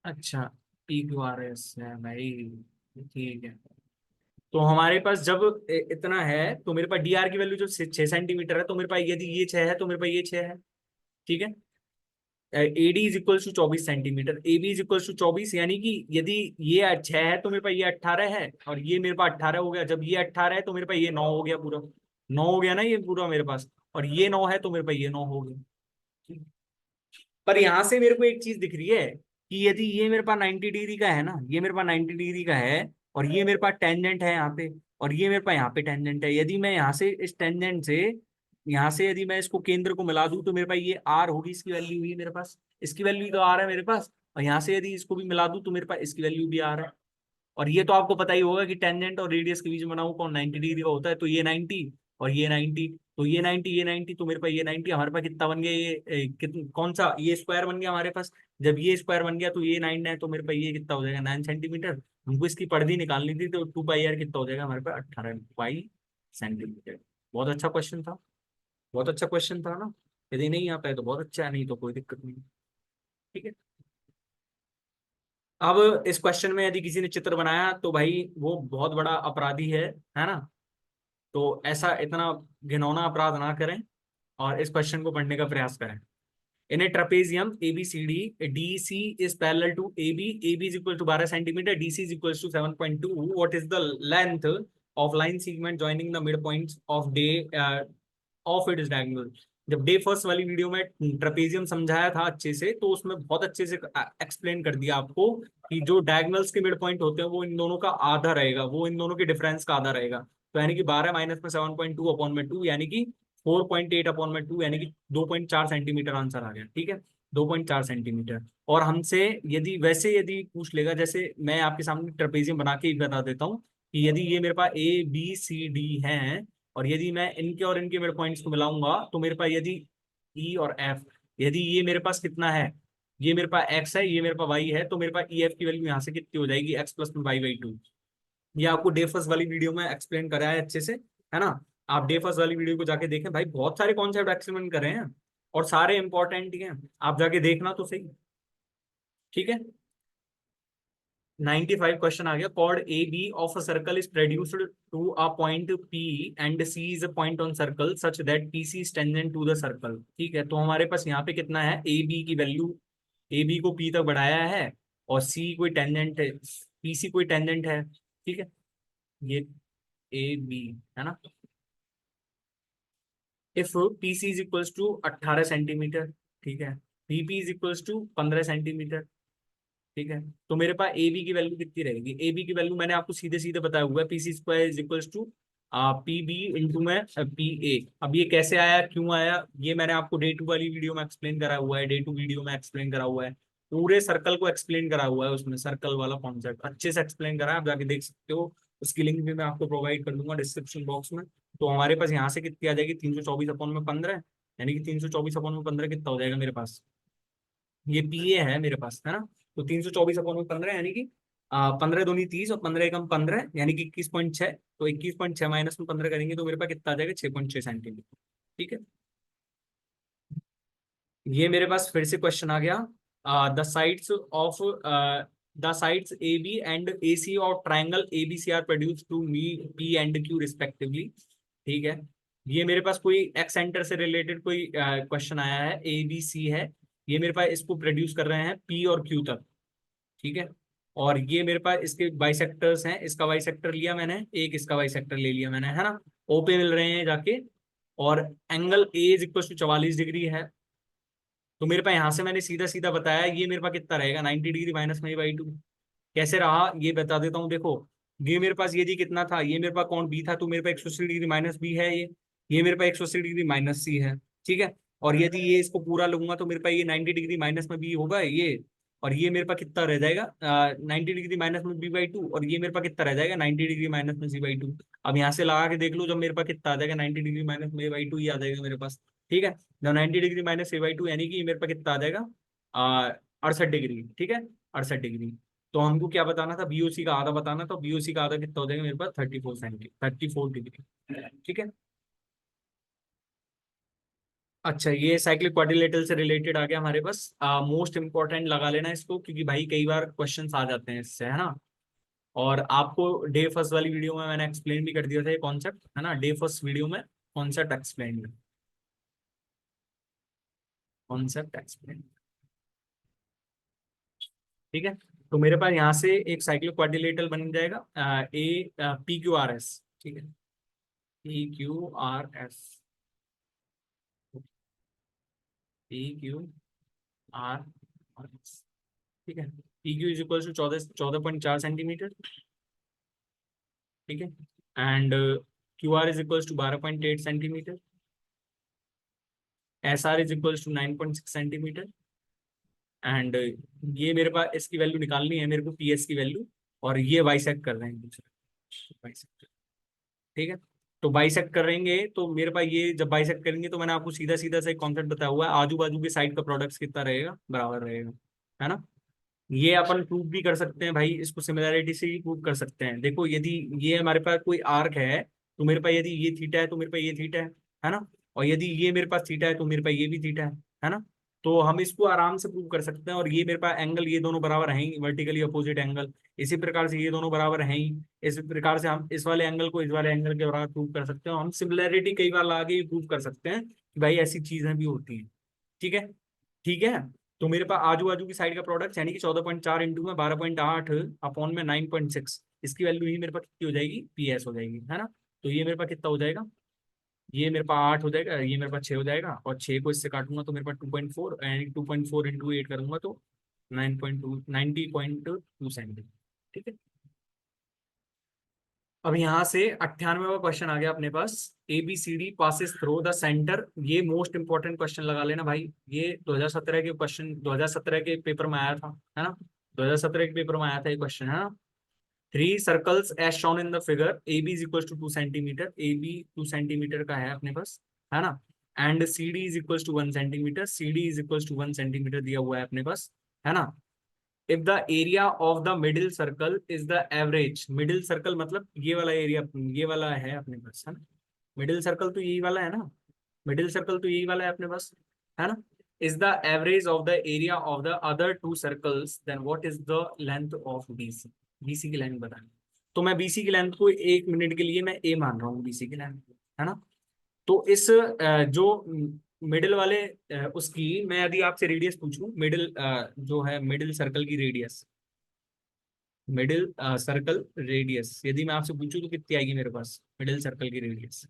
अच्छा, पी क्यू आर एस है भाई, ठीक है। तो हमारे पास जब इतना है तो मेरे पास डी आर की वैल्यू जो 6 सेंटीमीटर है, तो मेरे पास यदि ये 6 है तो मेरे पास ये 6 है, ठीक है। A D is equal to 24 centimetre, A B is equal to 24, यानी कि यदि ये 6 है तो मेरे पास ये 18 है, और ये मेरे पास 18 हो गया। जब ये 18 है तो मेरे पास ये 9 हो गया, पूरा 9 हो गया ना ये पूरा मेरे पास। और ये 9 है तो मेरे पास ये 9 हो गया। पर यहां से मेरे को एक चीज दिख रही है कि यदि ये मेरे पास 90 डिग्री का है ना, ये मेरे पास 90 डिग्री का है, और ये मेरे पास टेंजेंट है यहाँ पे, और ये मेरे पास यहाँ पे टेंजेंट है। यदि मैं यहाँ से इस टेंजेंट से, यहाँ से यदि मैं इसको केंद्र को मिला दूं तो मेरे पास ये आर होगी, इसकी वैल्यू हुई मेरे पास, इसकी वैल्यू तो आर है मेरे पास। और यहाँ से यदि इसको भी मिला दूं तो मेरे पास इसकी वैल्यू भी आर है। और ये तो आपको पता ही होगा कि टेंजेंट और रेडियस के बीच में बना हुआ कौन 90 डिग्री का होता है, तो ये 90 और ये 90, तो ये 90 ये 90, तो मेरे पास ये 90, हमारे पास कितना बन गया ये कौन सा, ये स्क्वायर बन गया हमारे पास। जब ये स्क्वायर बन गया तो ये 9 है, तो मेरे पास ये कितना हो जाएगा 9 सेंटीमीटर। हमको इसकी परिधि निकालनी थी, तो 2 पाई आर कितना हो जाएगा हमारे पास 18 पाई सेंटीमीटर। बहुत अच्छा क्वेश्चन था, बहुत अच्छा क्वेश्चन था ना। यदि नहीं आता है तो बहुत अच्छा है, नहीं तो कोई दिक्कत नहीं, ठीक है। अब इस क्वेश्चन में यदि किसी ने चित्र बनाया तो भाई वो बहुत बड़ा अपराधी है ना। तो ऐसा इतना घिनौना अपराध ना करें और इस क्वेश्चन को पढ़ने का प्रयास करें। इन ए trapezium ABCD, DC is parallel to AB. AB is equal to 12 centimetre, DC is equal to 7.2. What is the length of line segment joining the midpoints of day of it is diagonal. जब day first वाली video में trapezium समझाया था अच्छे से, तो उसमें बहुत अच्छे से एक्सप्लेन कर दिया आपको कि जो डायगोनल्स के मिड पॉइंट होते हैं वो इन दोनों का आधा रहेगा, वो इन दोनों के डिफरेंस का आधा रहेगा। तो यानी कि 12 माइनस में 7.2 अपॉन में 2, यानी कि 4.8 अपॉन में 2, यानी कि 2.4 सेंटीमीटर आंसर आ गया, ठीक है। 2.4 सेंटीमीटर। और हमसे यदि वैसे यदि पूछ लेगा, जैसे मैं आपके सामने ट्रेपेजियम बना के ही बता देता हूँ कि यदि ये मेरे पास ABCD है, और यदि मैं इनके और इनके मिड पॉइंट्स को मिलाऊंगा तो मेरे पास यदि ई और एफ, यदि ये मेरे पास कितना है, ये मेरे पास एक्स है, ये मेरे पास वाई है, तो मेरे पास ई एफ की वैल्यू यहाँ से कितनी हो जाएगी, एक्स प्लस में वाई बाई टू। ये आपको डे फर्स्ट वाली वीडियो में एक्सप्लेन करा है अच्छे से, है ना। आप डे फर्स्ट वाली वीडियो को जाके देखें भाई, बहुत सारे कॉन्सेप्ट एक्सप्लेन कर रहे हैं और सारे इंपॉर्टेंट ही हैं। आप जाके देखना तो सही, ठीक है। 95 क्वेश्चन आ गया। Chord A B of a circle is produced to a point P and C is a point on circle such that P C is tangent to the circle. ठीक है, तो हमारे पास यहाँ पे कितना है, ए बी की वैल्यू, ए बी को पी तक बढ़ाया है, और सी कोई टेंजेंट है, पी सी कोई टेंजेंट है, ठीक है। ये ए बी है ना। If P C is equals to 18 centimetre, ठीक है, P P is equals to 15 centimetre, ठीक है। तो मेरे पास ए बी की वैल्यू कितनी रहेगी, ए बी की वैल्यू मैंने आपको सीधे सीधे बताया हुआ है, P C square is equals to P B into में पी ए। अब ये कैसे आया क्यों आया, ये मैंने आपको डे टू वाली वीडियो में एक्सप्लेन करा हुआ है, डे टू वीडियो में एक्सप्लेन करा हुआ है, पूरे सर्कल को एक्सप्लेन करा हुआ है उसमें, सर्कल वाला कॉन्सेप्ट अच्छे से एक्सप्लेन करा है, आप जाके देख सकते हो। उसकी लिंक भी मैं आपको प्रोवाइड कर दूंगा डिस्क्रिप्शन बॉक्स में। तो हमारे पास यहाँ से कितनी आ जाएगी, 324 अपॉन में 15, यानी कि 324 अपॉन में 15 कितना हो जाएगा मेरे पास, ये पी ए है मेरे पास, है ना। तो 324 अपॉन में 15, यानी कि 15 दूनी 30 और 15 एकम 15, यानी कि 21.6। तो 21.6 माइनस में 15 करेंगे तो मेरे पास कितना आ जाएगा, 6.6 सेंटीमीटर, ठीक है। ये मेरे पास फिर से क्वेश्चन आ गया। The sides A B and A C of triangle A B C are produced to me P and Q respectively. ठीक है, ये मेरे पास कोई एक्स सेंटर से रिलेटेड कोई क्वेश्चन आया है, ए बी सी है, ये मेरे पास इसको प्रोड्यूस कर रहे हैं पी और क्यू तक। ठीक है, और ये मेरे पास इसके बाइसेक्टर्स हैं, इसका बाइसेक्टर लिया मैंने एक, इसका बाइसेक्टर ले लिया मैंने, है ना, ओ पे मिल रहे हैं जाके। और angle A is equal to 44 degree है। तो मेरे पास यहाँ से मैंने सीधा सीधा बताया ये मेरे पास कितना रहेगा, 90 डिग्री माइनस में बाई टू। कैसे रहा ये बता देता हूँ, देखो ये मेरे पास ये जी कितना था, ये मेरे पास कौन बी था, तो मेरे पास 180 डिग्री माइनस बी है ये मेरे पास 180 डिग्री माइनस सी है। ठीक है, और यदि ये इसको पूरा लूंगा तो मेरे पास ये 90 डिग्री माइनस में बी होगा ये, और ये मेरे पास कितना रह जाएगा 90 डिग्री माइनस में बी बाई टू, और ये मेरे पास कितना रह जाएगा 90 डिग्री माइनस में सी बाई टू। अब यहाँ से लगा के देख लो, जब मेरे पास कितना आ जाएगा 90 डिग्री माइनस में बाई टू ही आ जाएगा मेरे पास। ठीक है, जब 90 degree minus A by two यानी कि मेरे पास कितना आ जाएगा 68 डिग्री। ठीक है, 68 डिग्री। तो हमको क्या बताना था, बीओसी का आधा बताना था, बीओसी का आधा कितना हो जाएगा मेरे पास 34 डिग्री। ठीक है, अच्छा ये साइक्लिक क्वाड्रिलेटरल से रिलेटेड आ गया हमारे पास। मोस्ट इंपॉर्टेंट लगा लेना इसको, क्योंकि भाई कई बार क्वेश्चंस आ जाते हैं इससे, है ना। और आपको डे फर्स्ट वाली वीडियो में मैंने एक्सप्लेन भी कर दिया था ये कॉन्सेप्ट, है ना, डे फर्स्ट वीडियो में कॉन्सेप्ट एक्सप्लेन, कॉन्सेप्ट एक्सप्लेन। ठीक है, तो मेरे पास यहाँ से एक साइक्लिक क्वाड्रिलेटरल बन जाएगा A P Q R S. ठीक है, P Q R S, P Q R S. ठीक है, P Q is equal to 14.4 centimetre. ठीक है, and Q R is equal to 12.8 centimetre. S R is equal to 9.6 centimetre. And ये मेरे पास इसकी value निकालनी है मेरे को, पी एस की वैल्यू, और ये बाइसेक्ट कर रहे हैं दूसरे बाइसेक्ट। ठीक है, तो बाइसेक्ट करेंगे तो मेरे पास ये जब बाइसेक्ट करेंगे तो मैंने आपको सीधा सीधा सा एक कॉन्सेप्ट बताया हुआ है, आजू बाजू के साइड का प्रोडक्ट कितना रहेगा, बराबर रहेगा, है ना। ये अपन प्रूव भी कर सकते हैं भाई, इसको सिमिलैरिटी से ही प्रूव कर सकते हैं। देखो यदि ये हमारे पास कोई आर्क है, तो मेरे पास यदि ये थीटा है तो मेरे पास ये थीटा है ना, और यदि ये मेरे पास थीटा है तो मेरे पास ये भी थीटा है ना। तो हम इसको आराम से प्रूव कर सकते हैं, और ये मेरे पास एंगल ये दोनों बराबर हैं ही, वर्टिकली अपोजिट एंगल। इसी प्रकार से ये दोनों बराबर हैं ही, इस प्रकार से हम इस वाले एंगल को इस वाले एंगल के बराबर प्रूव कर सकते हैं। हम सिमिलैरिटी कई बार लगा के प्रूव कर सकते हैं कि भाई ऐसी चीजें भी होती हैं। ठीक है, ठीक है। तो मेरे पास आजू बाजू की साइड का प्रोडक्ट यानी कि 14.4 इंटू में 12.8 अपॉन में 9.6, इसकी वैल्यू ही मेरे पास कितनी हो जाएगी, पी एस हो जाएगी, है ना। तो ये मेरे पास कितना हो जाएगा, ये मेरे पास 8 हो जाएगा, ये मेरे पास 6 हो जाएगा, और 6 को इससे काटूंगा तो मेरे पास 2.4, यानी 2.4 इंटू 8 करूंगा तो 9.2 90.2 सेंटीमीटर। ठीक है, अब यहाँ से 98वां क्वेश्चन आ गया अपने पास। A B C D passes through the centre, ये मोस्ट इंपॉर्टेंट क्वेश्चन लगा लेना भाई, ये 2017 के क्वेश्चन, 2017 के पेपर में आया था, है ना, 2017 के पेपर में आया था ये क्वेश्चन, है ना। Three circles as shown in the figure, A B is equal to 2 centimetre, A B 2 centimetre का है अपने पास, है ना, and C D is equal to 1 centimetre, C D is equal to 1 centimetre दिया हुआ है अपने पास, है ना। If the area of the middle circle is the average, middle circle मतलब ये वाला एरिया, ये वाला है अपने पास, है ना, मिडिल सर्कल तो यही वाला है ना, मिडिल सर्कल तो यही वाला है अपने पास, है ना। Is the average of the area of the other two circles, then what is the length of BC, BC की लेंथ बतानी। तो मैं बीसी की लेंथ को 1 मिनट के लिए मैं ए मान रहा हूँ बीसी की लेंथ, है ना। तो इस जो मिडिल वाले उसकी मैं यदि आपसे रेडियस पूछूं, मिडिल जो है मिडिल सर्कल की रेडियस, मिडिल सर्कल रेडियस यदि मैं आपसे पूछूं तो कितनी आएगी मेरे पास मिडिल सर्कल की रेडियस।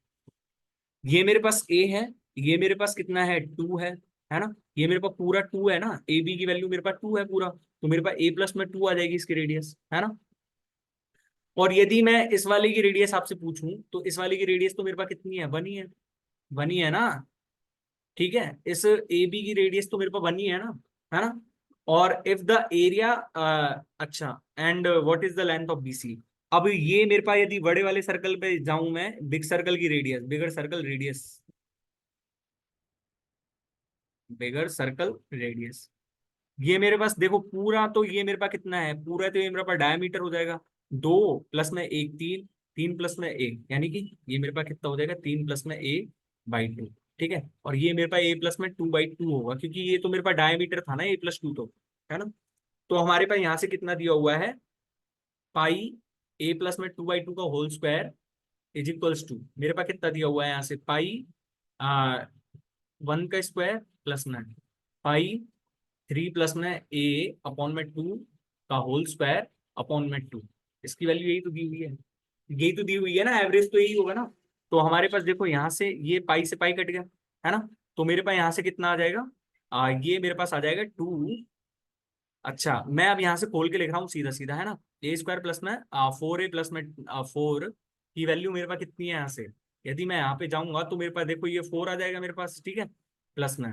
ये मेरे पास ए है, ये मेरे पास कितना है 2 है ना, ये मेरे पास पूरा 2 है ना, ए बी की वैल्यू मेरे पास 2 है पूरा, तो मेरे पास ए प्लस में 2 आ जाएगी इसकी रेडियस, है ना। और यदि मैं इस वाले की रेडियस आपसे पूछूं तो इस वाले की रेडियस तो मेरे पास कितनी है, बनी है, बनी है ना। ठीक है, इस ए बी की रेडियस तो मेरे पास बनी है ना। और इफ द एरिया, अच्छा, and what is the length of BC. अब ये मेरे पास यदि बड़े वाले सर्कल पे जाऊं मैं, बिग सर्कल की रेडियस, बिगर सर्कल रेडियस, बिगर सर्कल रेडियस, ये मेरे पास देखो पूरा, तो ये मेरे पास कितना है पूरा, तो ये मेरे पास डायमीटर हो जाएगा 2 प्लस में 1 3, 3 प्लस में 1, यानी कि ये मेरे पास कितना हो जाएगा 3 प्लस में 1 बाई 2। ठीक है, और ये मेरे पास ए प्लस में 2/2 होगा, क्योंकि ये तो मेरे पास डायमीटर था ना a+2, तो है ना। तो हमारे पास यहाँ से कितना दिया हुआ है, पाई a+2/2 का whole square is equals to, मेरे पास कितना दिया हुआ है यहाँ से, पाई 1 का स्क्वायर प्लस में पाई 3 प्लस में a/2 का होल स्क्वायर अपॉन में 2। इसकी वैल्यू यही तो दी हुई है, यही तो दी हुई है ना, एवरेज तो यही होगा ना। तो हमारे पास देखो यहाँ से ये पाई से पाई कट गया, है ना। तो मेरे पास यहाँ से कितना आ जाएगा, ये मेरे पास आ जाएगा 2। अच्छा, मैं अब यहाँ से खोल के लिख रहा हूँ सीधा सीधा, है ना। a² प्लस में 4a प्लस में 4 की वैल्यू मेरे पास कितनी है यहाँ से, यदि मैं यहाँ पे जाऊंगा तो मेरे पास देखो ये 4 आ जाएगा मेरे पास, ठीक है। प्लस में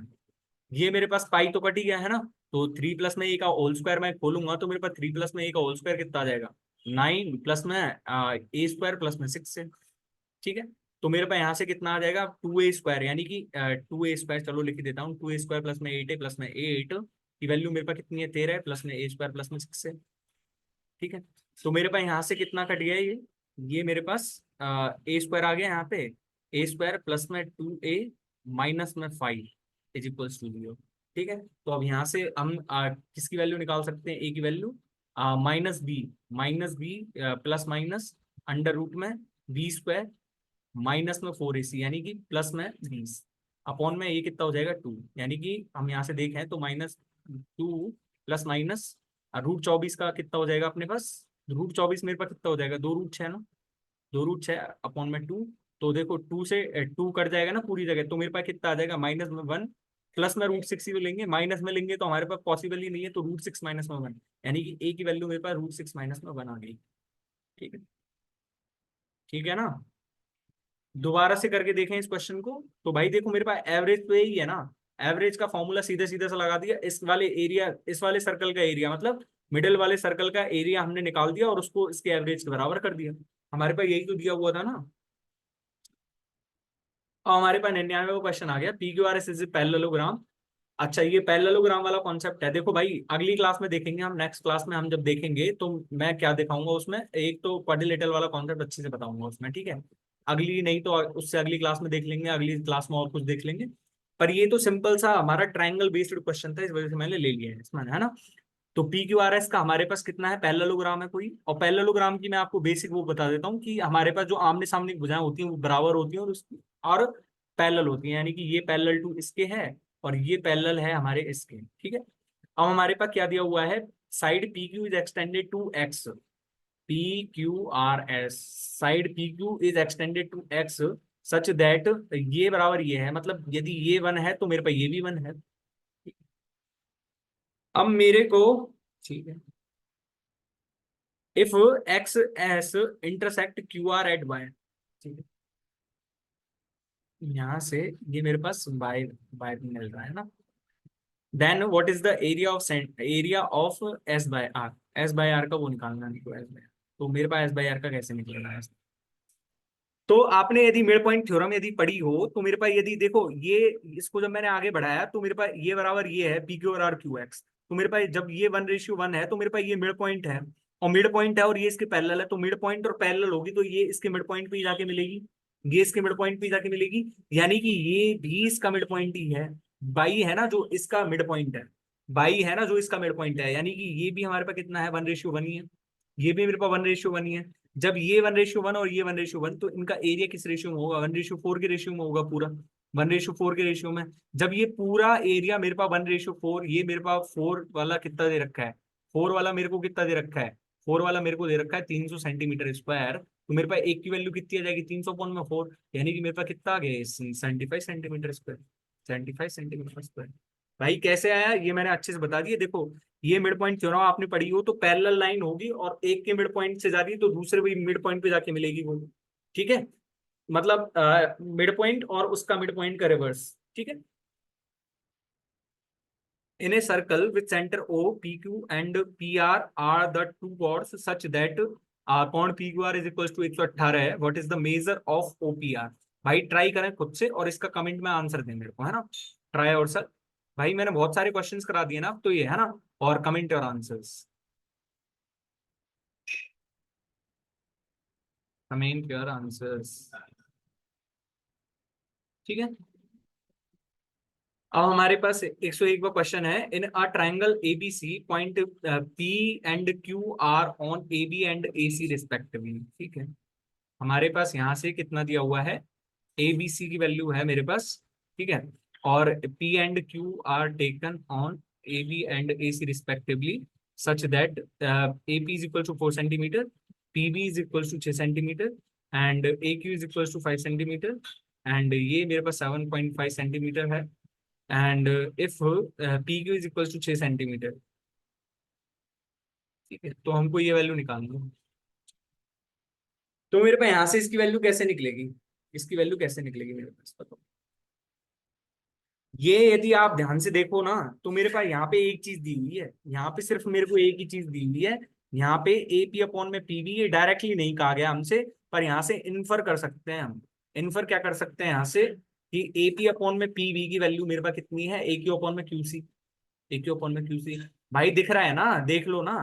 ये मेरे पास पाई तो कट ही गया, है ना। तो 3 प्लस में ए का होल स्क्वायर मैं खोलूंगा तो मेरे पास 3 प्लस में ए का होल स्क्वायर कितना आ जाएगा, 9 प्लस में a² प्लस में 6 से, ठीक है। तो मेरे पास यहाँ से कितना आ जाएगा 2a² यानी कि 2a², चलो लिख देता हूँ, 2a² प्लस में 8a प्लस में 8 की वैल्यू मेरे पास कितनी है 13 है, प्लस में a² प्लस में 6 है, ठीक है। तो मेरे पास यहाँ से कितना कट गया है, ये मेरे पास a² आ गया यहाँ पे, a² प्लस में 2a माइनस में 5 इज इक्वल्स टू 0, ठीक है। तो अब यहाँ से हम किसकी वैल्यू निकाल सकते हैं, a की value, minus B plus minus under root में b² माइनस में 4ac यानी कि प्लस में 20 अपॉन में ये कितना हो जाएगा 2, यानी कि हम यहाँ से देखें तो -2 प्लस माइनस √24 का कितना हो जाएगा अपने पास, √24 मेरे पास कितना हो जाएगा, 2√6 ना, 2√6 अपॉन में 2। तो देखो 2 से 2 कट जाएगा ना पूरी जगह, तो मेरे पास कितना आ जाएगा -1 प्लस में √6 ही तो लेंगे, माइनस में लेंगे तो हमारे पास पॉसिबल ही नहीं है, तो √6 माइनस में 1 यानी कि ए की वैल्यू मेरे पास √6 माइनस में 1 आ गई, ठीक है। ठीक है ना, दोबारा से करके देखें इस क्वेश्चन को। तो भाई देखो मेरे पास एवरेज तो यही है ना, एवरेज का फॉर्मूला सीधे सीधे से लगा दिया, इस वाले एरिया, इस वाले सर्कल का एरिया मतलब मिडिल वाले सर्कल का एरिया हमने निकाल दिया और उसको इसके एवरेज के बराबर कर दिया, हमारे पास यही तो दिया हुआ था ना। और हमारे पास 99 को क्वेश्चन आ गया, PQRS इज पैरेललोग्राम। अच्छा, ये पैरेललोग्राम वाला कॉन्सेप्ट है, देखो भाई अगली क्लास में देखेंगे हम, नेक्स्ट क्लास में हम जब देखेंगे तो मैं क्या दिखाऊंगा उसमें, एक तो क्वाड्रिलेटरल वाला कॉन्सेप्ट अच्छे से बताऊंगा उसमें, ठीक है। अगली नहीं तो उससे अगली क्लास में देख लेंगे, अगली क्लास में और कुछ देख लेंगे। पर ये तो सिंपल सा हमारा ट्राइंगल बेस्ड क्वेश्चन था, इस वजह से मैंने ले लिया है इसमें, है ना। तो PQRS का हमारे पास कितना है, पैरेललोग्राम है कोई, और पैरेललोग्राम की मैं आपको बेसिक वो बता देता हूँ कि हमारे पास जो आमने सामने की भुजाएं होती हैं वो बराबर होती हैं और पैरेलल होती हैं, यानी कि ये पैरेलल टू इसके है और ये पैरेलल है हमारे इसके, ठीक है। अब हमारे पास क्या दिया हुआ है, side PQ is extended to X, PQRS side PQ is extended to X such that ये बराबर ये है, मतलब यदि ये 1 है तो मेरे पास ये भी 1 है। अब मेरे को, ठीक है, if X S intersect QR at Y, ठीक है, यहाँ से ये मेरे पास बाय बाय मिल रहा है ना, then what is the area of S/R, S/R का वो निकालना नहीं को S/R, तो मेरे पास S/R का कैसे निकलना है। तो आपने यदि मिड पॉइंट थ्योरम यदि पढ़ी हो तो मेरे पास यदि देखो ये, इसको जब मैंने आगे बढ़ाया तो मेरे पास ये बराबर ये है PQRQ तो मेरे पास जब ये 1:1 है तो मेरे पास ये मिड पॉइंट है, और मिड पॉइंट है और ये इसके पैरेलल है, तो मिड पॉइंट और पैरेलल होगी तो ये इसके मिड पॉइंट पे ही जाके मिलेगी, ये इसके मिड पॉइंट पे ही जाके मिलेगी, यानी कि ये भी इसका मिड पॉइंट ही है, बाई है ना जो इसका मिड पॉइंट है, बाई है ना जो इसका मिड पॉइंट है, यानी कि ये भी हमारे पास कितना है 1:1 ही है, ये भी मेरे पास 1:1 ही है। जब ये 1:1 और ये 1:1 तो इनका एरिया किस रेशियो में होगा, 1:4 के रेशियो में होगा पूरा, 1:4 के रेशियो में। जब ये पूरा एरिया मेरे पास 1:4, ये मेरे पास 4 वाला कितना दे रखा है, 4 वाला मेरे को कितना दे रखा है, 4 वाला मेरे को दे रखा है 300 सेंटीमीटर स्क्वायर, तो मेरे पास एक की वैल्यू कितनी आ जाएगी 300/4, यानी कि मेरे पास कितना आ गया 75 सेंटीमीटर स्क्वायर, 75 सेंटीमीटर स्क्वायर। भाई कैसे आया ये मैंने अच्छे से बता दिया, देखो ये मिड पॉइंट थ्योरम आपने पढ़ी हो तो पैरेलल लाइन होगी और एक के मिड पॉइंट से जा रही है तो दूसरे भी मिड पॉइंट पे जाके मिलेगी वो, ठीक है। मतलब मिड पॉइंट और उसका मिड पॉइंट का रिवर्स, ठीक है। In a circle with centre OPQ and PR are the two chords such that कोण PQR इज इक्वल टू 118 है, what is the measure of OPR। भाई ट्राई करें खुद से और इसका कमेंट में आंसर दें मेरे को, है ना, ट्राई और सर। भाई मैंने बहुत सारे क्वेश्चंस करा दिए ना अब तो, ये है ना, और कमेंट और आंसर्स, कमेंट और आंसर्स, ठीक है। अब हमारे पास 101वां क्वेश्चन है, in a triangle ABC point P and Q are on A B and A C respectively. ठीक है, हमारे पास यहाँ से कितना दिया हुआ है, ए बी सी की वैल्यू है मेरे पास। ठीक है, और P and Q are taken on A B and A C respectively such that A P is equal to 4 centimetre, P B is equal to 6 centimetre and A Q is equal to 5 centimetre, and ये मेरे पास 7.5 centimetre है, and if P Q is equal to 6 centimetre. ठीक है, तो हमको ये value निकालनी है। तो मेरे पास यहाँ से इसकी वैल्यू कैसे निकलेगी, इसकी वैल्यू कैसे निकलेगी मेरे पास बताओ। ये यदि आप ध्यान से देखो ना, तो मेरे पास यहाँ पे एक चीज दी हुई है, यहाँ पे सिर्फ मेरे को एक ही चीज दी हुई है। यहाँ पे ए पी अपॉन में पी बी, ये डायरेक्टली नहीं कहा गया हमसे, पर यहाँ से इन्फर कर सकते हैं हम। इन्फर क्या कर सकते हैं यहाँ से, कि ए पी अपॉन में पी बी की वैल्यू मेरे पास कितनी है, ए क्यू अपॉन में क्यू सी। ए क्यू अपॉन में क्यू सी, भाई दिख रहा है ना, देख लो ना।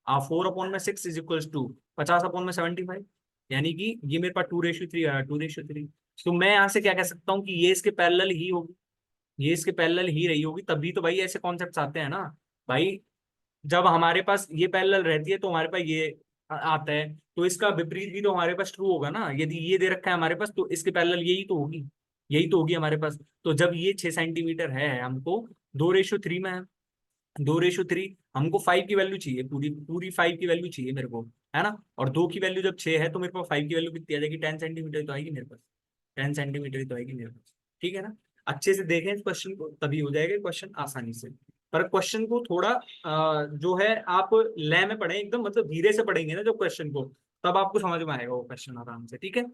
4/6 इज इक्वल टू 50/75, यानी कि ये मेरे पास 2:3, 2:3। तो मैं यहाँ से क्या कह सकता हूँ कि ये इसके पैरेलल ही होगी, ये इसके पैरेलल ही रही होगी, तभी तो भाई ऐसे कॉन्सेप्ट आते हैं ना भाई। जब हमारे पास ये पैरेलल रहती है तो हमारे पास ये आता है, तो इसका विपरीत भी तो हमारे पास ट्रू होगा ना। यदि ये दे रखा है हमारे पास तो इसके पैरेलल यही तो होगी, यही तो होगी हमारे पास। तो जब ये 6 सेंटीमीटर है, हमको 2:3 में है, 2:3, हमको 5 की वैल्यू चाहिए, पूरी पूरी 5 की वैल्यू चाहिए मेरे को, है ना। और 2 की वैल्यू जब 6 है तो मेरे पास 5 की वैल्यू कितनी आ जाएगी, 10 सेंटीमीटर तो आएगी मेरे पास, 10 सेंटीमीटर तो आएगी मेरे पास। ठीक है ना, अच्छे से देखें इस क्वेश्चन को, तभी हो जाएगा क्वेश्चन आसानी से। पर क्वेश्चन को थोड़ा जो है आप लय में पढ़ें एकदम, मतलब धीरे से पढ़ेंगे ना जो क्वेश्चन को, तब आपको समझ में आएगा वो क्वेश्चन आराम से। ठीक है,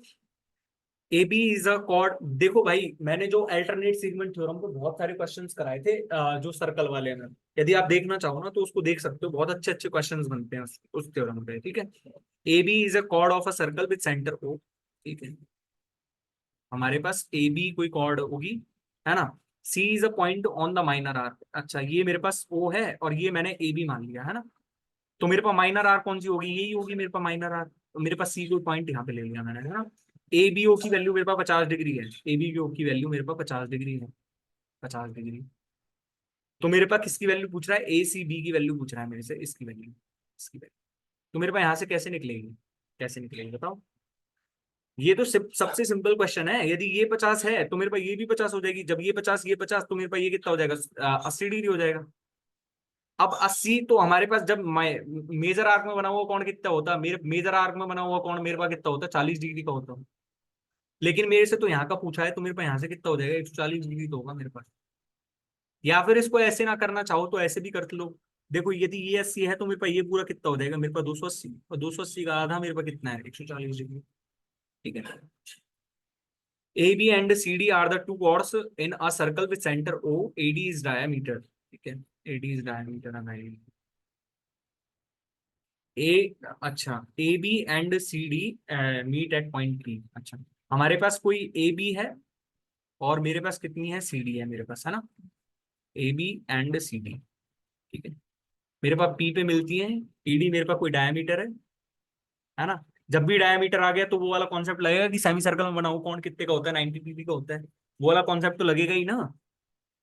A B is a chord. देखो भाई, मैंने जो अल्टरनेट सीगमेंट थ्योरम को बहुत सारे क्वेश्चंस कराए थे, जो सर्कल वाले में, यदि आप देखना चाहो ना तो उसको देख सकते हो, बहुत अच्छे अच्छे क्वेश्चंस बनते हैं उस थ्योरम पे। ठीक है, A B is a chord of a circle with centre O. ठीक है, हमारे पास ए बी कोई कॉर्ड होगी, है ना। C is a point on the minor arc. अच्छा, ये मेरे पास ओ है और ये मैंने ए बी मान लिया, है ना। तो मेरे पास माइनर आर्क कौन सी होगी, यही होगी मेरे पास माइनर आर्क। तो मेरे पास सी कोई पॉइंट यहाँ पे ले लिया मैंने, है ना। ए बी ओ की वैल्यू मेरे पास 50 डिग्री है, ए बी ओ की वैल्यू मेरे पास 50 डिग्री है, 50 डिग्री। तो मेरे पास किसकी वैल्यू पूछ रहा है, ए सी बी की वैल्यू पूछ रहा है मेरे से, इसकी वैल्यू, इसकी वैल्यू। तो मेरे पास यहाँ से कैसे निकलेगी, कैसे निकलेगी बताओ। ये तो सबसे सिंपल क्वेश्चन है, यदि ये 50 है तो मेरे पास ये भी 50 हो जाएगी, जब ये 50 ये 50 तो मेरे पास ये कितना हो जाएगा, 80 डिग्री हो जाएगा। अब 80 तो हमारे पास जब मेजर आर्क में बना हुआ कोण कितना होता है, मेरे मेजर आर्क में बना हुआ कोण मेरे पास कितना होता है, 40 डिग्री का होता है। लेकिन मेरे से तो यहाँ का पूछा है, तो मेरे पास यहाँ से कितना हो जाएगा, 140 डिग्री तो होगा मेरे पास। या फिर इसको ऐसे ना करना चाहो तो ऐसे भी कर लो। देखो, यदि ये 80 है तो मेरे पास ये पूरा कितना हो जाएगा, मेरे पास 280, और 280 का आधा मेरे पास कितना है, 140 डिग्री। ठीक है, A B and C D are the two chords in a circle with centre O, A D is diameter. ठीक है, A D is diameter A. अच्छा, A B and C D meet at point P. अच्छा, हमारे पास कोई ए B है और मेरे पास कितनी है, सी डी है मेरे पास, है ना। A B and C D, ठीक है, मेरे पास पी पे मिलती है, पी डी मेरे पास कोई डायमीटर है ना। जब भी डायमीटर आ गया तो वो वाला कॉन्सेप्ट लगेगा कि सेमी सर्कल में बना हुआ कौन कितने का होता है, 90 पीपी का होता है, वो वाला कॉन्सेप्ट तो लगेगा ही ना।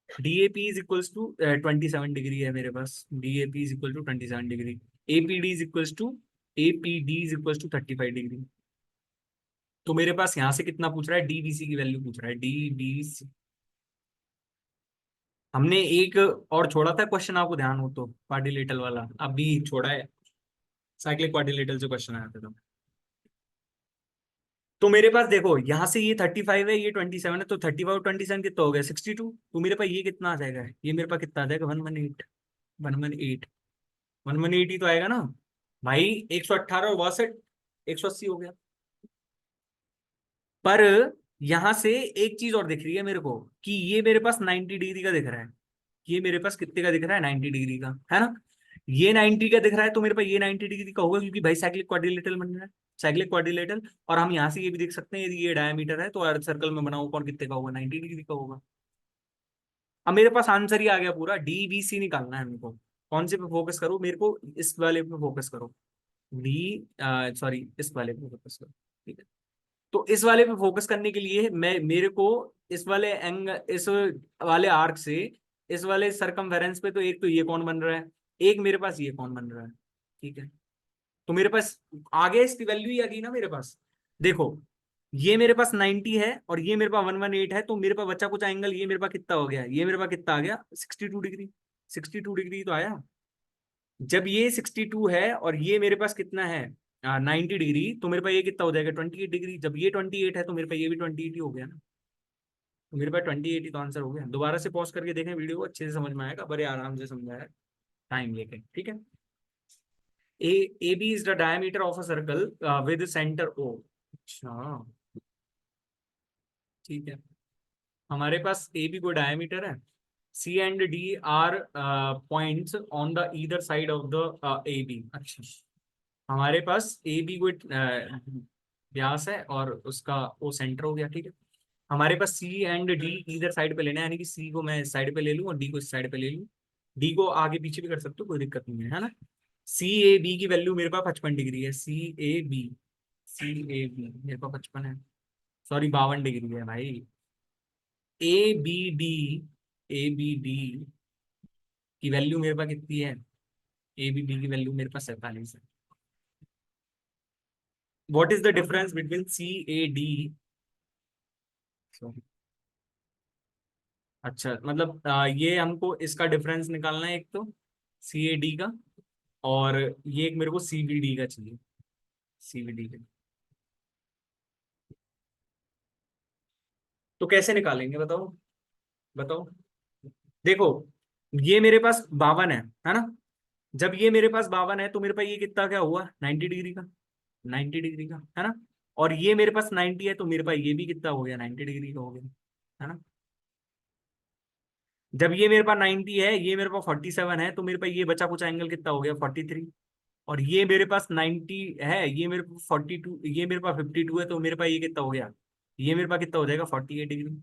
D A P is equals to 27 degree है मेरे पास, D A P is equal to 27 degree, A P D is equals to, A P D is equals to 35 degree. तो मेरे पास यहाँ से कितना पूछ रहा है, डीबीसी की वैल्यू पूछ रहा है, डी बी सी। हमने एक और छोड़ा था क्वेश्चन, आपको ध्यान हो तो, क्वाड्रिलेटरल वाला अभी छोड़ा है, साइक्लिक क्वाड्रिलेटरल से क्वेश्चन आया था। तो मेरे पास देखो, यहाँ से ये 35 है, ये 27 है, तो 35 और 27 कितना हो गया, 62। तो मेरे पास ये कितना आ जाएगा, ये मेरे पास कितना आ जाएगा, 118, 118, 118 ही तो आएगा ना भाई। 118 और 62, 180 हो गया। पर यहाँ से एक चीज और दिख रही है मेरे को, कि ये मेरे पास 90 डिग्री का दिख रहा है, ये मेरे पास कितने का दिख रहा है, 90 डिग्री का, है ना। ये 90 का दिख रहा है तो मेरे पास ये 90 डिग्री का होगा, क्योंकि भाई साइक्लिक क्वाड्रिलेटरल बन रहा है, साइक्लिक क्वाड्रिलेटरल। और हम यहाँ से ये भी देख सकते हैं, यदि ये डायमीटर है तो अर्थ सर्कल में बना हुआ कौन कितने का होगा, 90 डिग्री का होगा। अब मेरे पास आंसर ही आ गया पूरा, डी बी सी निकालना है हमको। कौन से पे फोकस करो, मेरे को इस वाले पे फोकस करो, डी, सॉरी इस वाले पे फोकस करो। ठीक है, तो इस वाले पे फोकस करने के लिए मैं मेरे को इस वाले इस वाले आर्क से इस वाले सरकमफेरेंस पे, तो एक तो ये कौन बन रहा है, एक मेरे पास ये कौन बन रहा है। ठीक है, तो मेरे पास आगे इसकी वैल्यू ही आ गई ना मेरे पास। देखो, ये मेरे पास 90 है और ये मेरे पास 118 है, तो मेरे पास बचा कुछ एंगल, ये मेरे पास कितना हो गया, ये मेरे पास कितना आ गया 62 डिग्री। 62 डिग्री तो आया। जब ये 62 है और ये मेरे पास कितना है 90 डिग्री, तो मेरे पास ये कितना हो जाएगा 28 डिग्री। जब ये 28 है तो मेरे पास ये भी 28 ही हो गया ना। तो मेरे पास 28 ही तो आंसर हो गया। दोबारा से पॉज करके देखें वीडियो को, अच्छे से समझ में आएगा, बड़े आराम से समझाया, टाइम लेके। ठीक है। A A B is the diameter of a circle with centre O. अच्छा, ठीक है। हमारे पास ए बी को डायमीटर है, C and D are points on the either side of the A B. अच्छा, हमारे पास ए बी को व्यास है और उसका ओ सेंटर हो गया। ठीक है, हमारे पास सी एंड डी इधर साइड पे लेना है, यानी कि सी को मैं इस साइड पे ले लूँ और डी को इस साइड पे ले लूँ। डी को आगे पीछे भी कर सकते हो, कोई दिक्कत नहीं है ना। सी ए बी की वैल्यू मेरे पास 55 डिग्री है। सी ए बी मेरे पास 55 है, सॉरी 52 डिग्री है भाई। A B D A B D की वैल्यू मेरे पास कितनी है, ए बी डी की वैल्यू मेरे पास 47 है। What is the difference between C A D. अच्छा, मतलब ये हमको इसका डिफरेंस निकालना है, एक तो सी ए डी का, और ये एक मेरे को सी बी डी का चाहिए, सी बी डी का। तो कैसे निकालेंगे बताओ, बताओ। देखो, ये मेरे पास 52 है ना। जब ये मेरे पास 52 है तो मेरे पास ये कितना क्या हुआ 90 डिग्री का, 90 डिग्री का, है ना। और ये मेरे पास 90 है तो मेरे पास ये भी कितना हो गया 90 डिग्री का हो गया, है ना। जब ये मेरे पास 90 है, ये मेरे पास 47 है, तो मेरे पास ये बचा कुछ एंगल कितना हो गया 43। और ये मेरे पास 90 है, ये मेरे पास 42, ये मेरे पास 52 है, तो मेरे पास ये कितना हो गया, ये मेरे पास कितना हो जाएगा 48 डिग्री,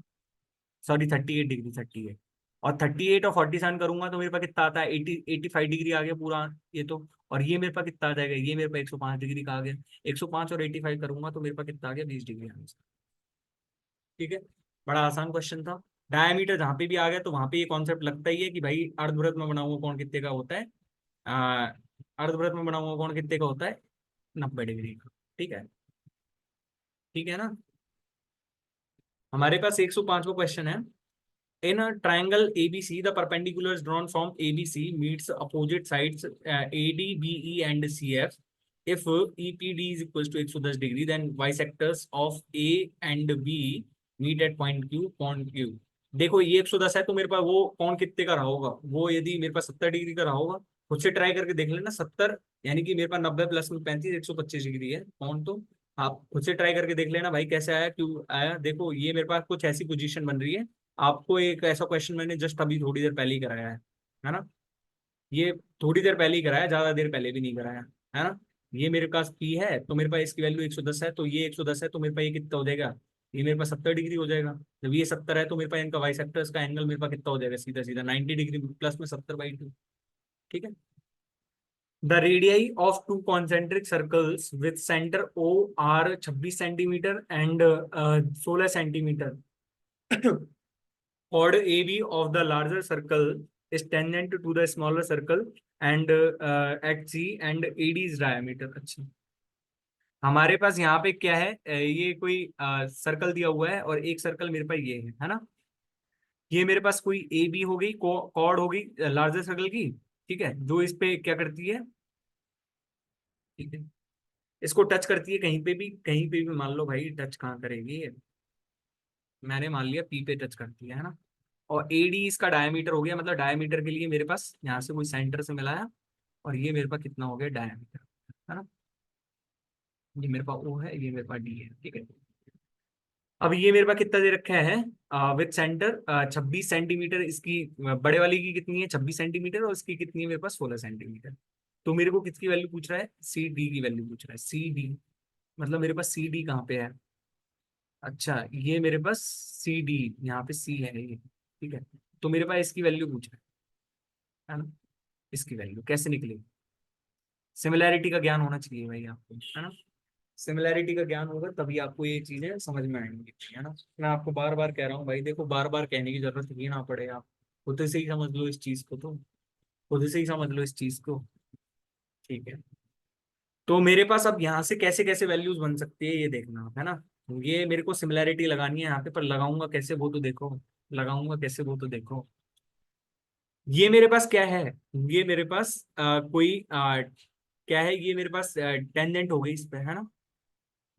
सॉरी 38 डिग्री, 38। और 38 और 47 करूंगा तो मेरे पास कितना आता है 85 डिग्री आ गया पूरा ये तो। और ये मेरे पास कितना आ जाएगा, ये मेरे पास 105 डिग्री का आ गया। 105 और 85 करूंगा तो मेरे पास कितना आ गया 20 डिग्री आंसर। ठीक है, बड़ा आसान क्वेश्चन था। डायमीटर जहां पे भी आ गया तो वहां पे ये कॉन्सेप्ट लगता ही है कि भाई अर्धवृत्त में बना हुआ कोण कितने का होता है, आ, अर्धवृत्त में बना हुआ कोण कितने का होता है 90 डिग्री का। ठीक है, ठीक है ना। हमारे पास 105वां क्वेश्चन है। In a triangle ABC the perpendiculars drawn from ABC meets opposite sides AD BE and CF. If EPD is equal to 110 degree then bisectors of A and B meet at point Q, point Q. देखो, ये 110 है तो मेरे पास वो कौन कितने का रहा होगा, वो यदि मेरे पास 70 डिग्री का रहा होगा, खुद से ट्राई करके देख लेना। 70 यानी कि मेरे पास 90 प्लस में 35, 125 डिग्री है कौन, तो आप खुद से ट्राई करके देख लेना भाई कैसे आया, क्यों आया। देखो, ये मेरे पास कुछ ऐसी पोजीशन बन रही है। आपको एक ऐसा क्वेश्चन मैंने जस्ट अभी थोड़ी देर पहले ही कराया है ना। ये थोड़ी देर पहले ही कराया, ज्यादा देर पहले भी नहीं कराया, है ना। ये मेरे पास पी है तो मेरे पास इसकी वैल्यू 110 है, तो ये 110 है तो मेरे पास ये कितना हो जाएगा, ये मेरे पास 70 डिग्री हो जाएगा। जब ये 70 है तो मेरे पास इनका बाइसेक्टर्स का एंगल मेरे पास कितना हो जाएगा, सीधा सीधा 90 डिग्री प्लस में 70/2। ठीक है। The radii of two concentric circles with centre O are 26 centimetre and 16 centimetre. chord AB of the larger circle is tangent to the smaller circle and at C and AD is diameter। अच्छा, हमारे पास यहाँ पे क्या है, ये कोई circle दिया हुआ है और एक सर्कल मेरे पास ये है ना। ये मेरे पास कोई ए बी हो गई, कॉर्ड हो गई लार्जर सर्कल की। ठीक है, जो इस पे क्या करती है, ठीक है, इसको टच करती है कहीं पे भी, कहीं पे भी मान लो भाई टच कहाँ करेगी, मैंने मान लिया पी पे टच करती है ना। और एडी इसका डायमीटर हो गया, मतलब डायमीटर के लिए मेरे पास यहाँ से कोई सेंटर से मिलाया, और ये मेरे पास कितना हो गया डायमीटर, है ना। ये मेरे पास ओ है, ये मेरे पास डी है। ठीक है, अब ये मेरे पास कितना दे रखा है विथ सेंटर 26 सेंटीमीटर, इसकी बड़े वाली की कितनी है 26 सेंटीमीटर, और इसकी कितनी है मेरे पास 16 सेंटीमीटर। तो मेरे को किसकी वैल्यू पूछ रहा है, सी डी की वैल्यू पूछ रहा है। सी डी मतलब मेरे पास सी डी कहाँ पे है, अच्छा ये मेरे पास सी डी, यहाँ पे सी है ये। ठीक है, तो मेरे पास इसकी वैल्यू पूछ रहा है ना। इसकी वैल्यू कैसे निकलेगी, सिमिलैरिटी का ज्ञान होना चाहिए भाई आपको, है ना। सिमिलैरिटी का ज्ञान होगा तभी आपको ये चीजें समझ में आएंगी, है ना। मैं आपको बार बार कह रहा हूँ भाई, देखो बार बार कहने की जरूरत ही ना पड़े, आप खुद से ही समझ लो इस चीज को, तो खुद से ही समझ लो इस चीज को। ठीक है, तो मेरे पास अब यहाँ से कैसे कैसे वैल्यूज बन सकती है ये देखना, है ना। ये मेरे को सिमिलैरिटी लगानी है यहाँ पे, पर लगाऊंगा कैसे वो तो देखो, लगाऊंगा कैसे वो तो देखो। ये मेरे पास क्या है, ये मेरे पास कोई क्या है, ये मेरे पास टेंजेंट हो गई इस पे, है ना।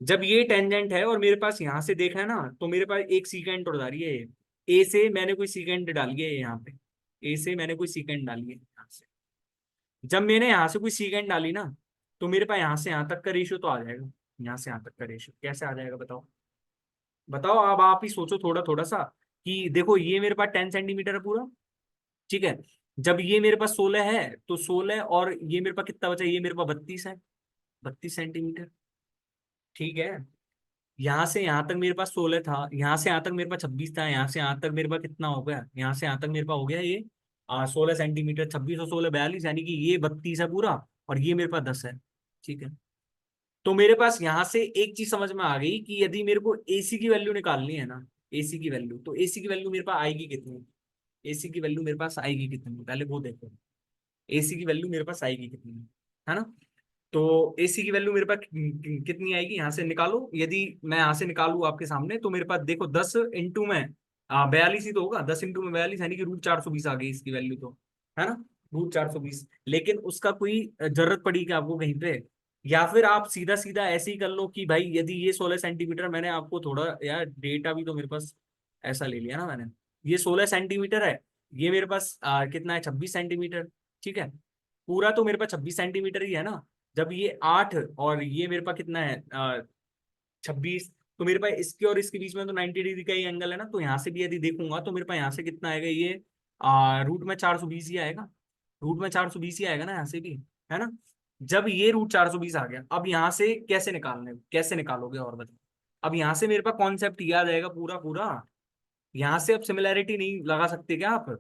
जब ये टेंजेंट है और मेरे पास यहाँ से देखा है ना, तो मेरे पास एक सीकेंट उड़ा रही है। ए से मैंने कोई सीकेंट डाली है यहाँ पे, ए से मैंने कोई सीकेंट डाली है यहाँ से। जब मैंने यहाँ से कोई सीकेंट डाली ना, तो मेरे पास यहाँ से यहाँ तक का रेशियो तो आ जाएगा। यहाँ से यहाँ तक का रेशियो कैसे आ जाएगा बताओ, बताओ। अब आप ही सोचो थोड़ा थोड़ा सा, कि देखो ये मेरे पास 10 सेंटीमीटर है पूरा, ठीक है। जब ये मेरे पास 16 है, तो 16 और ये मेरे पास कितना बचा, ये मेरे पास 32 है, 32 सेंटीमीटर, ठीक है। यहाँ से यहाँ तक मेरे पास 16 था, यहाँ से यहाँ तक मेरे पास 26 था, यहाँ से यहाँ तक मेरे पास कितना हो गया, यहाँ से यहाँ तक मेरे पास हो गया ये 16 सेंटीमीटर, 26 और 16 42, यानी कि ये 32 है पूरा, और ये मेरे पास 10 है, ठीक है। तो मेरे पास यहाँ से एक चीज समझ में आ गई कि यदि मेरे को एसी की वैल्यू निकालनी है ना, एसी की वैल्यू, तो एसी की वैल्यू मेरे पास आएगी कितनी, एसी की वैल्यू मेरे पास आएगी कितनी, पहले वो देखो। एसी की वैल्यू मेरे पास आएगी कितनी, है ना। तो एसी की वैल्यू मेरे पास कितनी आएगी, यहाँ से निकालो। यदि मैं यहाँ से निकालू आपके सामने, तो मेरे पास देखो 10 इंटू में 42 ही तो होगा, 10 इंटू में 42 यानी कि √420 आ गई इसकी वैल्यू तो, है ना। √420, लेकिन उसका कोई जरूरत पड़ी क्या आपको कहीं पे, या फिर आप सीधा सीधा ऐसे ही कर लो कि भाई यदि ये 16 सेंटीमीटर, मैंने आपको थोड़ा यार डेटा भी तो मेरे पास ऐसा ले लिया ना मैंने, ये 16 सेंटीमीटर है, ये मेरे पास कितना है 26 सेंटीमीटर, ठीक है। पूरा तो मेरे पास 26 सेंटीमीटर ही है ना। जब ये 8 और ये मेरे पास कितना है 26, तो मेरे पास इसके और इसके बीच में तो 90 डिग्री का ही एंगल है ना, तो यहाँ से भी यदि देखूंगा तो मेरे पास यहाँ से कितना आएगा, ये रूट में 420 ही आएगा, रूट में 420 ही आएगा ना यहाँ से भी, है ना। जब ये √420 आ गया, अब यहाँ से कैसे निकालने, कैसे निकालोगे और बताओ। अब यहाँ से मेरे पास कॉन्सेप्ट याद आएगा पूरा पूरा। यहाँ से अब सिमिलैरिटी नहीं लगा सकते क्या आप,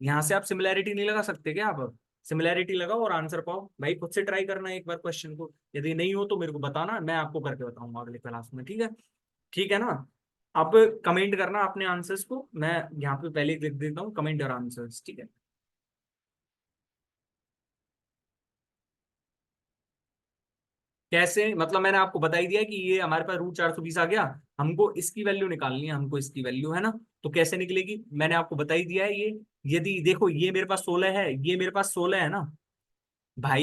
यहाँ से आप सिमिलैरिटी नहीं लगा सकते क्या आप। सिमिलैरिटी लगाओ और आंसर पाओ भाई, खुद से ट्राई करना है एक बार क्वेश्चन को, यदि नहीं हो तो मेरे को बताना, मैं आपको करके बताऊंगा अगले क्लास में, ठीक है। ठीक है ना। अब कमेंट करना अपने आंसर्स को, मैं यहाँ पे पहले ही लिख देता हूँ कमेंट और आंसर्स, ठीक है। कैसे मतलब, मैंने आपको बता ही दिया कि ये हमारे पास √420 आ गया, हमको इसकी वैल्यू निकालनी है, हमको इसकी वैल्यू, है ना। तो कैसे निकलेगी मैंने आपको बता ही दिया है ये। यदि देखो ये मेरे पास 16 है, ये मेरे पास 16 है ना भाई,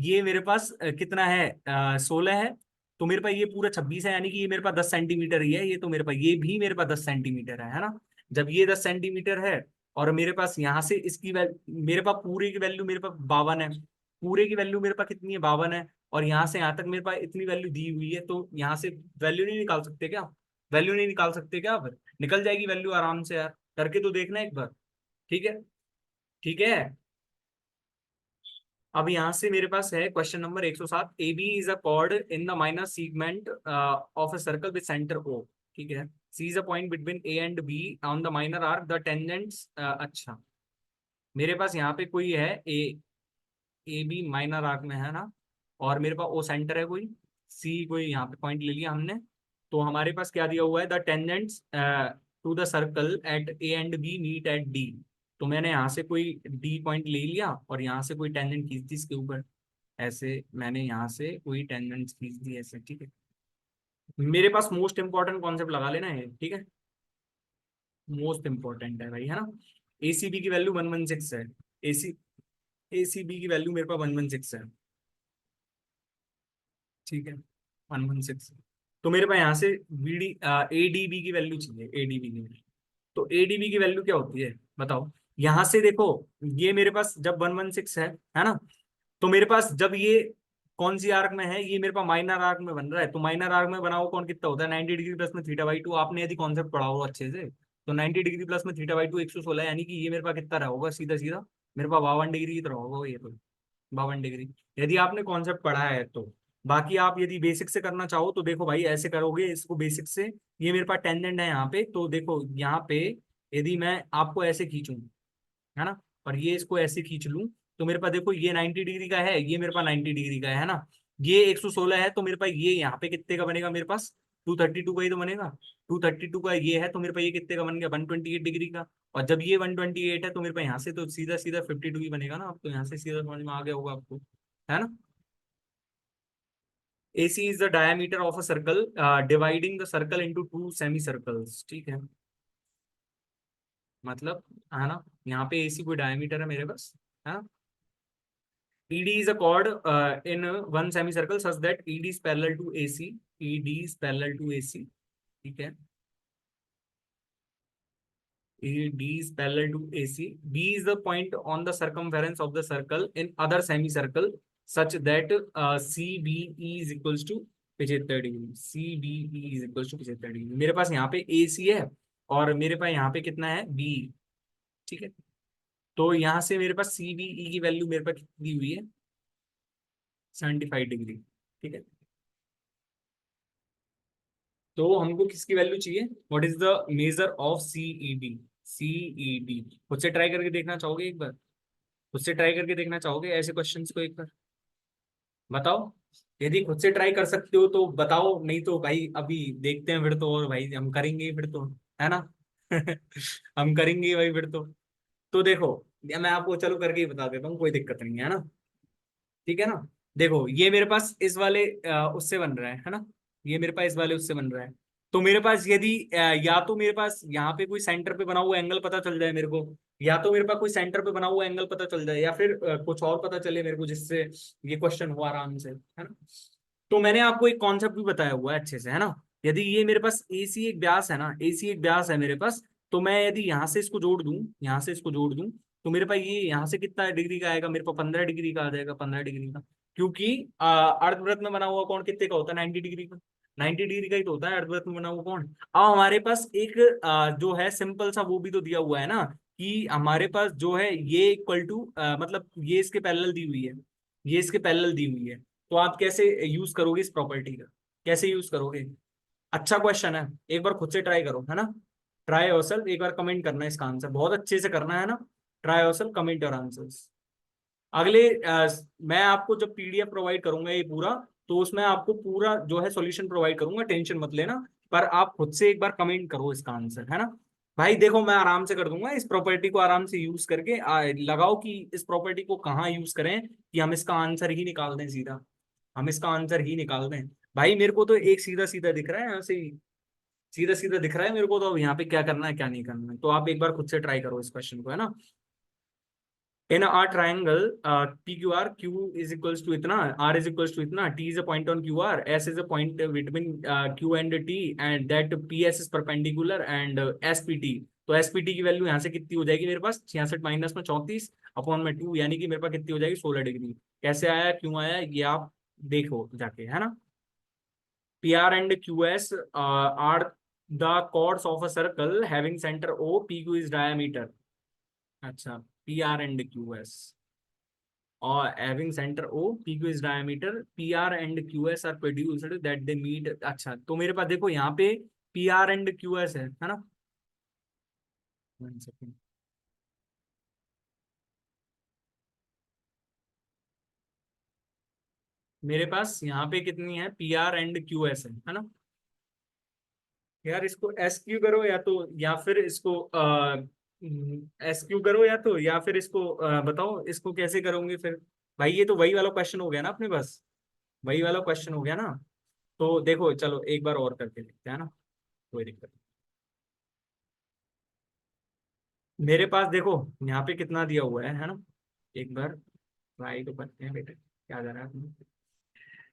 ये मेरे पास कितना है 16 है, तो मेरे पास ये पूरा 26 है, यानी कि ये मेरे पास 10 सेंटीमीटर ही है, ये तो मेरे पास ये भी मेरे पास 10 सेंटीमीटर है ना। जब ये 10 सेंटीमीटर है, और मेरे पास यहाँ से इसकी मेरे पास पूरे की वैल्यू मेरे पास 52 है, पूरे की वैल्यू मेरे पास कितनी है 52 है, और यहाँ से यहाँ तक मेरे पास इतनी वैल्यू दी हुई है, तो यहाँ से वैल्यू नहीं निकाल सकते क्या, वैल्यू नहीं निकाल सकते क्या आप, निकल जाएगी वैल्यू आराम से यार, करके तो देखना एक बार, ठीक है। ठीक है, अब यहाँ से मेरे पास है question number 107, A B is a chord in the minor segment of a circle with centre O, ठीक है। C is a point between A and B on the minor arc the tangents, अच्छा मेरे पास यहाँ पे कोई है A, A B minor arc में है ना, और मेरे पास ओ सेंटर है कोई, सी कोई यहाँ पे पॉइंट ले लिया हमने। तो हमारे पास क्या दिया हुआ है, the tangents to the circle at A and B meet at D. तो मैंने यहाँ से कोई डी पॉइंट ले लिया, और यहाँ से कोई टेंजेंट खींच दी इसके ऊपर, ऐसे मैंने यहाँ से कोई टेंजेंट खींच दी ऐसे, ठीक है। मेरे पास मोस्ट इंपॉर्टेंट कॉन्सेप्ट लगा लेना है, ठीक है। मोस्ट इंपॉर्टेंट है भाई, है ना। एसीबी की वैल्यू 116 है, एसी एसीबी की वैल्यू मेरे पास 116 है, ठीक है 116। तो मेरे पास यहाँ से बीडी एडीबी की वैल्यू चाहिए, एडीबी की वैल्यू। तो एडीबी की वैल्यू क्या होती है बताओ। यहाँ से देखो, ये मेरे पास जब 116 है ना, तो मेरे पास जब ये कौन सी आर्क में है, ये मेरे पास माइनर आर्क में बन रहा है, तो माइनर आर्क में बना हुआ कौन कितना होता है 90 डिग्री प्लस में थीटा/2, आपने यदि कॉन्सेप्ट पढ़ा हो अच्छे से, तो 90 डिग्री प्लस में थीटा/2 116, यानी कि ये मेरे पास कितना रहा होगा सीधा सीधा, मेरे पास 52 डिग्री की तरह होगा ये तो, 52 डिग्री, यदि आपने कॉन्सेप्ट पढ़ा है तो। बाकी आप यदि बेसिक से करना चाहो तो देखो भाई ऐसे करोगे इसको बेसिक से। ये मेरे पास टेंजेंट है यहाँ पे, तो देखो यहाँ पे यदि मैं आपको ऐसे खींचूं, है ना, और ये इसको ऐसे खींच लूं, तो मेरे पास देखो ये 90 डिग्री का है, ये मेरे पास 90 डिग्री का है ना। ये 116 है, तो मेरे पास ये यहाँ पे कितने का बनेगा मेरे पास, 232 का ही तो बनेगा। 232 का ये है, तो मेरे पास ये कितने का बन गया, 128 डिग्री का। और जब ये 128 है, तो मेरे पास यहाँ से तो सीधा सीधा 52 ही बनेगा ना। अब तो यहाँ से सीधा समझ में आ गया होगा आपको, है ना। AC is the diameter of a circle dividing the circle into two semicircles, ठीक है। मतलब, है ना, यहाँ पे AC कोई डायमीटर है मेरे पास, है ना। ED is a chord in one semicircle such that ED is parallel to AC, ED is parallel to AC, ठीक है। AD is parallel to AC. B is the point on the circumference of the circle in other semicircle such that CBE is equals to 75 degree. CBE is equals to 75 degree. मेरे पास यहाँ पे AC है और मेरे पास यहाँ पे कितना है, B, ठीक है। तो यहाँ से मेरे पास CBE की वैल्यू मेरे पास कितनी हुई है, 75 डिग्री, ठीक है। तो हमको किसकी वैल्यू चाहिए, what is the measure of CED। CED खुद से ट्राई करके देखना चाहोगे एक बार, खुद से ट्राई करके देखना चाहोगे ऐसे क्वेश्चंस को एक बार, बताओ। यदि खुद से ट्राई कर सकते हो तो बताओ, नहीं तो भाई अभी देखते हैं फिर तो, और भाई हम करेंगे ही फिर तो, है ना। हम करेंगे ही भाई फिर तो देखो, या मैं आपको चलो करके ही बता देता हूँ, कोई दिक्कत नहीं है ना, ठीक है ना। देखो ये मेरे पास इस वाले उससे बन रहा है ना, ये मेरे पास इस वाले उससे बन रहा है। तो मेरे पास यदि या तो मेरे पास यहाँ पे कोई सेंटर पे बना हुआ एंगल पता चल जाए मेरे को, या तो मेरे पास कोई सेंटर पे बना हुआ एंगल पता चल जाए, या फिर कुछ और पता चले मेरे को जिससे ये क्वेश्चन हुआ आराम से, है ना। तो मैंने आपको एक कॉन्सेप्ट भी बताया हुआ है अच्छे से, है ना। यदि ये मेरे पास AC एक व्यास है ना, AC एक व्यास है मेरे पास, तो मैं यदि यहाँ से इसको जोड़ दूं, यहाँ से इसको जोड़ दूं, तो मेरे पास ये यहाँ से कितना डिग्री का आएगा, मेरे पास 15 डिग्री का आ जाएगा, 15 डिग्री का। क्योंकि अर्धवृत्त में बना हुआ कोण कितने का होता है, 90 डिग्री का। 90 डिग्री का ही तो होता है अर्धवृत्त में बना हुआ कोण। अब हमारे पास एक जो है सिंपल सा वो भी तो दिया हुआ है ना, कि हमारे पास जो है ये इक्वल टू मतलब ये इसके पैरेलल दी हुई है, ये इसके पैरेलल दी हुई है। तो आप कैसे यूज करोगे इस प्रॉपर्टी का, कैसे यूज करोगे। अच्छा क्वेश्चन है, एक बार खुद से ट्राई करो, है ना। ट्राई योरसेल्फ, एक बार कमेंट करना है इसका आंसर, बहुत अच्छे से करना है ना। Try yourself, comment your answers. अगले मैं आपको जब PDF प्रोवाइड करूंगा ये पूरा, तो उसमें आपको पूरा जो है सॉल्यूशन प्रोवाइड करूंगा, टेंशन मत लेना। पर आप खुद से एक बार कमेंट करो इसका आंसर, है ना। भाई देखो मैं आराम से कर दूंगा, इस प्रॉपर्टी को आराम से यूज करके लगाओ कि इस प्रॉपर्टी को कहाँ यूज करें कि हम इसका आंसर ही निकाल दें सीधा, हम इसका आंसर ही निकाल दें। भाई मेरे को तो एक सीधा सीधा दिख रहा है यहाँ से ही, सीधा सीधा दिख रहा है मेरे को, तो अब यहाँ पे क्या करना है क्या नहीं करना है, तो आप एक बार खुद से ट्राई करो इस क्वेश्चन को, है ना। In a triangle, PQR, Q is equals to इतना, R is equals to इतना, T is a point on QR, S is a point between Q and T, and that PS is perpendicular and SPT। तो SPT की value यहाँ से कितनी हो जाएगी मेरे पास, 66 माइनस में 34 अपॉन में 2, यानी कि मेरे पास कितनी हो जाएगी, 16 डिग्री। कैसे आया क्यों आया ये आप देखो जाके, है ना। PR and QS are the chords of a circle having center O, PQ is diameter। अच्छा, PR and QS or having center O, PQ is diameter, PR and QS are produced that they meet। अच्छा तो मेरे पास देखो यहाँ पे PR and QS है ना। 1 second, मेरे पास यहाँ पे कितनी है, PR and QS है ना। यार इसको SQ करो या तो, या फिर इसको SQ करो, या तो या फिर इसको बताओ इसको कैसे करोगे फिर। भाई ये तो वही वाला क्वेश्चन हो गया ना अपने पास, वही वाला क्वेश्चन हो गया ना। तो देखो चलो एक बार और करके देखते हैं ना, कोई दिक्कत नहीं। मेरे पास देखो यहाँ पे कितना दिया हुआ है ना, एक बार ट्राई तो करते हैं बेटा, क्या जा रहा है अपने?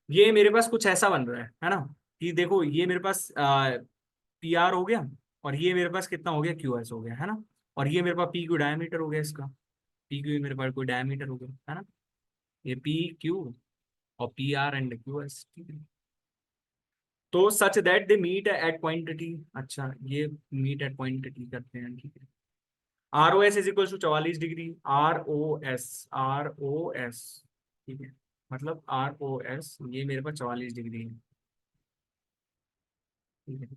ये मेरे पास कुछ ऐसा बन रहा है ना, कि देखो ये मेरे पास PR हो गया, और ये मेरे पास कितना हो गया, QS हो गया, है ना। और ये मेरे पास PQ डायमीटर हो गया इसका, PQ मेरे पास कोई डायमीटर हो गया, है ना। ये PQ और PR and QS, ठीक है। तो such that they meet at point T। अच्छा ये मीट एट पॉइंट T करते हैं, ठीक है। ROS is equal to 44 degree, ROS ठीक है। मतलब ROS ये मेरे पास 44 डिग्री है, ठीक है।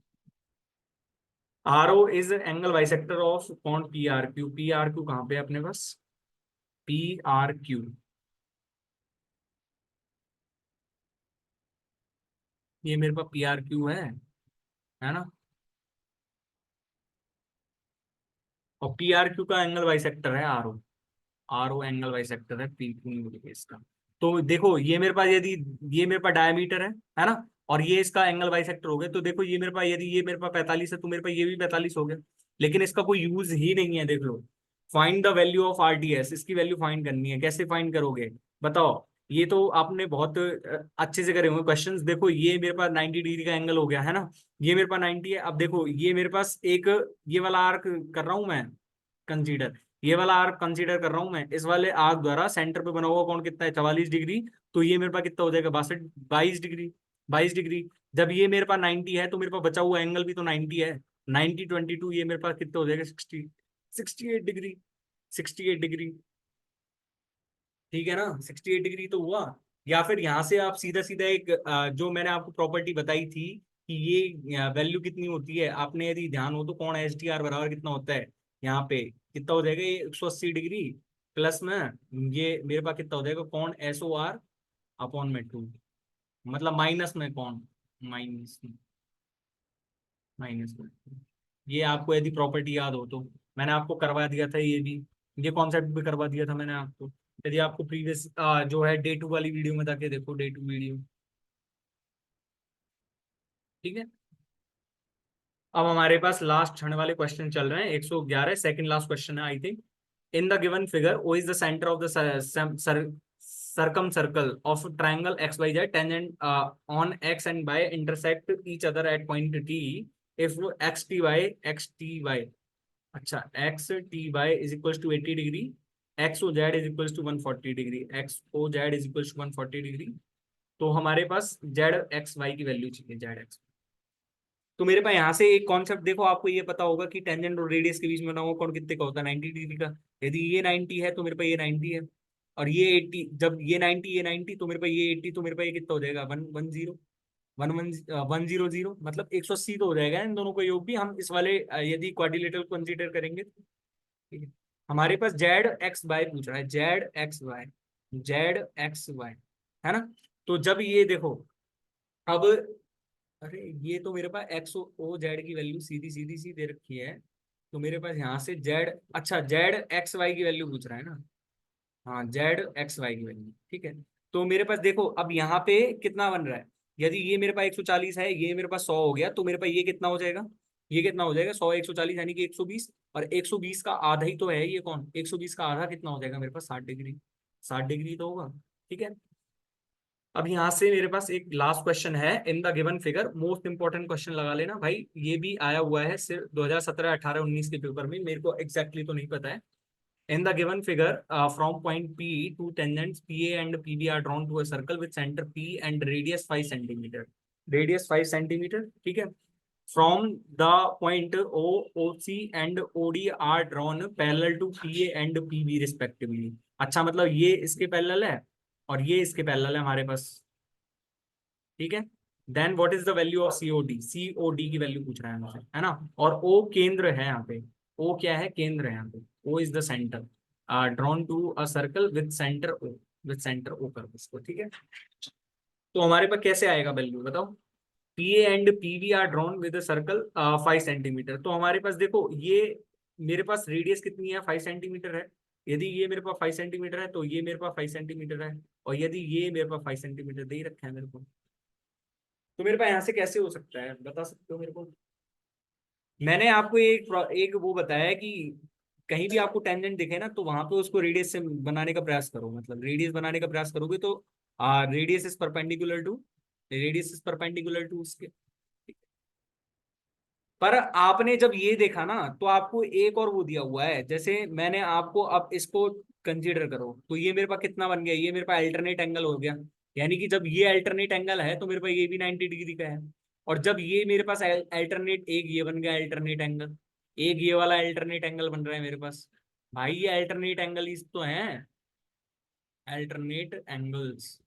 RO is angle bisector of कौन, PRQ। PRQ कहाँ पे है अपने पास, PRQ, ये मेरे पास पी आर क्यू है ना। और पी आर क्यू का एंगल बाइसेक्टर है R O. R O angle bisector है पी क्यू इसका। तो देखो ये मेरे पास यदि ये मेरे पास डायमीटर है ना, और ये इसका एंगल बाइसेक्टर हो गया, तो देखो ये मेरे पास यदि ये मेरे पास 45 है तो मेरे पास ये भी 45 हो गया। लेकिन इसका कोई यूज ही नहीं है, देख लो। Find the value of R D S, इसकी वैल्यू फाइंड करनी है। कैसे फाइंड करोगे बताओ। ये तो आपने बहुत अच्छे से करे होंगे क्वेश्चंस। देखो ये मेरे पास 90 डिग्री का एंगल हो गया है ना, ये मेरे पास 90 है। अब देखो ये मेरे पास एक ये वाला आर्क कर रहा हूं मैं कंसीडर, ये वाला आर्क कंसीडर कर रहा हूं मैं। इस वाले आर्क द्वारा सेंटर पे बना हुआ कौन कितना है, 44 डिग्री। तो ये मेरे पास कितना हो जाएगा, 22 डिग्री। 22 डिग्री। जब ये मेरे पास 90 है तो मेरे पास बचा हुआ एंगल भी तो 90 है। 90 22 ये मेरे पास कितना हो जाएगा, 68 डिग्री। 68 डिग्री, ठीक है ना। 68 डिग्री तो हुआ। या फिर यहाँ से आप सीधा सीधा एक जो मैंने आपको प्रॉपर्टी बताई थी कि ये वैल्यू कितनी होती है, आपने यदि ध्यान हो तो कौन एच डी आर बराबर कितना होता है, यहाँ पे कितना हो जाएगा, ये 180 डिग्री प्लस में ये मेरे पास कितना हो जाएगा, कौन एस ओ आर अपॉन में 2, मतलब माइनस में कौन, माइनस में, माइनस में। ये आपको यदि प्रॉपर्टी याद हो तो मैंने आपको करवा दिया था ये भी, ये कॉन्सेप्ट भी करवा दिया था मैंने आपको। यदि आपको प्रीवियस जो है डे 2 वाली वीडियो में जाके देखो, डे 2 वीडियो। ठीक है। अब हमारे पास लास्ट क्षण वाले क्वेश्चन चल रहे हैं, 111 सेकंड लास्ट क्वेश्चन है I think. In the given figure O is the centre of the circum circle of triangle xyz tangent on x and y intersect each other at point t if x ty अच्छा X T Y is equal to 80 degree, X O Z is equal to 140 degree, X O Z is equal to 140 degree. तो हमारे पास Z X Y की value चाहिए, Z X. तो मेरे पास यहाँ से एक कॉन्सेप्ट देखो, आपको ये पता होगा कि टेंजेंट और रेडियस के बीच में बना हुआ कोण कितने का होता है, 90 डिग्री का। यदि ये 90 है तो मेरे पास ये 90 है, और ये 80, जब ये 90 तो मेरे पास ये 80, तो मेरे पास ये कितना हो जाएगा, 110, 110 मतलब 180 तो हो जाएगा इन दोनों का योग भी। हम इस वाले यदि क्वाड्रिलेटरल कंसीडर करेंगे तो, ठीक है। हमारे पास जेड एक्स वाई पूछ रहा है, Z X Y, Z X Y, है ना। तो जब ये देखो, अब अरे ये तो मेरे पास एक्स ओ जेड की वैल्यू सीधी सीधी सी दे रखी है। तो मेरे पास यहाँ से जेड, अच्छा जेड एक्स वाई की वैल्यू पूछ रहा है ना। हाँ जेड एक्स वाई की वैल्यू, ठीक है। तो मेरे पास देखो अब यहाँ पे कितना बन रहा है, यदि ये मेरे पास 140 है, ये मेरे पास 100 हो गया, तो मेरे पास ये कितना हो जाएगा, ये कितना हो जाएगा 100 140 यानी कि 120। और 120 का आधा ही तो है ये कौन, 120 का आधा कितना हो जाएगा मेरे पास, 60 डिग्री। 60 डिग्री तो होगा, ठीक है। अब यहाँ से मेरे पास एक लास्ट क्वेश्चन है, इन the given figure, most important question लगा लेना भाई, ये भी आया हुआ है सिर्फ 2017 18 19 के पेपर में, मेरे को एग्जैक्टली तो नहीं पता है। In the given figure, from point P, two tangents PA and PB are drawn to a circle with center P and radius 5 centimeter. Radius 5 centimeter, ठीक है। From the point O, OC and OD are drawn parallel to PA and PB respectively. अच्छा मतलब ये इसके parallel है और ये इसके पैरेलल है हमारे पास, ठीक है। Then what is the value of COD, COD की वैल्यू पूछ रहा है हमसे, है ना। और ओ केंद्र है यहाँ पे, ओ क्या है, केंद्र है यहाँ पे। O is the centre drawn to a circle with centre O, with centre O कर इसको, ठीक है। तो हमारे पास कैसे आएगा वैल्यू बताओ। P A and P B are drawn with circle 5 centimetre. तो हमारे पास देखो ये मेरे पास रेडियस कितनी है, 5 सेंटीमीटर है। यदि ये मेरे पास 5 सेंटीमीटर है तो ये मेरे पास 5 सेंटीमीटर है, और यदि ये मेरे पास 5 सेंटीमीटर दे ही रखा है मेरे को, तो मेरे पास यहाँ से कैसे हो सकता है बता सकते हो मेरे को। मैंने आपको एक वो बताया है कि कहीं भी आपको टेंजेंट दिखे ना तो वहां पे उसको रेडियस से बनाने का प्रयास करो, मतलब रेडियस बनाने का प्रयास करोगे तो radius is perpendicular to, radius is perpendicular to उसके। पर आपने जब ये देखा ना तो आपको एक और वो दिया हुआ है, जैसे मैंने आपको, अब इसको कंसीडर करो तो ये मेरे पास कितना बन गया, ये मेरे पास अल्टरनेट एंगल हो गया। यानी कि जब ये अल्टरनेट एंगल है तो मेरे पास ये भी 90 डिग्री का है। और जब ये मेरे पास अल्टरनेट, एक ये बन गया अल्टरनेट एंगल, एक ये वाला अल्टरनेट एंगल बन रहा है मेरे पास। भाई ये अल्टरनेट एंगल इस तो है, अल्टरनेट एंगल्स।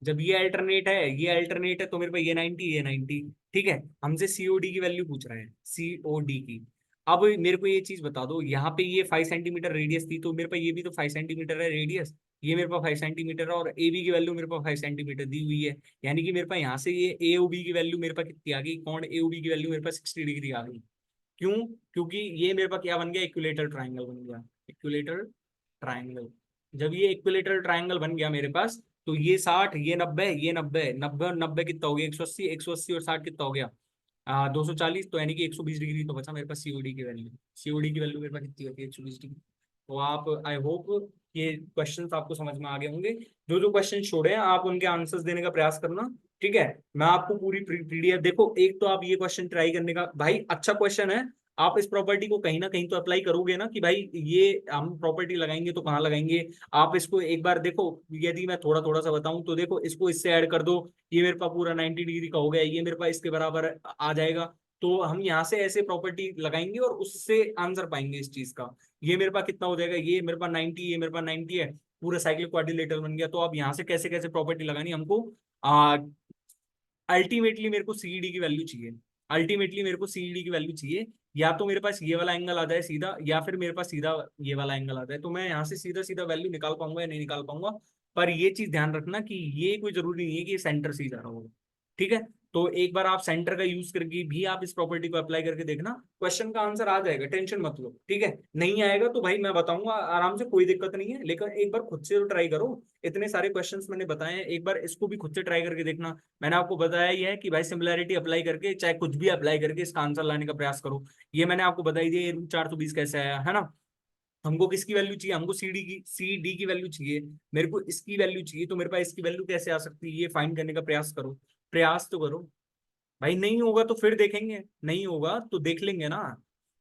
जब ये अल्टरनेट है, ये अल्टरनेट है, तो मेरे पास ये 90 ये 90, ठीक है। हमसे सीओडी की वैल्यू पूछ रहा है, सीओडी की। अब मेरे को ये चीज बता दो, यहाँ पे ये 5 सेंटीमीटर रेडियस थी, तो मेरे पास ये भी तो 5 सेंटीमीटर है रेडियस, ये मेरे पास 5 सेंटीमीटर है, और ए बी की वैल्यू मेरे पास 5 सेंटीमीटर दी हुई है। यानी कि मेरे पास यहाँ से ये ए ओ बी की वैल्यू मेरे पास कितनी आ गई, कौन ए ओ बी की वैल्यू मेरे पास 60 डिग्री आ गई। क्यों? क्योंकि ये मेरे पास क्या बन गया, इक्विलेटरल ट्राइंगल बन गया, इक्विलेटरल ट्राइंगल। जब ये इक्विलेटरल ट्राइंगल बन गया मेरे पास, तो ये 60, ये 90, ये 90, 90 और 90 कितना हो गया, 180, 180 और 60 कितना हो गया, 240, तो यानी कि 120 डिग्री तो बचा मेरे पास सीओडी की वैल्यू। सीओडी की वैल्यू मेरे पास कितनी होती है, 120 डिग्री। तो आप, आई होप ये क्वेश्चंस आपको समझ में आ गए होंगे। जो जो क्वेश्चन छोड़े हैं आप उनके आंसर्स देने का प्रयास करना, ठीक है। मैं आपको पूरी पीडीएफ, देखो एक तो आप ये क्वेश्चन ट्राई करने का, भाई अच्छा क्वेश्चन है। आप इस प्रॉपर्टी को कहीं ना कहीं तो अप्लाई करोगे ना, कि भाई ये हम प्रॉपर्टी लगाएंगे तो कहाँ लगाएंगे। आप इसको एक बार देखो, यदि मैं थोड़ा थोड़ा सा बताऊं तो देखो, इसको इससे ऐड कर दो, ये मेरे पास पूरा 90 डिग्री का हो गया, ये मेरे पास इसके बराबर आ जाएगा। तो हम यहाँ से ऐसे प्रॉपर्टी लगाएंगे और उससे आंसर पाएंगे इस चीज का। ये मेरे पास कितना हो जाएगा, ये मेरे पास 90, ये मेरे पास 90 है, पूरा साइक्लिक क्वाड्रिलेटरल बन गया। तो अब यहाँ से कैसे कैसे प्रॉपर्टी लगानी हमको, अल्टीमेटली मेरे को सीईडी की वैल्यू चाहिए, अल्टीमेटली मेरे को सीईडी की वैल्यू चाहिए। या तो मेरे पास ये वाला एंगल आ जाए सीधा, या फिर मेरे पास सीधा ये वाला एंगल आ जाए, तो मैं यहाँ से सीधा सीधा वैल्यू निकाल पाऊंगा या नहीं निकाल पाऊंगा। पर ये चीज ध्यान रखना कि ये कोई जरूरी नहीं है कि ये सेंटर से ही जा रहा होगा, ठीक है। तो एक बार आप सेंटर का यूज करके भी आप इस प्रॉपर्टी को अप्लाई करके देखना, क्वेश्चन का आंसर आ जाएगा, टेंशन मत लो, ठीक है। नहीं आएगा तो भाई मैं बताऊंगा आराम से, कोई दिक्कत नहीं है, लेकिन एक बार खुद से तो ट्राई करो। इतने सारे क्वेश्चंस मैंने बताए हैं, एक बार इसको भी खुद से ट्राई करके देखना। मैंने आपको बताया ही है कि भाई सिमिलैरिटी अप्लाई करके, चाहे कुछ भी अप्लाई करके इसका आंसर लाने का प्रयास करो। ये मैंने आपको बताई दिया, ये रूट 420 कैसे आया है ना। हमको किसकी वैल्यू चाहिए, हमको सी डी की वैल्यू चाहिए, मेरे को इसकी वैल्यू चाहिए, तो मेरे पास इसकी वैल्यू कैसे आ सकती है, ये फाइंड करने का प्रयास करो, प्रयास तो करो। भाई नहीं होगा तो फिर देखेंगे, नहीं होगा तो देख लेंगे ना।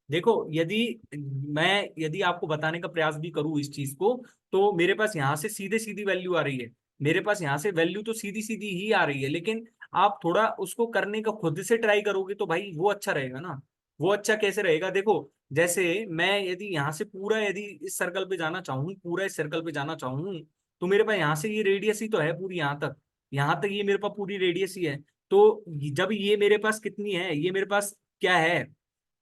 देखो, यदि आपको बताने का प्रयास भी करूँ इस चीज को, तो मेरे पास यहाँ से सीधे सीधी वैल्यू आ रही है, मेरे पास यहाँ से वैल्यू तो सीधी सीधी ही आ रही है, लेकिन आप थोड़ा उसको करने का खुद से ट्राई करोगे तो भाई वो अच्छा रहेगा ना। वो अच्छा कैसे रहेगा, देखो जैसे मैं यदि यहाँ से पूरा, यदि इस सर्कल पे जाना चाहूँ, पूरा इस सर्कल पे जाना चाहूँ, तो मेरे पास यहाँ से ये रेडियस ही तो है पूरी, यहाँ तक ये मेरे पास पूरी रेडियस ही है। तो जब ये मेरे पास कितनी है, ये मेरे पास क्या है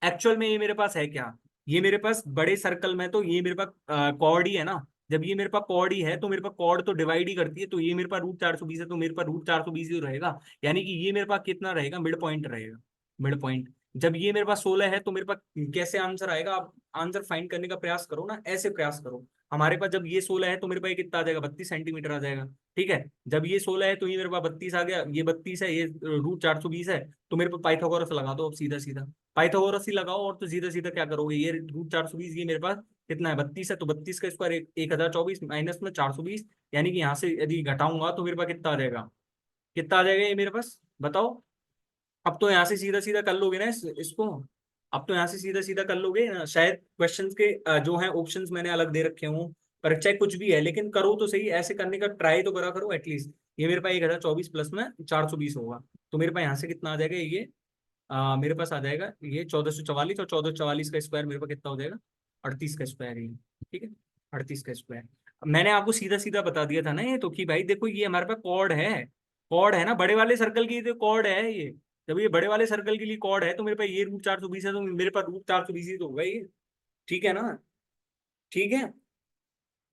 एक्चुअल में, ये मेरे पास है क्या, ये मेरे पास बड़े सर्कल में तो ये मेरे पास कॉर्ड ही है ना। जब ये मेरे पास कॉर्ड ही है तो मेरे पास कॉर्ड तो डिवाइड ही करती है, तो ये मेरे पास रूट 420 है, तो मेरे पास रूट 420 ही रहेगा। यानी कि ये मेरे पास कितना रहेगा, मिड पॉइंट रहेगा, मिड पॉइंट। जब ये मेरे पास 16 है तो मेरे पास कैसे आंसर आएगा, आप आंसर फाइंड करने का प्रयास करो ना, ऐसे प्रयास करो। हमारे पास जब ये 16 है तो मेरे पास ये कितना आ जाएगा, 32 सेंटीमीटर आ जाएगा, ठीक है। जब ये 16 है तो ये मेरे पास 32 आ गया, ये 32 है, ये रूट 420 है, तो मेरे पास पाइथागोरस लगा दो अब सीधा सीधा, पाइथागोरस ही लगाओ, और तो सीधा सीधा क्या करोगे, ये रूट 420, ये मेरे पास कितना है 32 है, तो 32 का स्क्वायर 1024 माइनस में 420, यानी कि यहाँ से यदि घटाऊंगा तो मेरे पास कितना आ जाएगा, कितना आ जाएगा ये मेरे पास, बताओ। अब तो यहाँ से सीधा सीधा कर लोगे ना इसको, अब तो यहाँ से सीधा सीधा कर लोगे ना, शायद क्वेश्चंस के जो है ऑप्शंस मैंने अलग दे रखे हों, पर चाहे कुछ भी है, लेकिन करो तो सही, ऐसे करने का ट्राई तो करा करो एटलीस्ट। ये मेरे पास 1024 प्लस में 420 होगा, तो मेरे पास यहाँ से कितना आ जाएगा, ये मेरे पास आ जाएगा ये 1444, और 1444 का स्क्वायर मेरे पास कितना हो जाएगा, 38 का स्क्वायर ही, ठीक है, 38 का स्क्वायर। मैंने आपको सीधा सीधा बता दिया था ना ये तो, कि भाई देखो ये हमारे पास कॉर्ड है, कॉर्ड है ना बड़े वाले सर्कल की, तो कॉर्ड है ये। जब ये बड़े वाले सर्कल के लिए कॉर्ड है तो मेरे पास ये रूट 420 है, तो मेरे पास रूट 420 ही तो होगा ये, ठीक है ना, ठीक है।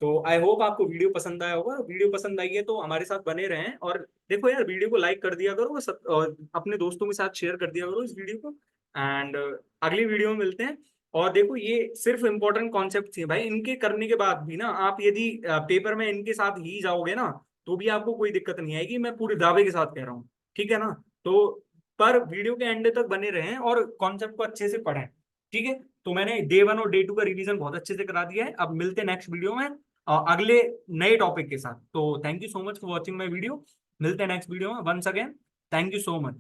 तो आई होप आपको वीडियो पसंद आया होगा, वीडियो पसंद आई है तो हमारे साथ बने रहें, और देखो यार वीडियो को लाइक कर दिया करो सब, और अपने दोस्तों के साथ शेयर कर दिया करो इस वीडियो को। एंड अगली वीडियो में मिलते हैं। और देखो ये सिर्फ इंपॉर्टेंट कॉन्सेप्ट थे भाई, इनके करने के बाद भी ना आप यदि पेपर में इनके साथ ही जाओगे ना, तो भी आपको कोई दिक्कत नहीं आएगी, मैं पूरे दावे के साथ कह रहा हूँ, ठीक है ना। तो पर वीडियो के एंड तक बने रहें और कॉन्सेप्ट को अच्छे से पढ़ें, ठीक है। तो मैंने डे 1 और डे 2 का रिवीजन बहुत अच्छे से करा दिया है, अब मिलते हैं नेक्स्ट वीडियो में अगले नए टॉपिक के साथ। तो thank you so much for watching my video, मिलते हैं नेक्स्ट वीडियो में, once again thank you so much.